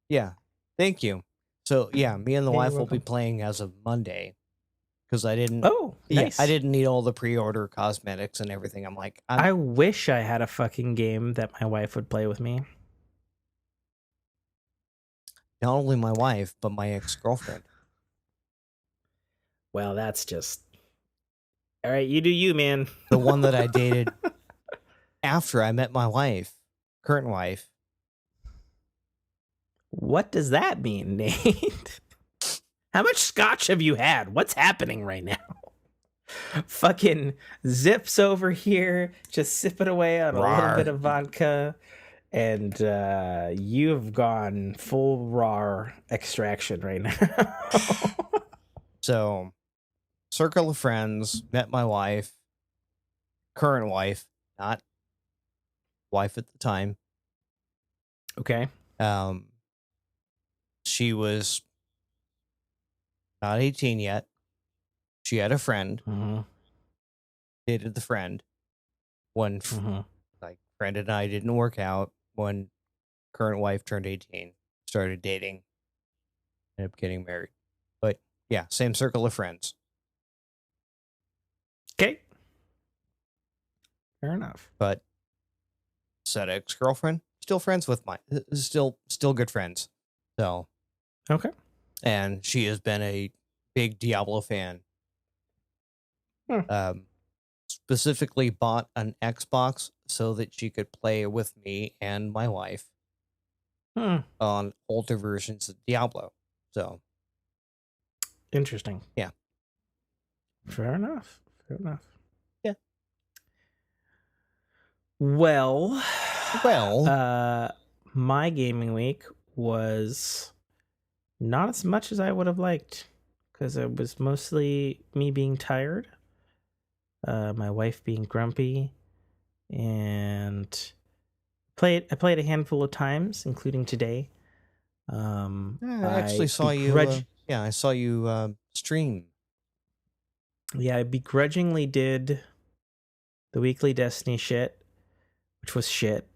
B: Yeah. Thank you. So yeah, me and the wife will be playing as of Monday because I didn't.
C: Oh, nice.
B: Yeah, I didn't need all the pre-order cosmetics and everything. I'm like,
C: I wish I had a fucking game that my wife would play with me.
B: Not only my wife, but my ex-girlfriend.
C: Well, that's just all right. You do you, man.
B: The one that I dated after I met my wife, current wife.
C: What does that mean, Nate? How much scotch have you had? What's happening right now? Fucking Zips over here, just sipping away on a little bit of vodka. And you've gone full raw extraction right now.
B: So, circle of friends, met my wife, current wife, not wife at the time.
C: Okay.
B: She was not 18 yet. She had a friend.
C: Mm-hmm.
B: dated the friend. When like friend and I didn't work out. When current wife turned 18, started dating, ended up getting married. But yeah, same circle of friends.
C: Okay. Fair enough.
B: But said ex-girlfriend, still friends with mine. Still good friends. So
C: Okay.
B: and she has been a big Diablo fan. Specifically bought an Xbox so that she could play with me and my wife on older versions of Diablo. So
C: interesting.
B: Yeah.
C: Fair enough.
B: Yeah.
C: Well, my gaming week was not as much as I would have liked, because it was mostly me being tired, my wife being grumpy, and I played a handful of times, including today.
B: I actually saw you. I saw you stream.
C: Yeah, I begrudgingly did the weekly Destiny shit, which was shit.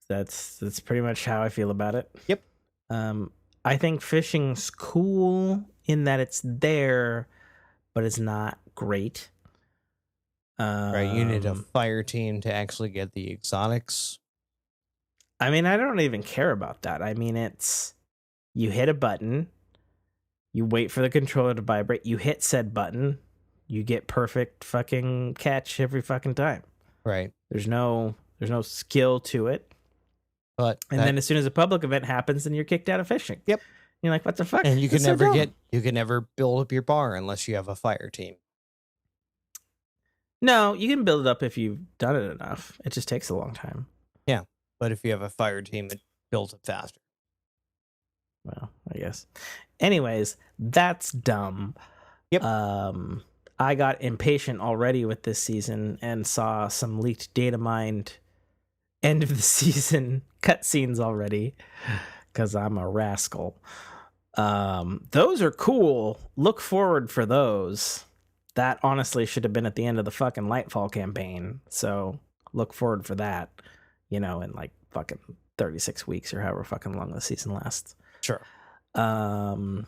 C: That's pretty much how I feel about it.
B: Yep.
C: I think fishing's cool in that it's there, but it's not great.
B: Right, you need a fire team to actually get the exotics.
C: I mean, I don't even care about that. I mean, it's you hit a button, you wait for the controller to vibrate, you hit said button, you get perfect fucking catch every fucking time.
B: Right.
C: There's no skill to it.
B: But
C: then as soon as a public event happens, then you're kicked out of fishing.
B: Yep.
C: You're like, what the fuck?
B: And you can never build up your bar unless you have a fire team.
C: No, you can build it up if you've done it enough. It just takes a long time.
B: Yeah. But if you have a fire team, it builds up faster.
C: Well, I guess. Anyways, that's dumb.
B: Yep.
C: I got impatient already with this season and saw some leaked data mined end of the season cutscenes already, because I'm a rascal. Those are cool. Look forward for those. That honestly should have been at the end of the fucking Lightfall campaign. So look forward for that, in like fucking 36 weeks or however fucking long the season lasts.
B: Sure.
C: I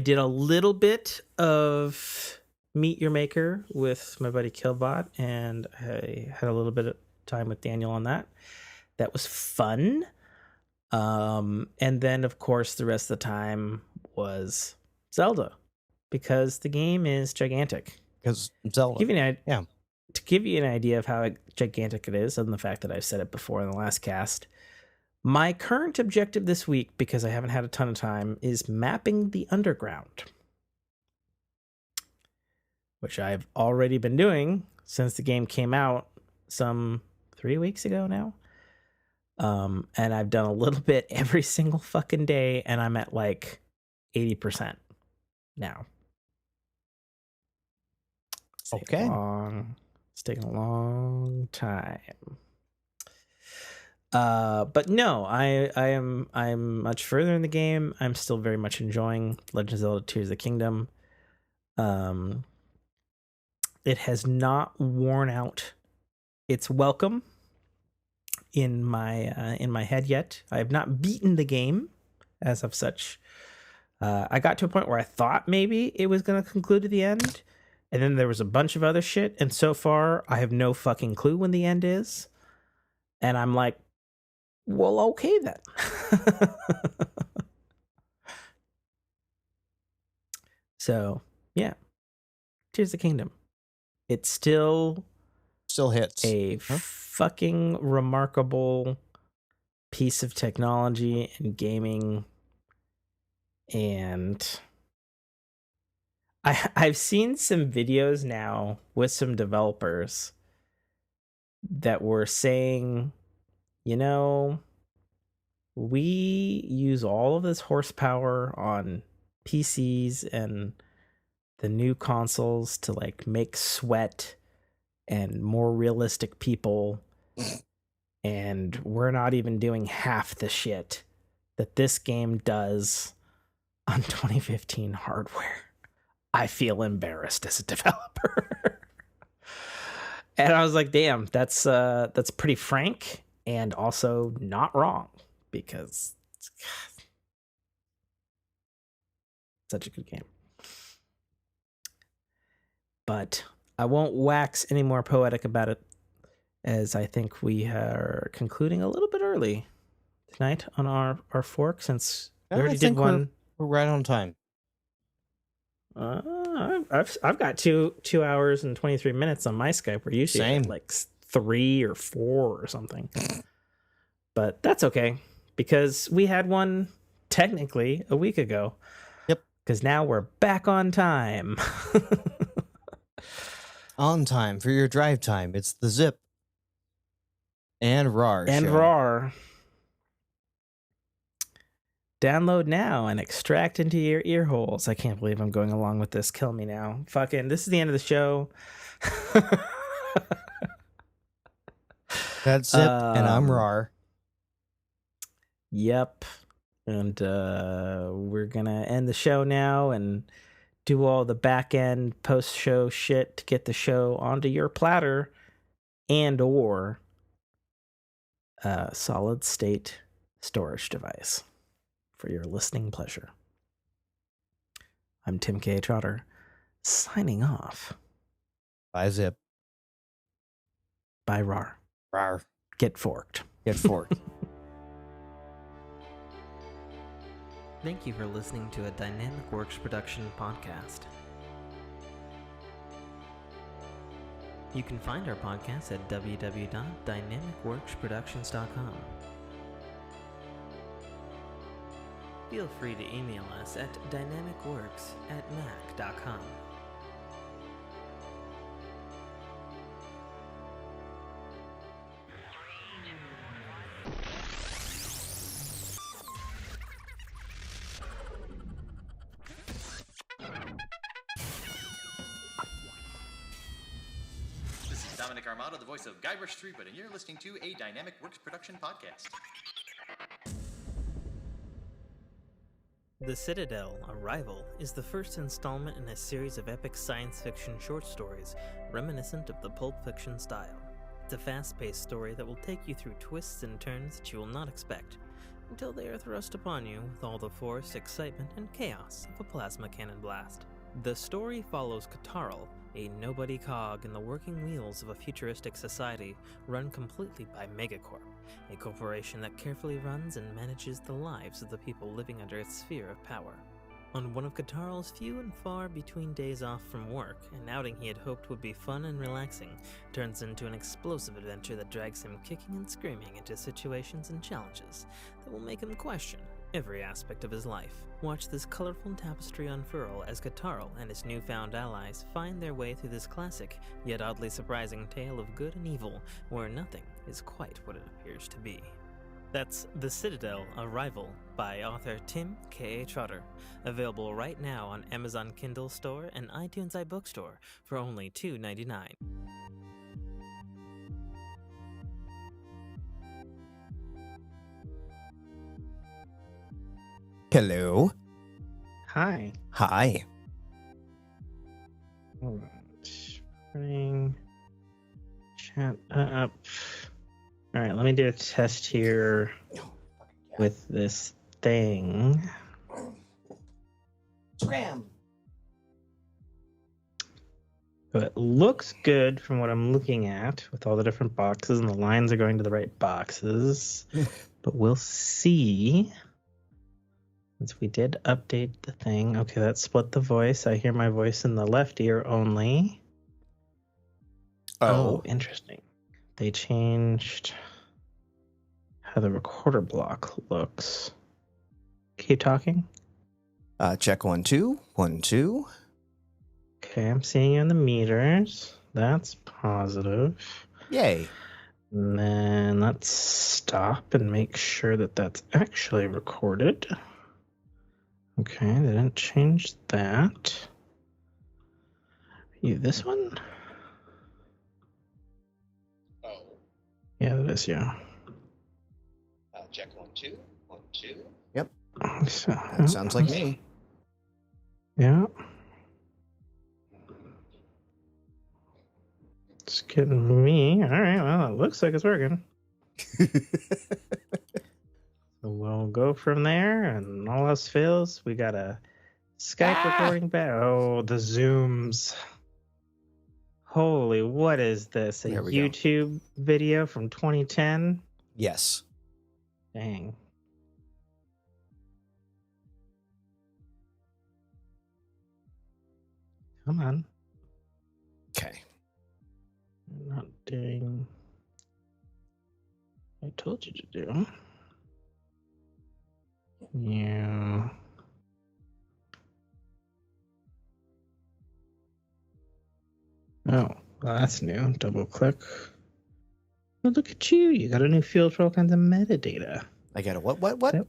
C: did a little bit of Meet Your Maker with my buddy Killbot, and I had a little bit of time with Daniel on that. That was fun. And then, of course, the rest of the time was Zelda, because the game is gigantic.
B: Because Zelda.
C: To give you an idea of how gigantic it is, and the fact that I've said it before in the last cast, my current objective this week, because I haven't had a ton of time, is mapping the underground, which I've already been doing since the game came out some 3 weeks ago now. And I've done a little bit every single fucking day, and I'm at like 80% now.
B: Okay.
C: It's taking a long time. But no, I'm much further in the game. I'm still very much enjoying Legend of Zelda Tears of the Kingdom. It has not worn out its welcome in my head yet. I have not beaten the game as of such. I got to a point where I thought maybe it was going to conclude at the end, and then there was a bunch of other shit, and so far I have no fucking clue when the end is. And I'm like, well, okay then. So, yeah. Tears of the Kingdom. It still
B: hits.
C: A fucking remarkable piece of technology and gaming. And I've seen some videos now with some developers that were saying, we use all of this horsepower on PCs and the new consoles to like make sweat and more realistic people, and we're not even doing half the shit that this game does on 2015 hardware. I feel embarrassed as a developer. And I was like, damn, that's pretty frank and also not wrong, because it's such a good game. But I won't wax any more poetic about it, as I think we are concluding a little bit early tonight on our fork, since we already did one.
B: We're right on time.
C: I've got 2 hours and 23 minutes on my Skype. We're usually at like 3 or 4 or something. But that's okay, because we had one technically a week ago.
B: Yep.
C: Because now we're back on time.
B: On time for your drive time. It's the Zip and RAR
C: and
B: show.
C: RAR. Download now and extract into your ear holes. I can't believe I'm going along with this. Kill me now. Fucking, this is the end of the show.
B: That's Zip and I'm RAR.
C: Yep. And we're going to end the show now and do all the back end post-show shit to get the show onto your platter and or solid state storage device for your listening pleasure. I'm Tim K. Trotter, signing off.
B: Bye, Zip.
C: Bye, RAR.
B: RAR.
C: Get forked.
B: Get forked.
A: Thank you for listening to a Dynamic Works production podcast. You can find our podcast at www.dynamicworksproductions.com. Feel free to email us at dynamicworks@mac.com.
D: Armado, the voice of Guybrush Threepwood, and you're listening to a Dynamic Works production podcast.
A: The Citadel, Arrival, is the first installment in a series of epic science fiction short stories reminiscent of the Pulp Fiction style. It's a fast-paced story that will take you through twists and turns that you will not expect, until they are thrust upon you with all the force, excitement, and chaos of a plasma cannon blast. The story follows Katarl, a nobody cog in the working wheels of a futuristic society run completely by Megacorp, a corporation that carefully runs and manages the lives of the people living under its sphere of power. On one of Katarl's few and far between days off from work, an outing he had hoped would be fun and relaxing turns into an explosive adventure that drags him kicking and screaming into situations and challenges that will make him question every aspect of his life. Watch this colorful tapestry unfurl as Katarl and his newfound allies find their way through this classic, yet oddly surprising tale of good and evil, where nothing is quite what it appears to be. That's The Citadel, Arrival, by author Tim K. Trotter, available right now on Amazon Kindle Store and iTunes iBookstore for only $2.99.
B: Hello.
C: Hi.
B: Hi.
C: All right. Bring chat up. All right, let me do a test here with this thing.
B: Scram.
C: So it looks good from what I'm looking at with all the different boxes, and the lines are going to the right boxes. But we'll see. Since we did update the thing. Okay, that split the voice. I hear my voice in the left ear only. Oh, interesting. They changed how the recorder block looks. Keep talking.
B: Check 1 2 1 2.
C: Okay, I'm seeing you in the meters. That's positive.
B: Yay.
C: And then let's stop and make sure that that's actually recorded. Okay, they didn't change that. You this one?
D: Oh.
C: Yeah, that is, yeah.
D: Check 1 2 1 2.
B: Yep.
C: So,
B: That sounds like me.
C: Yeah. It's getting me. All right, well, it looks like it's working. So we'll go from there, and all else fails, we got a Skype recording back. Oh, the Zooms. Holy, what is this? A YouTube video from 2010?
B: Yes.
C: Dang. Come on.
B: Okay.
C: I'm not doing... I told you to do. Yeah. Oh, well, that's new. Double click. Oh, look at you. You got a new field for all kinds of metadata.
B: I got a what?
C: Yep.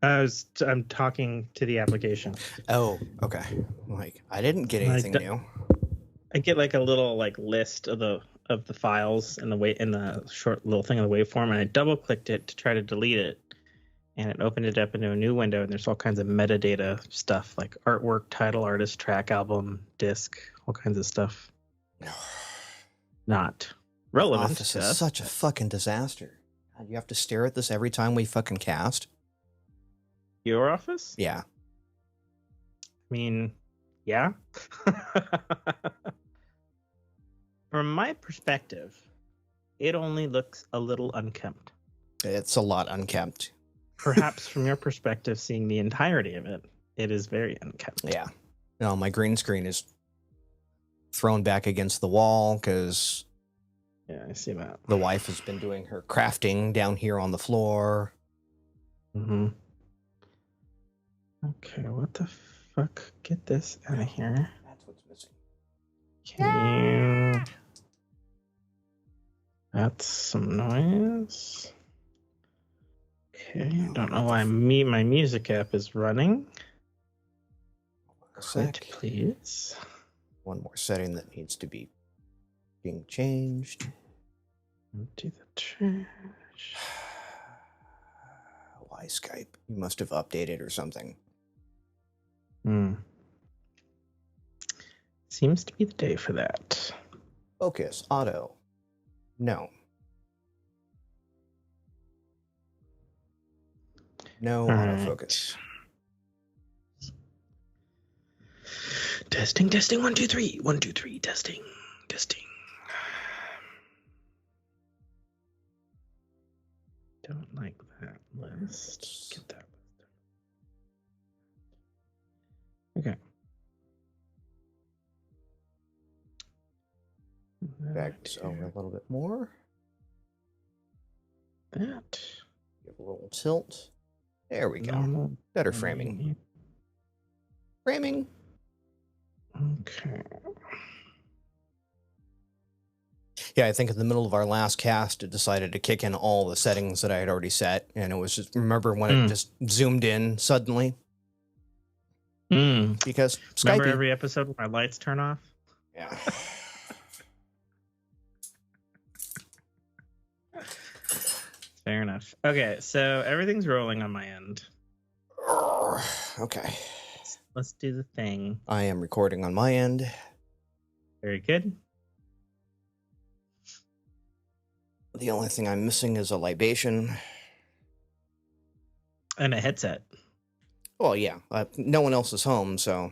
C: I'm talking to the application.
B: Oh, okay. Like, I didn't get anything new.
C: I get like a little like list of the files in the short little thing of the waveform, and I double clicked it to try to delete it, and it opened it up into a new window, and there's all kinds of metadata stuff like artwork, title, artist, track, album, disc, all kinds of stuff. Not relevant.
B: Office is such a fucking disaster. God, you have to stare at this every time we fucking cast.
C: Your office?
B: Yeah.
C: I mean, yeah. From my perspective, it only looks a little unkempt.
B: It's a lot unkempt.
C: Perhaps from your perspective, seeing the entirety of it, it is very unkempt.
B: Yeah. No, my green screen is thrown back against the wall because
C: yeah, I see that.
B: The wife has been doing her crafting down here on the floor.
C: Mm-hmm. Okay, what the fuck? Get this out of here.
B: That's what's missing.
C: Can you... That's some noise. Okay, don't know why my music app is running. Quit, please.
B: One more setting that needs to be being changed.
C: Empty the trash.
B: Why Skype? You must have updated or something.
C: Seems to be the day for that.
B: Focus, auto. No. No autofocus.
C: Testing, 1, 2, 3. 1, 2, 3, testing. Don't like that list. Get that list. Okay.
B: Back over a little bit more.
C: That.
B: Give a little tilt. There we go.
C: Normal.
B: Better framing. Framing.
C: Okay.
B: Yeah, I think in the middle of our last cast, it decided to kick in all the settings that I had already set. And it was just, remember when it just zoomed in suddenly? Because Skype.
C: Remember every episode where my lights turn off?
B: Yeah.
C: Fair enough. Okay, so everything's rolling on my end.
B: Okay.
C: Let's do the thing.
B: I am recording on my end.
C: Very good.
B: The only thing I'm missing is a libation.
C: And a headset.
B: Well, yeah. No one else is home, so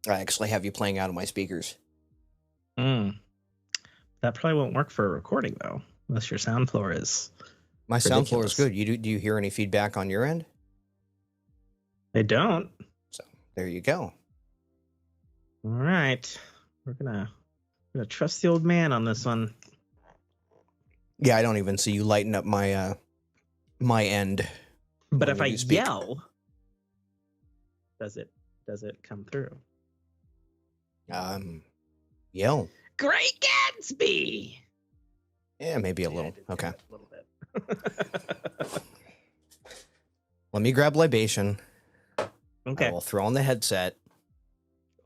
B: I actually have you playing out of my speakers.
C: That probably won't work for a recording, though, unless your sound floor is
B: My
C: ridiculous.
B: sound floor is good. Do you hear any feedback on your end?
C: I don't.
B: So there you go.
C: All right. We're gonna trust the old man on this one.
B: Yeah, I don't even see you lighting up my my end.
C: But if I yell, does it come through?
B: Yell.
C: Great Gatsby.
B: Yeah, maybe a little. Okay.
C: A little bit.
B: Let me grab libation.
C: Okay.
B: I will throw on the headset.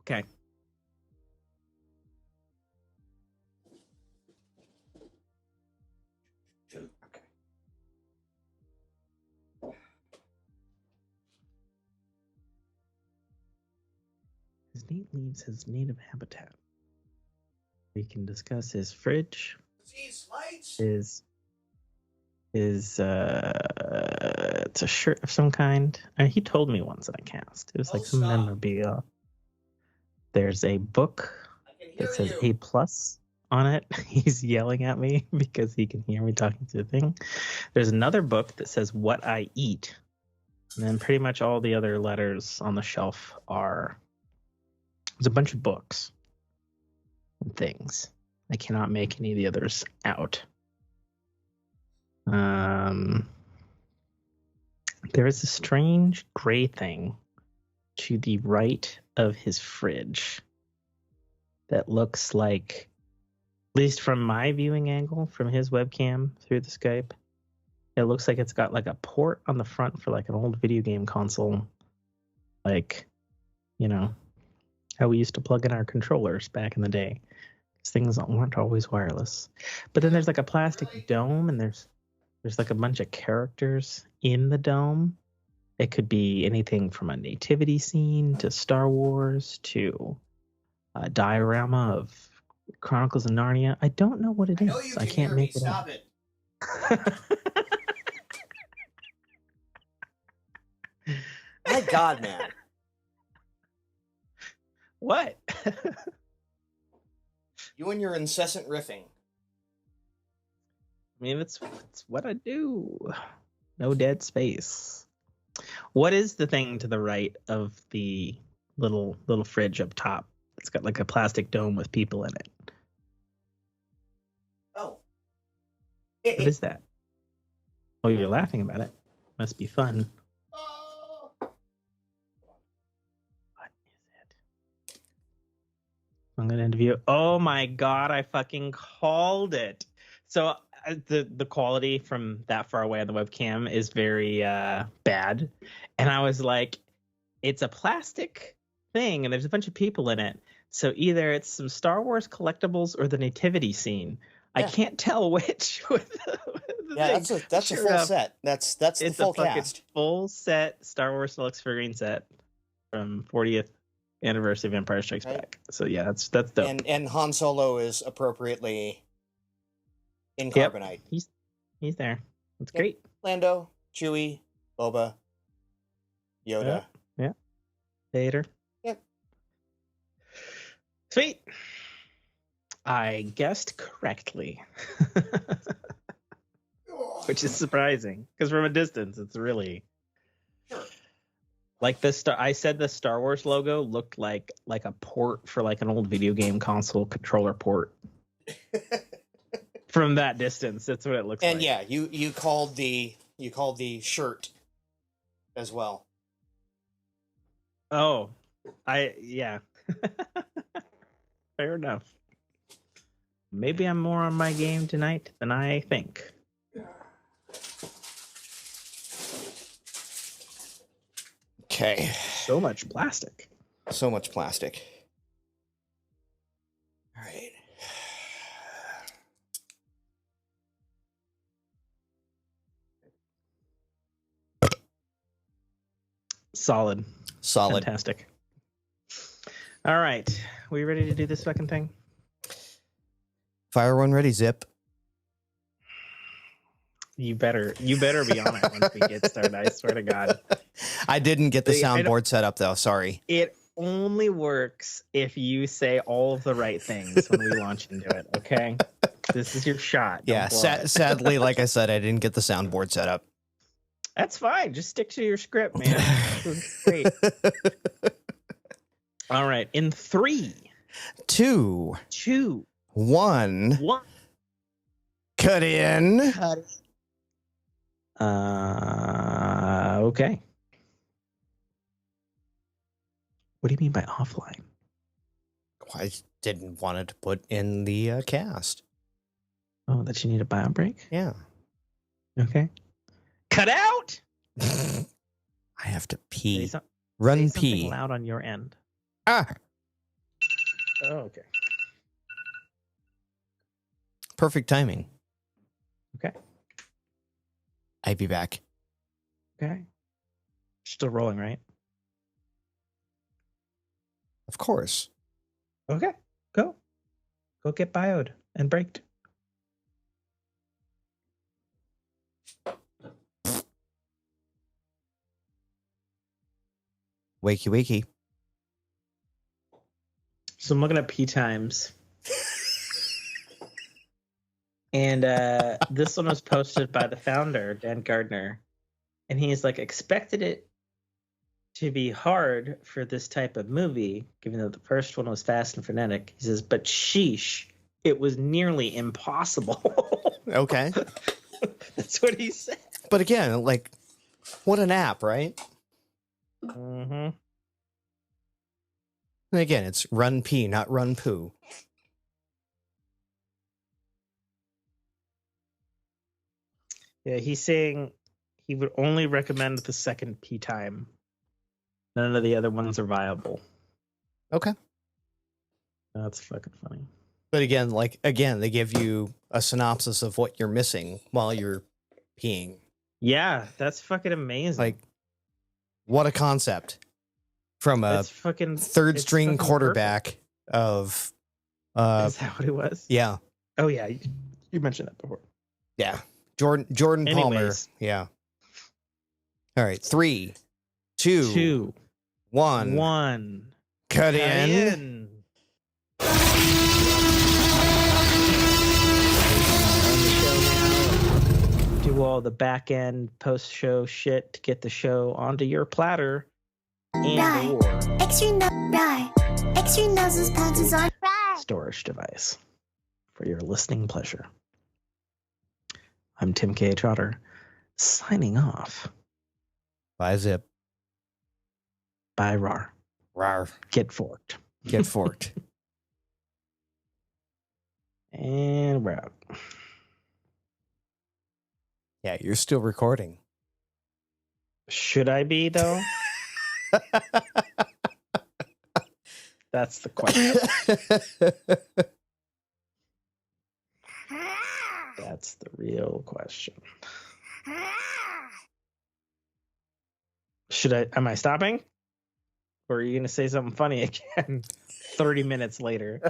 C: Okay. His snake leaves his native habitat. We can discuss his fridge. His it's a shirt of some kind. He told me once that I cast. It was like some memorabilia. There's a book that says A+ on it. He's yelling at me because he can hear me talking to the thing. There's another book that says What I Eat. And then pretty much all the other letters on the shelf are... There's a bunch of books and things. I cannot make any of the others out. There is a strange gray thing to the right of his fridge that looks like, at least from my viewing angle, from his webcam through the Skype, it looks like it's got like a port on the front for like an old video game console. Like, you know, how we used to plug in our controllers back in the day. These things weren't always wireless. But then there's like a plastic dome, and there's like a bunch of characters in the dome. It could be anything from a nativity scene to Star Wars to a diorama of Chronicles of Narnia. I don't know what it is. I can't make it
B: Stop
C: out.
B: it. My God, man.
C: What?
B: You and your incessant riffing.
C: I mean, it's what I do. No dead space. What is the thing to the right of the little fridge up top? It's got like a plastic dome with people in it.
B: Oh.
C: What is that? Oh, you're laughing about it. Must be fun. What is it? I'm gonna interview. Oh my God! I fucking called it. So the quality from that far away on the webcam is very bad, and I was like, it's a plastic thing, and there's a bunch of people in it. So either it's some Star Wars collectibles or the nativity scene. Yeah. I can't tell which.
B: Yeah, that's a full set. That's the full cast.
C: Full set Star Wars Deluxe figurine set from 40th anniversary of Empire Strikes Back. So yeah, that's dope.
B: And Han Solo is appropriately in carbonite.
C: Yep. He's there. That's great.
B: Lando, Chewie, Boba, Yoda.
C: Yeah. Vader.
B: Yep.
C: Sweet. I guessed correctly. Which is surprising, because from a distance, it's really like I said the Star Wars logo looked like a port for like an old video game console controller port. From that distance, that's what it looks like.
B: And yeah, you called the shirt as well.
C: Oh, yeah. Fair enough. Maybe I'm more on my game tonight than I think.
B: Okay.
C: So much plastic.
B: So much plastic. All right.
C: Solid. Fantastic. All right. We ready to do this fucking thing?
B: Fire one ready, Zip.
C: You better be on it once we get started. I swear to God.
B: I didn't get the soundboard set up though. Sorry.
C: It only works if you say all of the right things when we launch into it. Okay. This is your shot.
B: Yeah. Sadly, like I said, I didn't get the soundboard set up.
C: That's fine. Just stick to your script, man. Great. All right. In 3,
B: 2, 1. Cut in.
C: Okay. What do you mean by offline?
B: I didn't want it to put in the cast.
C: Oh, that you need a bio break?
B: Yeah.
C: Okay. Cut out.
B: I have to pee.
C: Run pee. Loud on your end.
B: Ah.
C: Oh, okay.
B: Perfect timing.
C: Okay.
B: I'll be back.
C: Okay. Still rolling, right?
B: Of course.
C: Okay. Go. Go get bioed and braked.
B: Wakey, wakey.
C: So I'm looking at P times. And this one was posted by the founder, Dan Gardner. And he's like, expected it to be hard for this type of movie, given that the first one was fast and frenetic. He says, but sheesh, it was nearly impossible.
B: Okay.
C: That's what he said.
B: But again, like, what an app, right?
C: Mm-hmm.
B: And again, it's run pee, not run poo.
C: Yeah, he's saying he would only recommend the second P time. None of the other ones are viable.
B: Okay.
C: That's fucking funny.
B: But again, they give you a synopsis of what you're missing while you're peeing.
C: Yeah, that's fucking amazing.
B: Like, what a concept from a
C: it's fucking
B: third string
C: fucking
B: quarterback
C: perfect.
B: of.
C: Is that what it was?
B: Yeah.
C: Oh yeah, you mentioned that before.
B: Yeah. Jordan Palmer.
C: Anyways.
B: Yeah. All right. 3, 2, 1. Cut in.
C: Do all the back end post show shit to get the show onto your platter. And or
E: Extra noses pounces on
C: storage device for your listening pleasure. I'm Tim K. Trotter, signing off.
B: Bye, Zip.
C: Bye, Rar.
B: Rar.
C: Get forked.
B: Get forked.
C: And we're out.
B: Yeah, you're still recording.
C: Should I be, though? That's the question. That's the real question. Am I stopping? Or are you going to say something funny again 30 minutes later?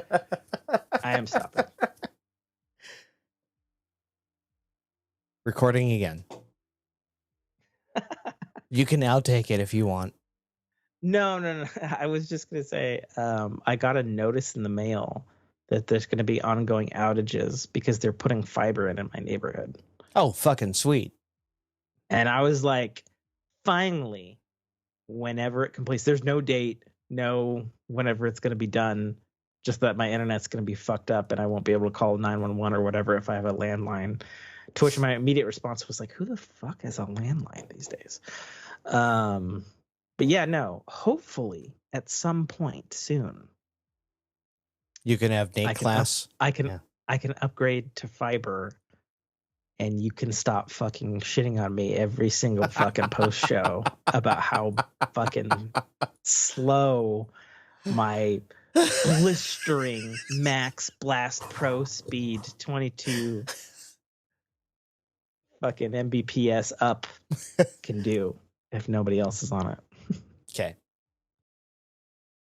C: I am stopping.
B: Recording again. You can outtake it if you want.
C: No. I was just going to say, I got a notice in the mail that there's going to be ongoing outages because they're putting fiber in my neighborhood.
B: Oh, fucking sweet.
C: And I was like, finally, whenever it completes, there's no date, no whenever it's going to be done, just that my internet's going to be fucked up and I won't be able to call 911 or whatever if I have a landline. To which my immediate response was like, who the fuck has a landline these days? But yeah, no, hopefully at some point soon.
B: You can have Nate class.
C: I can upgrade to fiber and you can stop fucking shitting on me every single fucking post show about how fucking slow my blistering max blast pro speed 22 fucking Mbps up can do if nobody else is on it.
B: Okay.